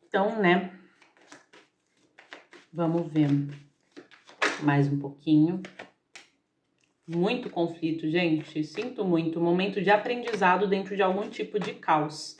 Então, né? Vamos ver mais um pouquinho. Muito conflito, gente. Sinto muito. Momento de aprendizado dentro de algum tipo de caos.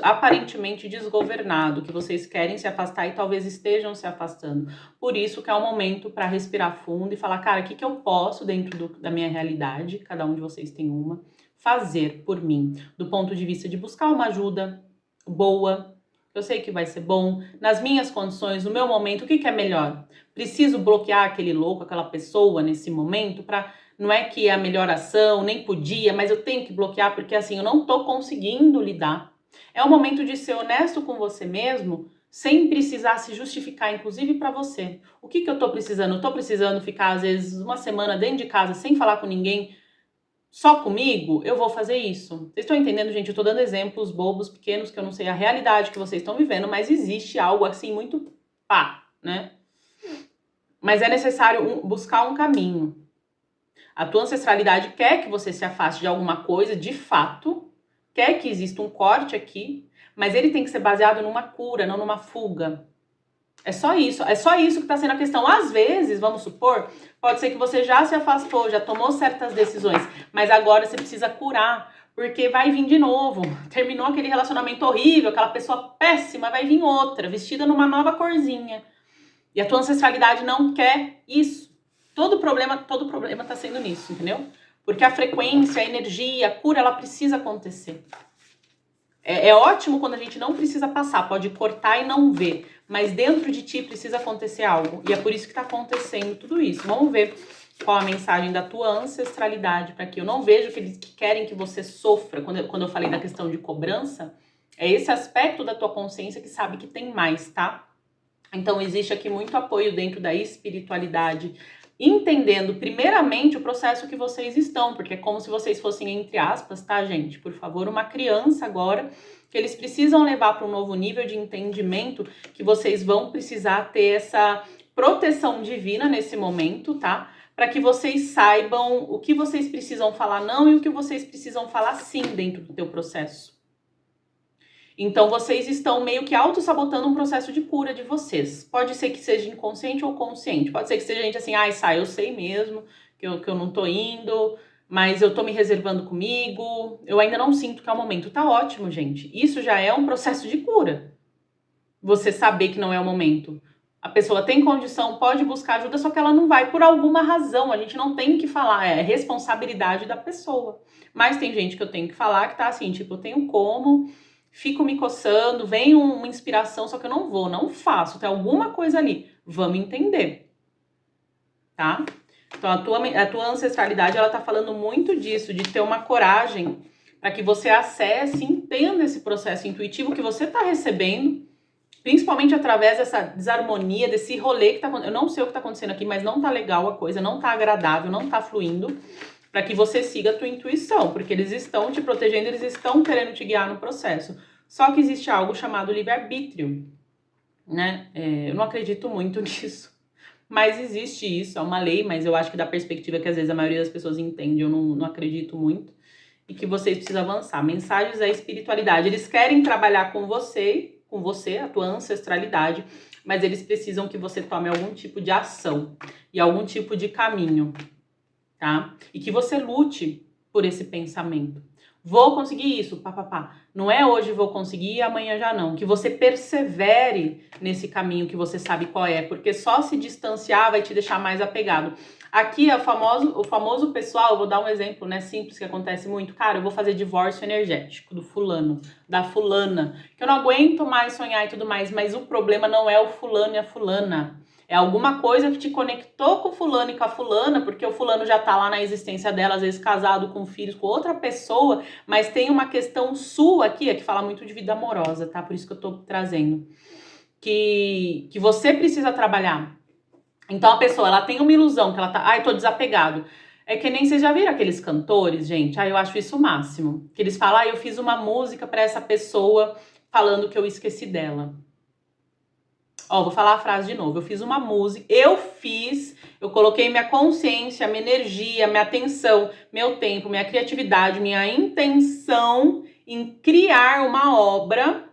Aparentemente desgovernado, que vocês querem se afastar e talvez estejam se afastando. Por isso que é o momento para respirar fundo e falar, cara, o que eu posso dentro da minha realidade, cada um de vocês tem uma, fazer por mim, do ponto de vista de buscar uma ajuda boa, eu sei que vai ser bom, nas minhas condições, no meu momento, o que é melhor? Preciso bloquear aquele louco, aquela pessoa nesse momento para... Não é que é a melhor ação, nem podia, mas eu tenho que bloquear porque assim, eu não tô conseguindo lidar. É o momento de ser honesto com você mesmo, sem precisar se justificar, inclusive para você. O que eu tô precisando? Eu tô precisando ficar, às vezes, uma semana dentro de casa sem falar com ninguém, só comigo? Eu vou fazer isso. Vocês estão entendendo, gente? Eu tô dando exemplos bobos, pequenos, que eu não sei a realidade que vocês estão vivendo, mas existe algo assim muito pá, né? Mas é necessário buscar um caminho. A tua ancestralidade quer que você se afaste de alguma coisa, de fato, quer que exista um corte aqui, mas ele tem que ser baseado numa cura, não numa fuga. É só isso que está sendo a questão. Às vezes, vamos supor, pode ser que você já se afastou, já tomou certas decisões, mas agora você precisa curar, porque vai vir de novo. Terminou aquele relacionamento horrível, aquela pessoa péssima, vai vir outra, vestida numa nova corzinha. E a tua ancestralidade não quer isso. Todo problema tá sendo nisso, entendeu? Porque a frequência, a energia, a cura, ela precisa acontecer. É ótimo quando a gente não precisa passar, pode cortar e não ver, mas dentro de ti precisa acontecer algo. E é por isso que tá acontecendo tudo isso. Vamos ver qual a mensagem da tua ancestralidade para que eu não vejo que eles querem que você sofra. Quando eu falei da questão de cobrança, é esse aspecto da tua consciência que sabe que tem mais, tá? Então existe aqui muito apoio dentro da espiritualidade, entendendo primeiramente o processo que vocês estão, porque é como se vocês fossem, entre aspas, tá, gente? Por favor, uma criança agora, que eles precisam levar para um novo nível de entendimento, que vocês vão precisar ter essa proteção divina nesse momento, tá? para que vocês saibam o que vocês precisam falar não e o que vocês precisam falar sim dentro do teu processo. Então, vocês estão meio que auto-sabotando um processo de cura de vocês. Pode ser que seja inconsciente ou consciente. Pode ser que seja gente assim, ai, sai, eu sei mesmo que eu não tô indo, mas eu tô me reservando comigo, eu ainda não sinto que é o momento. Tá ótimo, gente. Isso já é um processo de cura. Você saber que não é o momento. A pessoa tem condição, pode buscar ajuda, só que ela não vai por alguma razão. A gente não tem que falar, é responsabilidade da pessoa. Mas tem gente que eu tenho que falar que tá assim, tipo, eu tenho como, fico me coçando, vem uma inspiração, só que eu não vou, não faço, tem alguma coisa ali. Vamos entender, tá? Então, a tua ancestralidade, ela tá falando muito disso, de ter uma coragem para que você acesse e entenda esse processo intuitivo que você tá recebendo, principalmente através dessa desarmonia, desse rolê que tá acontecendo. Eu não sei o que tá acontecendo aqui, mas não tá legal a coisa, não tá agradável, não tá fluindo, para que você siga a tua intuição, porque eles estão te protegendo, eles estão querendo te guiar no processo. Só que existe algo chamado livre-arbítrio, né? Eu não acredito muito nisso. Mas existe isso, é uma lei, mas eu acho que da perspectiva que às vezes a maioria das pessoas entende, eu não acredito muito. E que vocês precisam avançar. Mensagens da espiritualidade. Eles querem trabalhar com você, a tua ancestralidade, mas eles precisam que você tome algum tipo de ação e algum tipo de caminho, tá? E que você lute por esse pensamento. Vou conseguir isso, papapá. Não é hoje vou conseguir e amanhã já não. Que você persevere nesse caminho que você sabe qual é, porque só se distanciar vai te deixar mais apegado. Aqui é o famoso pessoal, eu vou dar um exemplo, né, simples que acontece muito. Cara, eu vou fazer divórcio energético do fulano, da fulana, que eu não aguento mais sonhar e tudo mais, mas o problema não é o fulano e a fulana. É alguma coisa que te conectou com o fulano e com a fulana, porque o fulano já tá lá na existência dela, às vezes casado com filhos, com outra pessoa, mas tem uma questão sua aqui, que fala muito de vida amorosa, tá? Por isso que eu tô trazendo. Que você precisa trabalhar. Então a pessoa, ela tem uma ilusão, que ela tá, ai, tô desapegado. É que nem vocês já viram aqueles cantores, gente? Eu acho isso o máximo. Que eles falam, eu fiz uma música pra essa pessoa falando que eu esqueci dela. Vou falar a frase de novo. Eu fiz uma música, eu coloquei minha consciência, minha energia, minha atenção, meu tempo, minha criatividade, minha intenção em criar uma obra,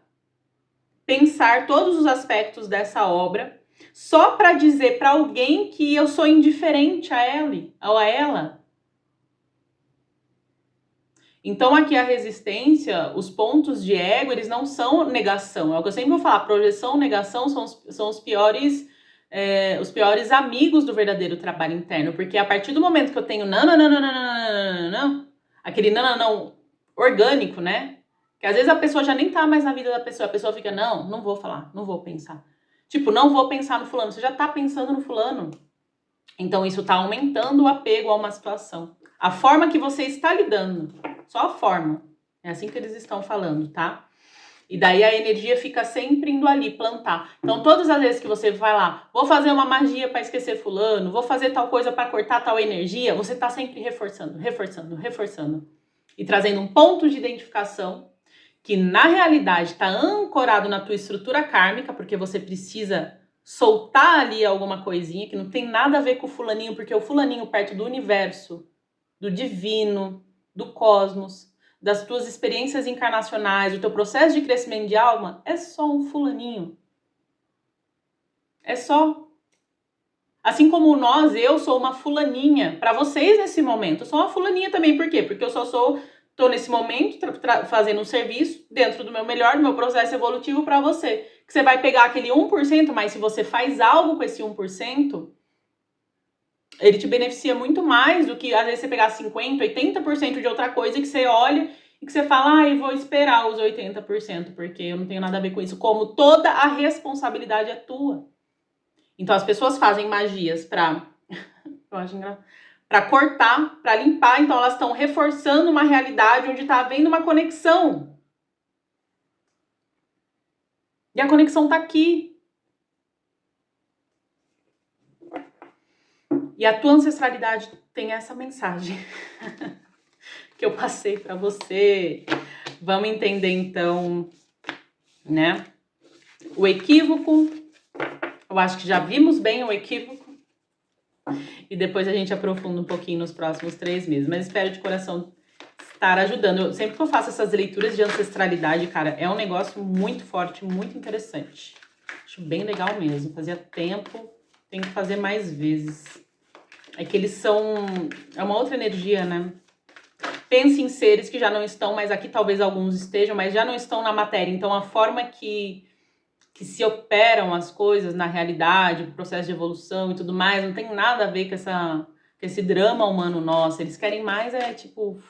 pensar todos os aspectos dessa obra, só para dizer para alguém que eu sou indiferente a ele ou a ela. Então aqui a resistência, os pontos de ego, eles não são negação. É o que eu sempre vou falar, projeção, negação são os piores amigos do verdadeiro trabalho interno. Porque a partir do momento que eu tenho não, aquele não orgânico, né? Que às vezes a pessoa já nem tá mais na vida da pessoa, a pessoa fica, não vou falar, não vou pensar. Tipo, não vou pensar no fulano, você já tá pensando no fulano. Então isso tá aumentando o apego a uma situação. A forma que você está lidando, só a forma. É assim que eles estão falando, tá? E daí a energia fica sempre indo ali plantar. Então todas as vezes que você vai lá, vou fazer uma magia para esquecer fulano, vou fazer tal coisa para cortar tal energia, você tá sempre reforçando e trazendo um ponto de identificação que na realidade está ancorado na tua estrutura kármica, porque você precisa soltar ali alguma coisinha que não tem nada a ver com o fulaninho, porque o fulaninho perto do universo, do divino, do cosmos, das tuas experiências encarnacionais, do teu processo de crescimento de alma, é só um fulaninho. É só. Assim como eu sou uma fulaninha. Para vocês nesse momento, eu sou uma fulaninha também. Por quê? Porque eu tô nesse momento fazendo um serviço dentro do meu melhor, do meu processo evolutivo para você. Que você vai pegar aquele 1%, mas se você faz algo com esse 1%, ele te beneficia muito mais do que às vezes você pegar 50%, 80% de outra coisa que você olha e que você fala, eu vou esperar os 80%, porque eu não tenho nada a ver com isso. Como toda a responsabilidade é tua. Então as pessoas fazem magias pra cortar, pra limpar, então elas estão reforçando uma realidade onde tá havendo uma conexão. E a conexão tá aqui. E a tua ancestralidade tem essa mensagem que eu passei pra você. Vamos entender então, né? O equívoco. Eu acho que já vimos bem o equívoco. e depois a gente aprofunda um pouquinho nos próximos 3 meses. Mas espero de coração estar ajudando. Sempre que eu faço essas leituras de ancestralidade, cara, é um negócio muito forte, muito interessante. Acho bem legal mesmo. Fazia tempo, tenho que fazer mais vezes. É que eles são... É uma outra energia, né? Pense em seres que já não estão, mas aqui talvez alguns estejam, mas já não estão na matéria. Então a forma que se operam as coisas na realidade, o processo de evolução e tudo mais, não tem nada a ver com esse drama humano nosso. Eles querem mais, tipo...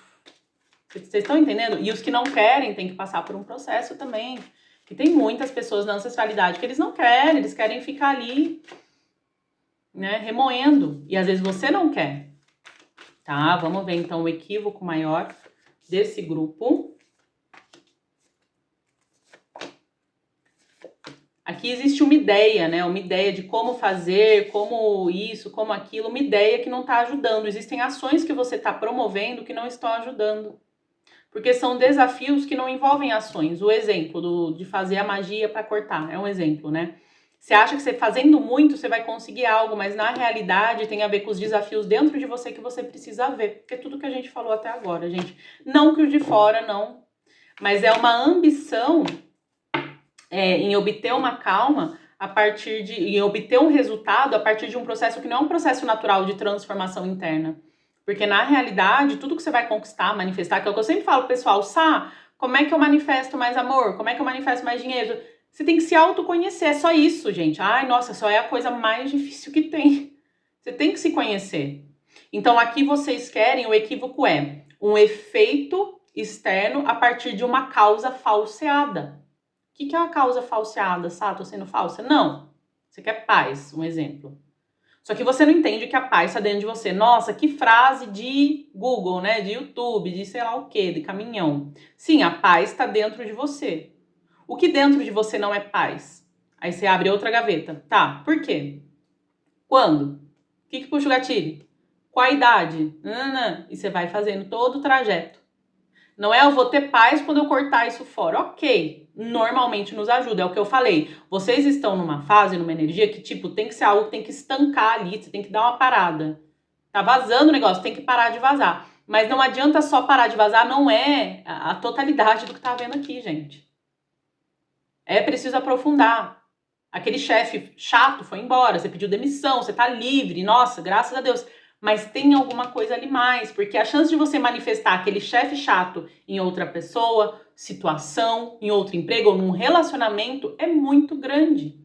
Vocês estão entendendo? E os que não querem têm que passar por um processo também. E tem muitas pessoas na ancestralidade que eles não querem, eles querem ficar ali, né, remoendo. E às vezes você não quer. Tá? Vamos ver então o equívoco maior desse grupo. Aqui existe uma ideia, né? Uma ideia de como fazer, como isso, como aquilo, uma ideia que não está ajudando. Existem ações que você está promovendo que não estão ajudando. Porque são desafios que não envolvem ações. O exemplo de fazer a magia para cortar é um exemplo, né? Você acha que você fazendo muito você vai conseguir algo, mas na realidade tem a ver com os desafios dentro de você que você precisa ver. Porque é tudo que a gente falou até agora, gente. Não que o de fora não, mas é uma ambição em obter uma calma em obter um resultado a partir de um processo que não é um processo natural de transformação interna. Porque na realidade, tudo que você vai conquistar, manifestar, que é o que eu sempre falo pro pessoal, Sá, como é que eu manifesto mais amor? Como é que eu manifesto mais dinheiro? Você tem que se autoconhecer, é só isso, gente. Ai, nossa, só é a coisa mais difícil que tem. Você tem que se conhecer. Então aqui vocês querem, o equívoco é um efeito externo a partir de uma causa falseada. O que é uma causa falseada, Sá? Tô sendo falsa? Não. Você quer paz, um exemplo. Só que você não entende que a paz está dentro de você. Nossa, que frase de Google, né? De YouTube, de sei lá o quê, de caminhão. Sim, a paz está dentro de você. O que dentro de você não é paz? Aí você abre outra gaveta. Tá, por quê? Quando? O que puxa o gatilho? Qual a idade? E você vai fazendo todo o trajeto. Não é eu vou ter paz quando eu cortar isso fora. Ok, normalmente nos ajuda, é o que eu falei. Vocês estão numa fase, numa energia que, tipo, tem que ser algo que tem que estancar ali, você tem que dar uma parada. Tá vazando o negócio, tem que parar de vazar. Mas não adianta só parar de vazar, não é a totalidade do que tá vendo aqui, gente. É preciso aprofundar. Aquele chefe chato foi embora, você pediu demissão, você tá livre, nossa, graças a Deus. Mas tem alguma coisa ali mais, porque a chance de você manifestar aquele chefe chato em outra pessoa, situação, em outro emprego ou num relacionamento é muito grande.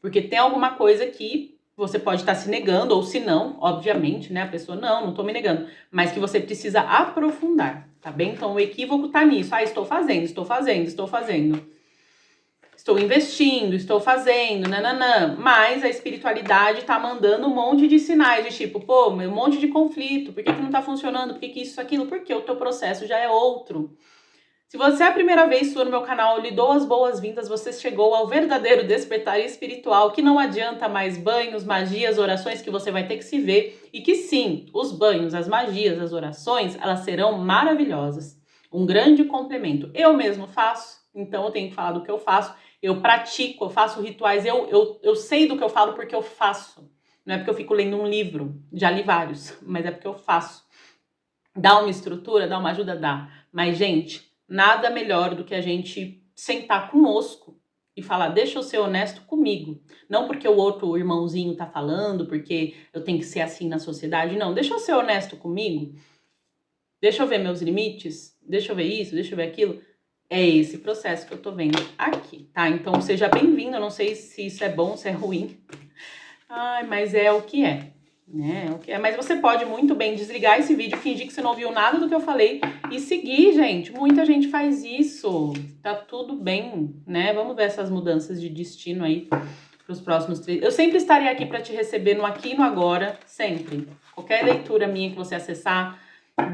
Porque tem alguma coisa que você pode estar se negando, ou se não, obviamente, né? A pessoa, não tô me negando, mas que você precisa aprofundar, tá bem? Então o equívoco tá nisso. Estou fazendo. Estou investindo, estou fazendo, nananã. Mas a espiritualidade tá mandando um monte de sinais de tipo, pô, um monte de conflito. Por que não tá funcionando? Por que isso, aquilo? Porque o teu processo já é outro. Se você é a primeira vez sua no meu canal, eu lhe dou as boas-vindas. Você chegou ao verdadeiro despertar espiritual, que não adianta mais banhos, magias, orações, que você vai ter que se ver. E que sim, os banhos, as magias, as orações, elas serão maravilhosas. Um grande complemento. Eu mesmo faço, então eu tenho que falar do que eu faço. Eu pratico, eu faço rituais, eu sei do que eu falo porque eu faço. Não é porque eu fico lendo um livro, já li vários, mas é porque eu faço. Dá uma estrutura, dá uma ajuda, dá. Mas, gente, nada melhor do que a gente sentar conosco e falar, deixa eu ser honesto comigo. Não porque o outro irmãozinho tá falando, porque eu tenho que ser assim na sociedade, não. Deixa eu ser honesto comigo. Deixa eu ver meus limites, deixa eu ver isso, deixa eu ver aquilo. É esse processo que eu tô vendo aqui, tá? Então, seja bem-vindo. Eu não sei se isso é bom, se é ruim. Ai, mas é o que é, né? É o que é. Mas você pode muito bem desligar esse vídeo, fingir que você não ouviu nada do que eu falei e seguir, gente. Muita gente faz isso. Tá tudo bem, né? Vamos ver essas mudanças de destino aí pros próximos 3. Eu sempre estarei aqui para te receber no aqui e no agora, sempre. Qualquer leitura minha que você acessar,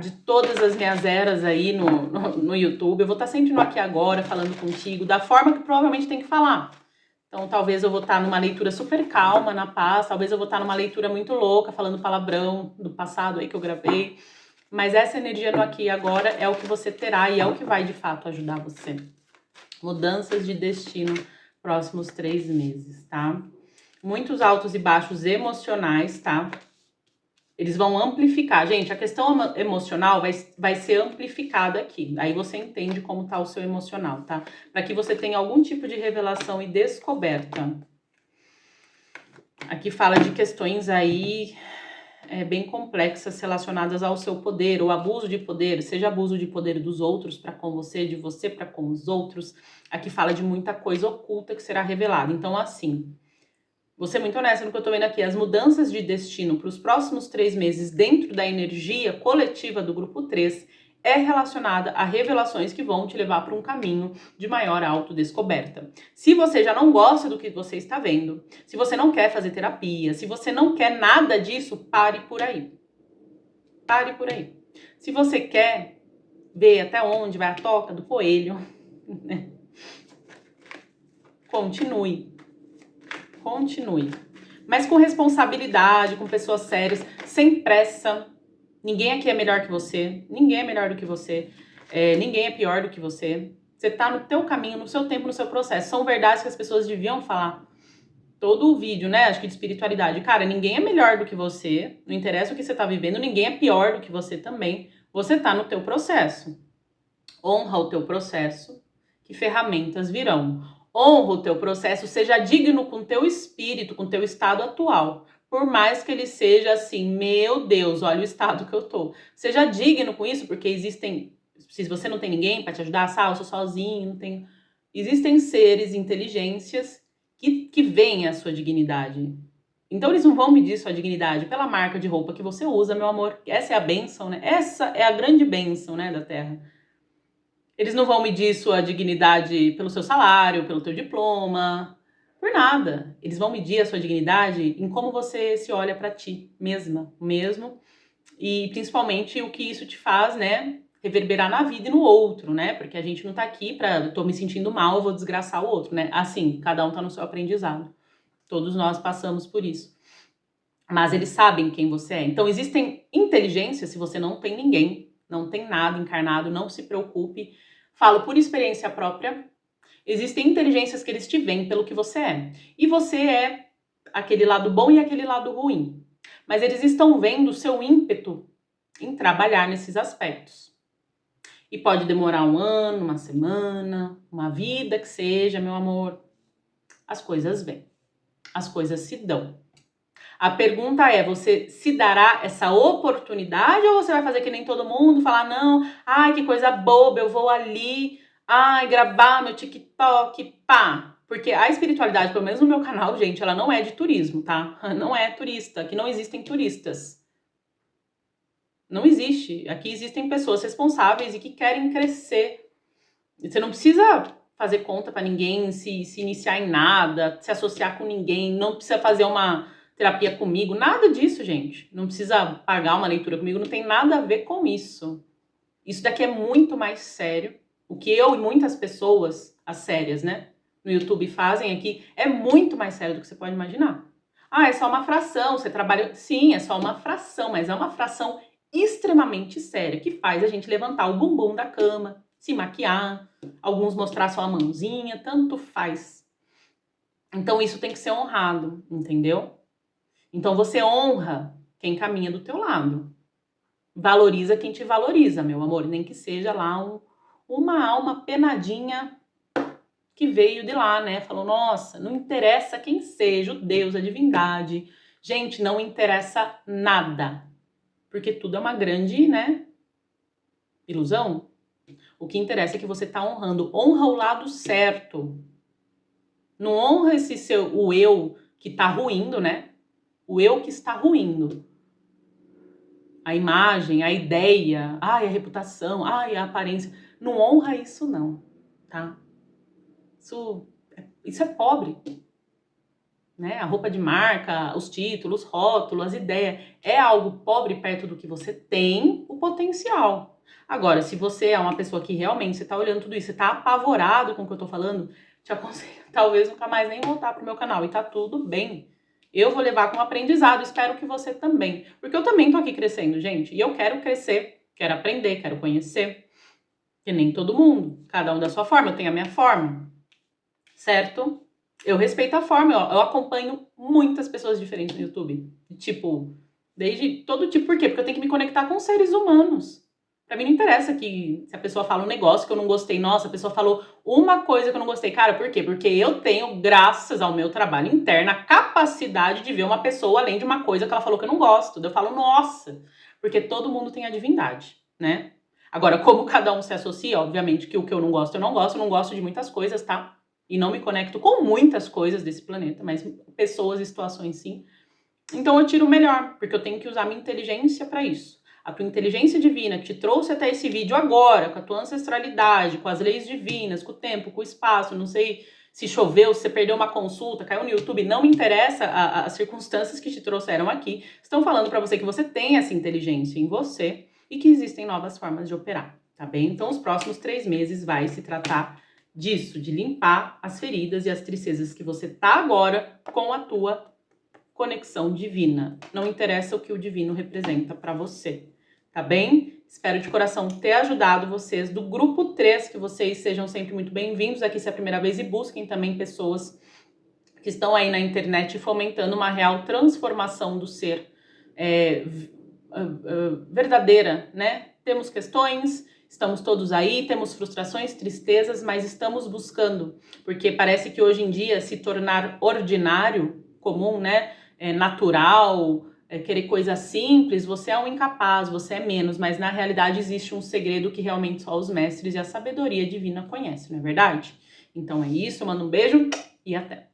de todas as minhas eras aí no YouTube, eu vou estar sempre no aqui e agora, falando contigo, da forma que provavelmente tem que falar. Então, talvez eu vou estar numa leitura super calma, na paz, talvez eu vou estar numa leitura muito louca, falando palavrão do passado aí que eu gravei, mas essa energia no aqui e agora é o que você terá e é o que vai, de fato, ajudar você. Mudanças de destino próximos 3 meses, tá? muitos altos e baixos emocionais, tá? Eles vão amplificar. Gente, a questão emocional vai ser amplificada aqui. Aí você entende como tá o seu emocional, tá? Para que você tenha algum tipo de revelação e descoberta. Aqui fala de questões aí bem complexas relacionadas ao seu poder, ou abuso de poder, seja abuso de poder dos outros para com você, de você para com os outros. Aqui fala de muita coisa oculta que será revelada. Então, assim, vou ser muito honesta no que eu tô vendo aqui. As mudanças de destino para os próximos 3 meses dentro da energia coletiva do grupo 3 é relacionada a revelações que vão te levar para um caminho de maior autodescoberta. Se você já não gosta do que você está vendo, se você não quer fazer terapia, se você não quer nada disso, pare por aí. Pare por aí. Se você quer ver até onde vai a toca do coelho, né? Continue. Mas com responsabilidade, com pessoas sérias, sem pressa. Ninguém aqui é melhor que você. Ninguém é melhor do que você. Ninguém é pior do que você. Você tá no teu caminho, no seu tempo, no seu processo. São verdades que as pessoas deviam falar. Todo o vídeo, né? Acho que de espiritualidade. Cara, ninguém é melhor do que você. Não interessa o que você tá vivendo. Ninguém é pior do que você também. Você tá no teu processo. Honra o teu processo, que ferramentas virão. Honra o teu processo, seja digno com o teu espírito, com o teu estado atual. Por mais que ele seja assim, meu Deus, olha o estado que eu tô. Seja digno com isso, porque existem, se você não tem ninguém para te ajudar, eu sou sozinho, não tenho. Existem seres, inteligências que veem a sua dignidade. Então eles não vão medir sua dignidade pela marca de roupa que você usa, meu amor. Essa é a bênção, né? Essa é a grande bênção, né, da Terra. Eles não vão medir sua dignidade pelo seu salário, pelo teu diploma, por nada. Eles vão medir a sua dignidade em como você se olha pra ti mesmo. E principalmente o que isso te faz, né, reverberar na vida e no outro, né? Porque a gente não tá aqui pra, tô me sentindo mal, vou desgraçar o outro, né? Assim, cada um tá no seu aprendizado. Todos nós passamos por isso. Mas eles sabem quem você é. Então existem inteligências, se você não tem ninguém, não tem nada encarnado, não se preocupe. Falo por experiência própria. Existem inteligências que eles te veem pelo que você é. E você é aquele lado bom e aquele lado ruim. Mas eles estão vendo o seu ímpeto em trabalhar nesses aspectos. E pode demorar 1 ano, 1 semana, uma vida que seja, meu amor. As coisas vêm. As coisas se dão. A pergunta é, você se dará essa oportunidade ou você vai fazer que nem todo mundo, falar, não, ai, que coisa boba, eu vou ali, ai, gravar meu TikTok, pá. Porque a espiritualidade, pelo menos no meu canal, gente, ela não é de turismo, tá? Não é turista, aqui não existem turistas. Não existe. Aqui existem pessoas responsáveis e que querem crescer. Você não precisa fazer conta pra ninguém, se iniciar em nada, se associar com ninguém, não precisa fazer uma terapia comigo, nada disso, gente. Não precisa pagar uma leitura comigo, não tem nada a ver com isso. Isso daqui é muito mais sério. O que eu e muitas pessoas, as sérias, né, no YouTube fazem aqui, é muito mais sério do que você pode imaginar. Ah, é só uma fração, você trabalha... Sim, é só uma fração, mas é uma fração extremamente séria, que faz a gente levantar o bumbum da cama, se maquiar, alguns mostrar só a mãozinha, tanto faz. Então isso tem que ser honrado, entendeu? Então você honra quem caminha do teu lado. Valoriza quem te valoriza, meu amor. Nem que seja lá uma alma penadinha que veio de lá, né? Falou, nossa, não interessa quem seja, o Deus, a divindade. Gente, não interessa nada. Porque tudo é uma grande, né, ilusão. O que interessa é que você tá honrando. Honra o lado certo. Não honra o eu que tá ruindo, né? O eu que está ruindo. A imagem, a ideia, ai, a reputação, ai, a aparência. Não honra isso não, tá? Isso é pobre. Né? A roupa de marca, os títulos, os rótulos, as ideias. É algo pobre perto do que você tem o potencial. Agora, se você é uma pessoa que realmente você tá olhando tudo isso, você tá apavorado com o que eu tô falando, te aconselho talvez nunca mais nem voltar pro meu canal. E tá tudo bem. Eu vou levar como aprendizado, espero que você também. Porque eu também tô aqui crescendo, gente. E eu quero crescer, quero aprender, quero conhecer. Que nem todo mundo. Cada um da sua forma, eu tenho a minha forma. Certo? Eu respeito a forma, eu acompanho muitas pessoas diferentes no YouTube. Tipo, desde todo tipo. Por quê? Porque eu tenho que me conectar com seres humanos. Pra mim não interessa que se a pessoa fala um negócio que eu não gostei. Nossa, a pessoa falou uma coisa que eu não gostei. Cara, por quê? Porque eu tenho, graças ao meu trabalho interno, a capacidade de ver uma pessoa além de uma coisa que ela falou que eu não gosto. Eu falo, nossa, porque todo mundo tem a divindade, né? Agora, como cada um se associa, obviamente que o que eu não gosto, eu não gosto de muitas coisas, tá? E não me conecto com muitas coisas desse planeta, mas pessoas e situações sim. Então eu tiro o melhor, porque eu tenho que usar minha inteligência para isso. A tua inteligência divina que te trouxe até esse vídeo agora, com a tua ancestralidade, com as leis divinas, com o tempo, com o espaço, não sei se choveu, se você perdeu uma consulta, caiu no YouTube, não me interessa as circunstâncias que te trouxeram aqui. Estão falando para você que você tem essa inteligência em você e que existem novas formas de operar, tá bem? Então os próximos 3 meses vai se tratar disso, de limpar as feridas e as tristezas que você tá agora com a tua conexão divina. Não interessa o que o divino representa para você, tá bem? Espero de coração ter ajudado vocês do grupo 3, que vocês sejam sempre muito bem-vindos aqui se é a primeira vez e busquem também pessoas que estão aí na internet fomentando uma real transformação do ser verdadeira, né? Temos questões, estamos todos aí, temos frustrações, tristezas, mas estamos buscando, porque parece que hoje em dia se tornar ordinário, comum, né? Natural, querer coisa simples, você é um incapaz, você é menos, mas na realidade existe um segredo que realmente só os mestres e a sabedoria divina conhecem, não é verdade? Então é isso, mando um beijo e até!